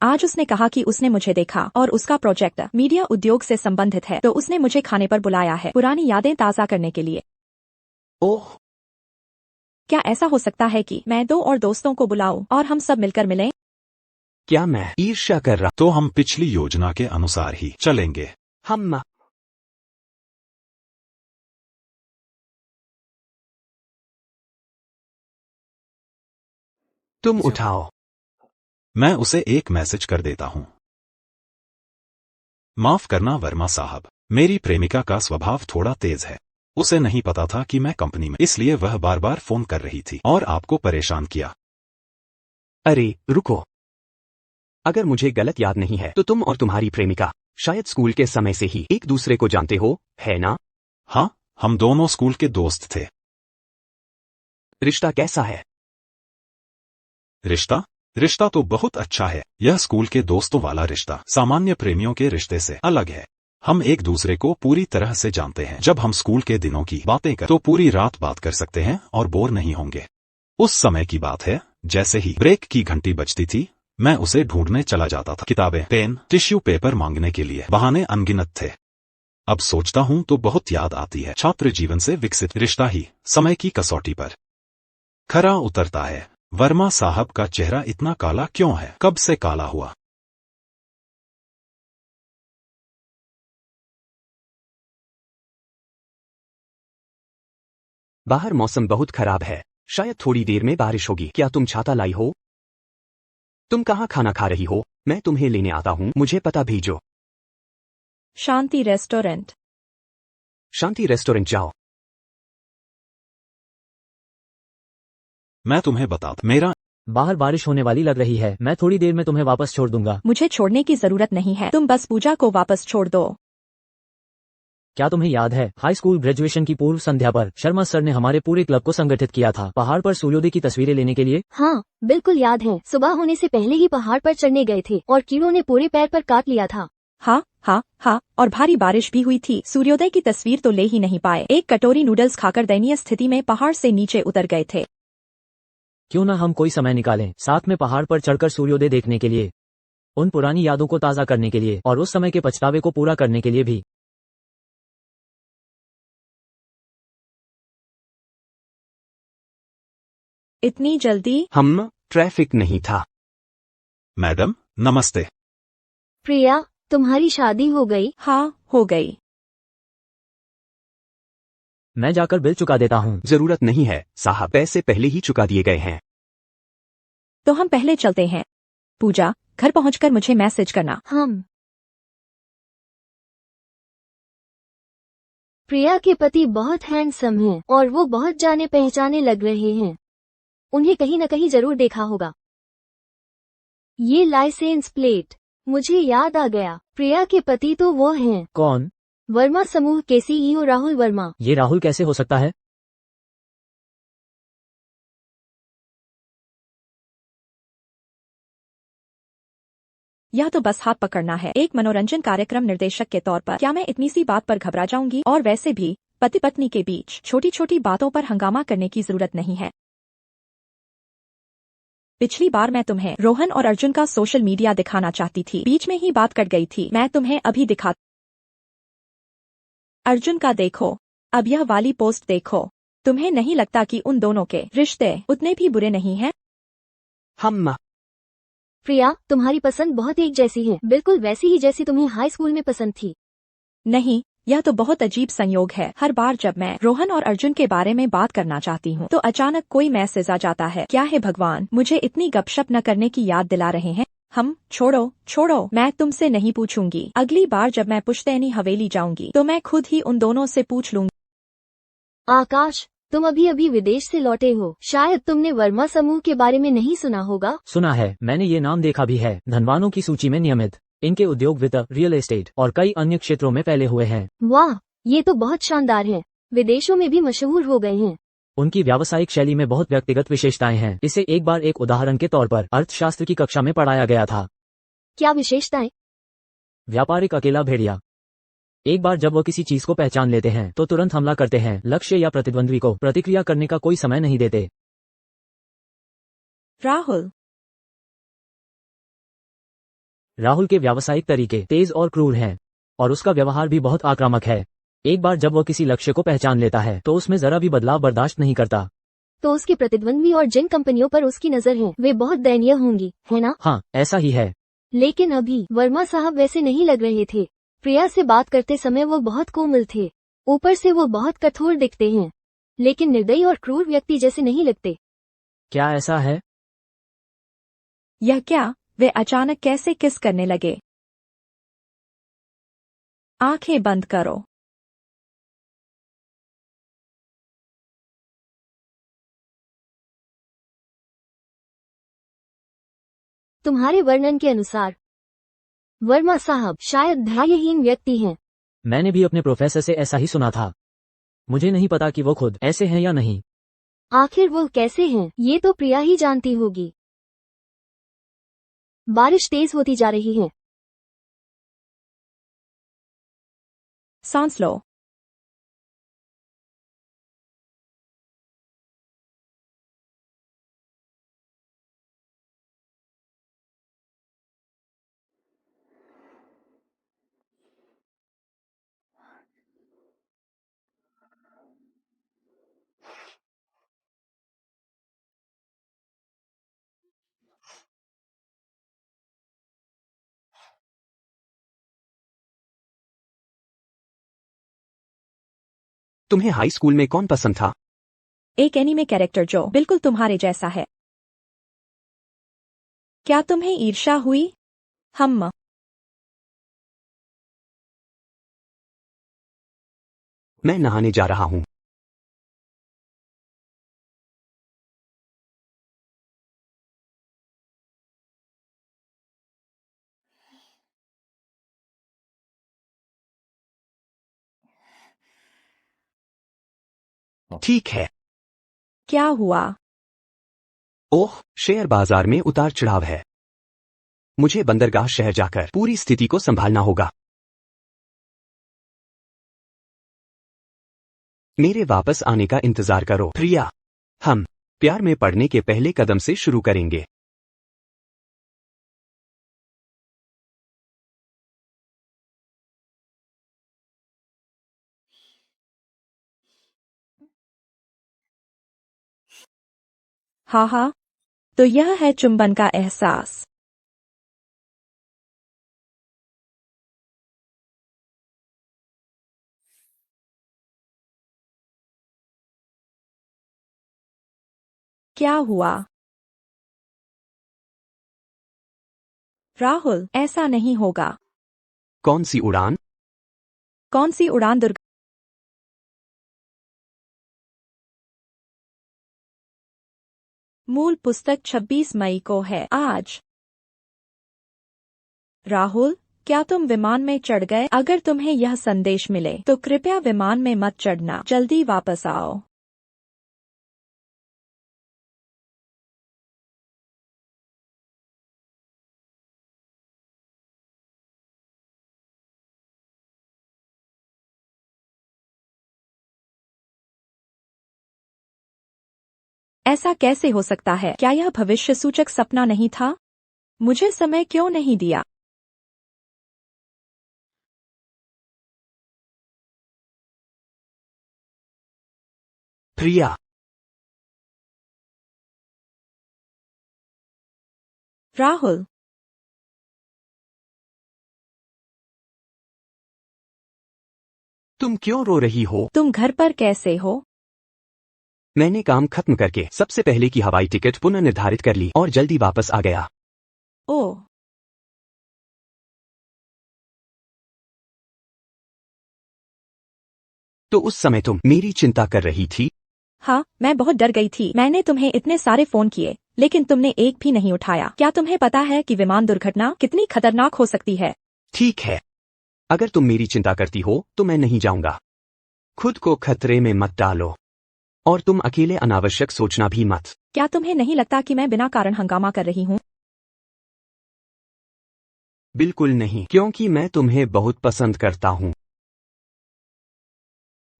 आज उसने कहा कि उसने मुझे देखा और उसका प्रोजेक्ट मीडिया उद्योग से संबंधित है, तो उसने मुझे खाने पर बुलाया है पुरानी यादें ताज़ा करने के लिए। ओह, क्या ऐसा हो सकता है कि मैं 2 और दोस्तों को बुलाऊं और हम सब मिलकर मिलें? क्या मैं ईर्ष्या कर रहा? तो हम पिछली योजना के अनुसार ही चलेंगे। हम तुम उठाओ। मैं उसे एक मैसेज कर देता हूँ। माफ करना वर्मा साहब, मेरी प्रेमिका का स्वभाव थोड़ा तेज है। उसे नहीं पता था कि मैं कंपनी में, इसलिए वह बार बार फोन कर रही थी और आपको परेशान किया। अरे रुको, अगर मुझे गलत याद नहीं है तो तुम और तुम्हारी प्रेमिका शायद स्कूल के समय से ही एक दूसरे को जानते हो, है ना? हाँ, हम दोनों स्कूल के दोस्त थे। रिश्ता कैसा है? रिश्ता तो बहुत अच्छा है। यह स्कूल के दोस्तों वाला रिश्ता सामान्य प्रेमियों के रिश्ते से अलग है। हम एक दूसरे को पूरी तरह से जानते हैं। जब हम स्कूल के दिनों की बातें कर तो पूरी रात बात कर सकते हैं और बोर नहीं होंगे। उस समय की बात है, जैसे ही ब्रेक की घंटी बजती थी, मैं उसे ढूंढने चला जाता था। किताबें, पेन, टिश्यू पेपर मांगने के लिए बहाने अनगिनत थे। अब सोचता हूं तो बहुत याद आती है। छात्र जीवन से विकसित रिश्ता ही समय की कसौटी पर खरा उतरता है। वर्मा साहब का चेहरा इतना काला क्यों है? कब से काला हुआ? बाहर मौसम बहुत खराब है, शायद थोड़ी देर में बारिश होगी। क्या तुम छाता लाई हो? तुम कहाँ खाना खा रही हो? मैं तुम्हें लेने आता हूँ, मुझे पता भेजो। शांति रेस्टोरेंट। शांति रेस्टोरेंट जाओ। मैं तुम्हें बताता, मेरा बाहर बारिश होने वाली लग रही है। मैं थोड़ी देर में तुम्हें वापस छोड़ दूंगा। मुझे छोड़ने की जरूरत नहीं है, तुम बस पूजा को वापस छोड़ दो। क्या तुम्हें याद है, हाई स्कूल ग्रेजुएशन की पूर्व संध्या पर शर्मा सर ने हमारे पूरे क्लब को संगठित किया था पहाड़ पर सूर्योदय की तस्वीरें लेने के लिए? हाँ, बिल्कुल याद है। सुबह होने से पहले ही पहाड़ पर चढ़ने गए थे और कीड़ों ने पूरे पैर पर काट लिया था। हाँ हाँ हाँ, और भारी बारिश भी हुई थी। सूर्योदय की तस्वीर तो ले ही नहीं पाए। एक कटोरी नूडल्स खाकर दयनीय स्थिति में पहाड़ से नीचे उतर गए थे। क्यों ना हम कोई समय निकालें साथ में पहाड़ पर चढ़कर सूर्योदय देखने के लिए, उन पुरानी यादों को ताज़ा करने के लिए और उस समय के पछतावे को पूरा करने के लिए भी। इतनी जल्दी? हम ट्रैफिक नहीं था। मैडम नमस्ते। प्रिया, तुम्हारी शादी हो गई? हाँ, हो गई। मैं जाकर बिल चुका देता हूँ। जरूरत नहीं है साहब, पैसे पहले ही चुका दिए गए हैं। तो हम पहले चलते हैं। पूजा, घर पहुंचकर मुझे मैसेज करना। हम। प्रिया के पति बहुत हैंडसम हैं और वो बहुत जाने पहचाने लग रहे हैं। उन्हें कहीं न कहीं जरूर देखा होगा। ये लाइसेंस प्लेट, मुझे याद आ गया। प्रिया के पति तो वो हैं। कौन? वर्मा समूह के सीईओ राहुल वर्मा। ये राहुल कैसे हो सकता है? या तो बस हाथ पकड़ना है। एक मनोरंजन कार्यक्रम निर्देशक के तौर पर क्या मैं इतनी सी बात पर घबरा जाऊंगी? और वैसे भी पति पत्नी के बीच छोटी छोटी बातों पर हंगामा करने की जरूरत नहीं है। पिछली बार मैं तुम्हें रोहन और अर्जुन का सोशल मीडिया दिखाना चाहती थी, बीच में ही बात कट गई थी। मैं तुम्हें अभी दिखा। अर्जुन का देखो, अब यह वाली पोस्ट देखो। तुम्हें नहीं लगता कि उन दोनों के रिश्ते उतने भी बुरे नहीं हैं? हम प्रिया, तुम्हारी पसंद बहुत एक जैसी है, बिल्कुल वैसी ही जैसी तुम्हें हाई स्कूल में पसंद थी। नहीं, यह तो बहुत अजीब संयोग है। हर बार जब मैं रोहन और अर्जुन के बारे में बात करना चाहती हूँ तो अचानक कोई मैसेज आ जाता है। क्या है भगवान, मुझे इतनी गपशप न करने की याद दिला रहे हैं। हम छोड़ो, मैं तुमसे नहीं पूछूंगी। अगली बार जब मैं पुश्तैनी हवेली जाऊंगी तो मैं खुद ही उन दोनों से पूछ लूंगी। आकाश, तुम अभी अभी विदेश से लौटे हो, शायद तुमने वर्मा समूह के बारे में नहीं सुना होगा। सुना है, मैंने ये नाम देखा भी है। धनवानों की सूची में नियमित। इनके उद्योग वित्त, रियल एस्टेट और कई अन्य क्षेत्रों में फैले हुए हैं। वाह, ये तो बहुत शानदार है। विदेशों में भी मशहूर हो गए हैं। उनकी व्यावसायिक शैली में बहुत व्यक्तिगत विशेषताएं हैं। इसे एक बार एक उदाहरण के तौर पर अर्थशास्त्र की कक्षा में पढ़ाया गया था। क्या विशेषताएं? व्यापारिक अकेला भेड़िया। एक बार जब वो किसी चीज को पहचान लेते हैं तो तुरंत हमला करते हैं। लक्ष्य या प्रतिद्वंद्वी को प्रतिक्रिया करने का कोई समय नहीं देते। राहुल के व्यावसायिक तरीके तेज और क्रूर हैं और उसका व्यवहार भी बहुत आक्रामक है। एक बार जब वो किसी लक्ष्य को पहचान लेता है तो उसमें जरा भी बदलाव बर्दाश्त नहीं करता। तो उसके प्रतिद्वंद्वी और जिन कंपनियों पर उसकी नजर है वे बहुत दयनीय होंगी, है ना? हाँ, ऐसा ही है। लेकिन अभी वर्मा साहब वैसे नहीं लग रहे थे। प्रिया से बात करते समय वो बहुत कोमल थे। ऊपर से वो बहुत कठोर दिखते हैं, लेकिन निर्दयी और क्रूर व्यक्ति जैसे नहीं लगते। क्या ऐसा है? यह क्या? वे अचानक कैसे किस करने लगे? आंखें बंद करो। तुम्हारे वर्णन के अनुसार वर्मा साहब शायद धैर्यहीन व्यक्ति हैं। मैंने भी अपने प्रोफेसर से ऐसा ही सुना था। मुझे नहीं पता कि वो खुद ऐसे हैं या नहीं। आखिर वो कैसे हैं, ये तो प्रिया ही जानती होगी। बारिश तेज होती जा रही है। सांस लो। तुम्हें हाई स्कूल में कौन पसंद था? एक एनीमे कैरेक्टर जो बिल्कुल तुम्हारे जैसा है। क्या तुम्हें ईर्ष्या हुई? हम मैं नहाने जा रहा हूँ। ठीक है। क्या हुआ? ओह, शेयर बाजार में उतार चढ़ाव है। मुझे बंदरगाह शहर जाकर पूरी स्थिति को संभालना होगा। मेरे वापस आने का इंतजार करो प्रिया। हम प्यार में पड़ने के पहले कदम से शुरू करेंगे। हाँ, तो यह है चुंबन का एहसास। क्या हुआ? राहुल, ऐसा नहीं होगा। कौन सी उड़ान? कौन सी उड़ान? मूल पुस्तक 26 मई को है आज। राहुल, क्या तुम विमान में चढ़ गए? अगर तुम्हें यह संदेश मिले तो कृपया विमान में मत चढ़ना। जल्दी वापस आओ। ऐसा कैसे हो सकता है? क्या यह भविष्य सूचक सपना नहीं था? मुझे समय क्यों नहीं दिया? प्रिया, राहुल, तुम क्यों रो रही हो? तुम घर पर कैसे हो? मैंने काम खत्म करके सबसे पहले की हवाई टिकट पुनः निर्धारित कर ली और जल्दी वापस आ गया। ओह, तो उस समय तुम मेरी चिंता कर रही थी? हाँ, मैं बहुत डर गई थी। मैंने तुम्हें इतने सारे फोन किए, लेकिन तुमने एक भी नहीं उठाया। क्या तुम्हें पता है कि विमान दुर्घटना कितनी खतरनाक हो सकती है? ठीक है, अगर तुम मेरी चिंता करती हो तो मैं नहीं जाऊंगा। खुद को खतरे में मत डालो और तुम अकेले अनावश्यक सोचना भी मत। क्या तुम्हें नहीं लगता कि मैं बिना कारण हंगामा कर रही हूँ? बिल्कुल नहीं, क्योंकि मैं तुम्हें बहुत पसंद करता हूँ।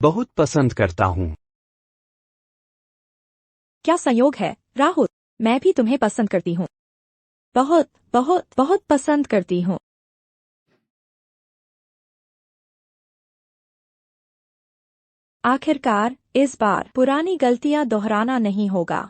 बहुत पसंद करता हूँ। क्या संयोग है, राहुल? मैं भी तुम्हें पसंद करती हूँ। बहुत बहुत बहुत पसंद करती हूँ। आखिरकार, इस बार पुरानी गलतियां दोहराना नहीं होगा।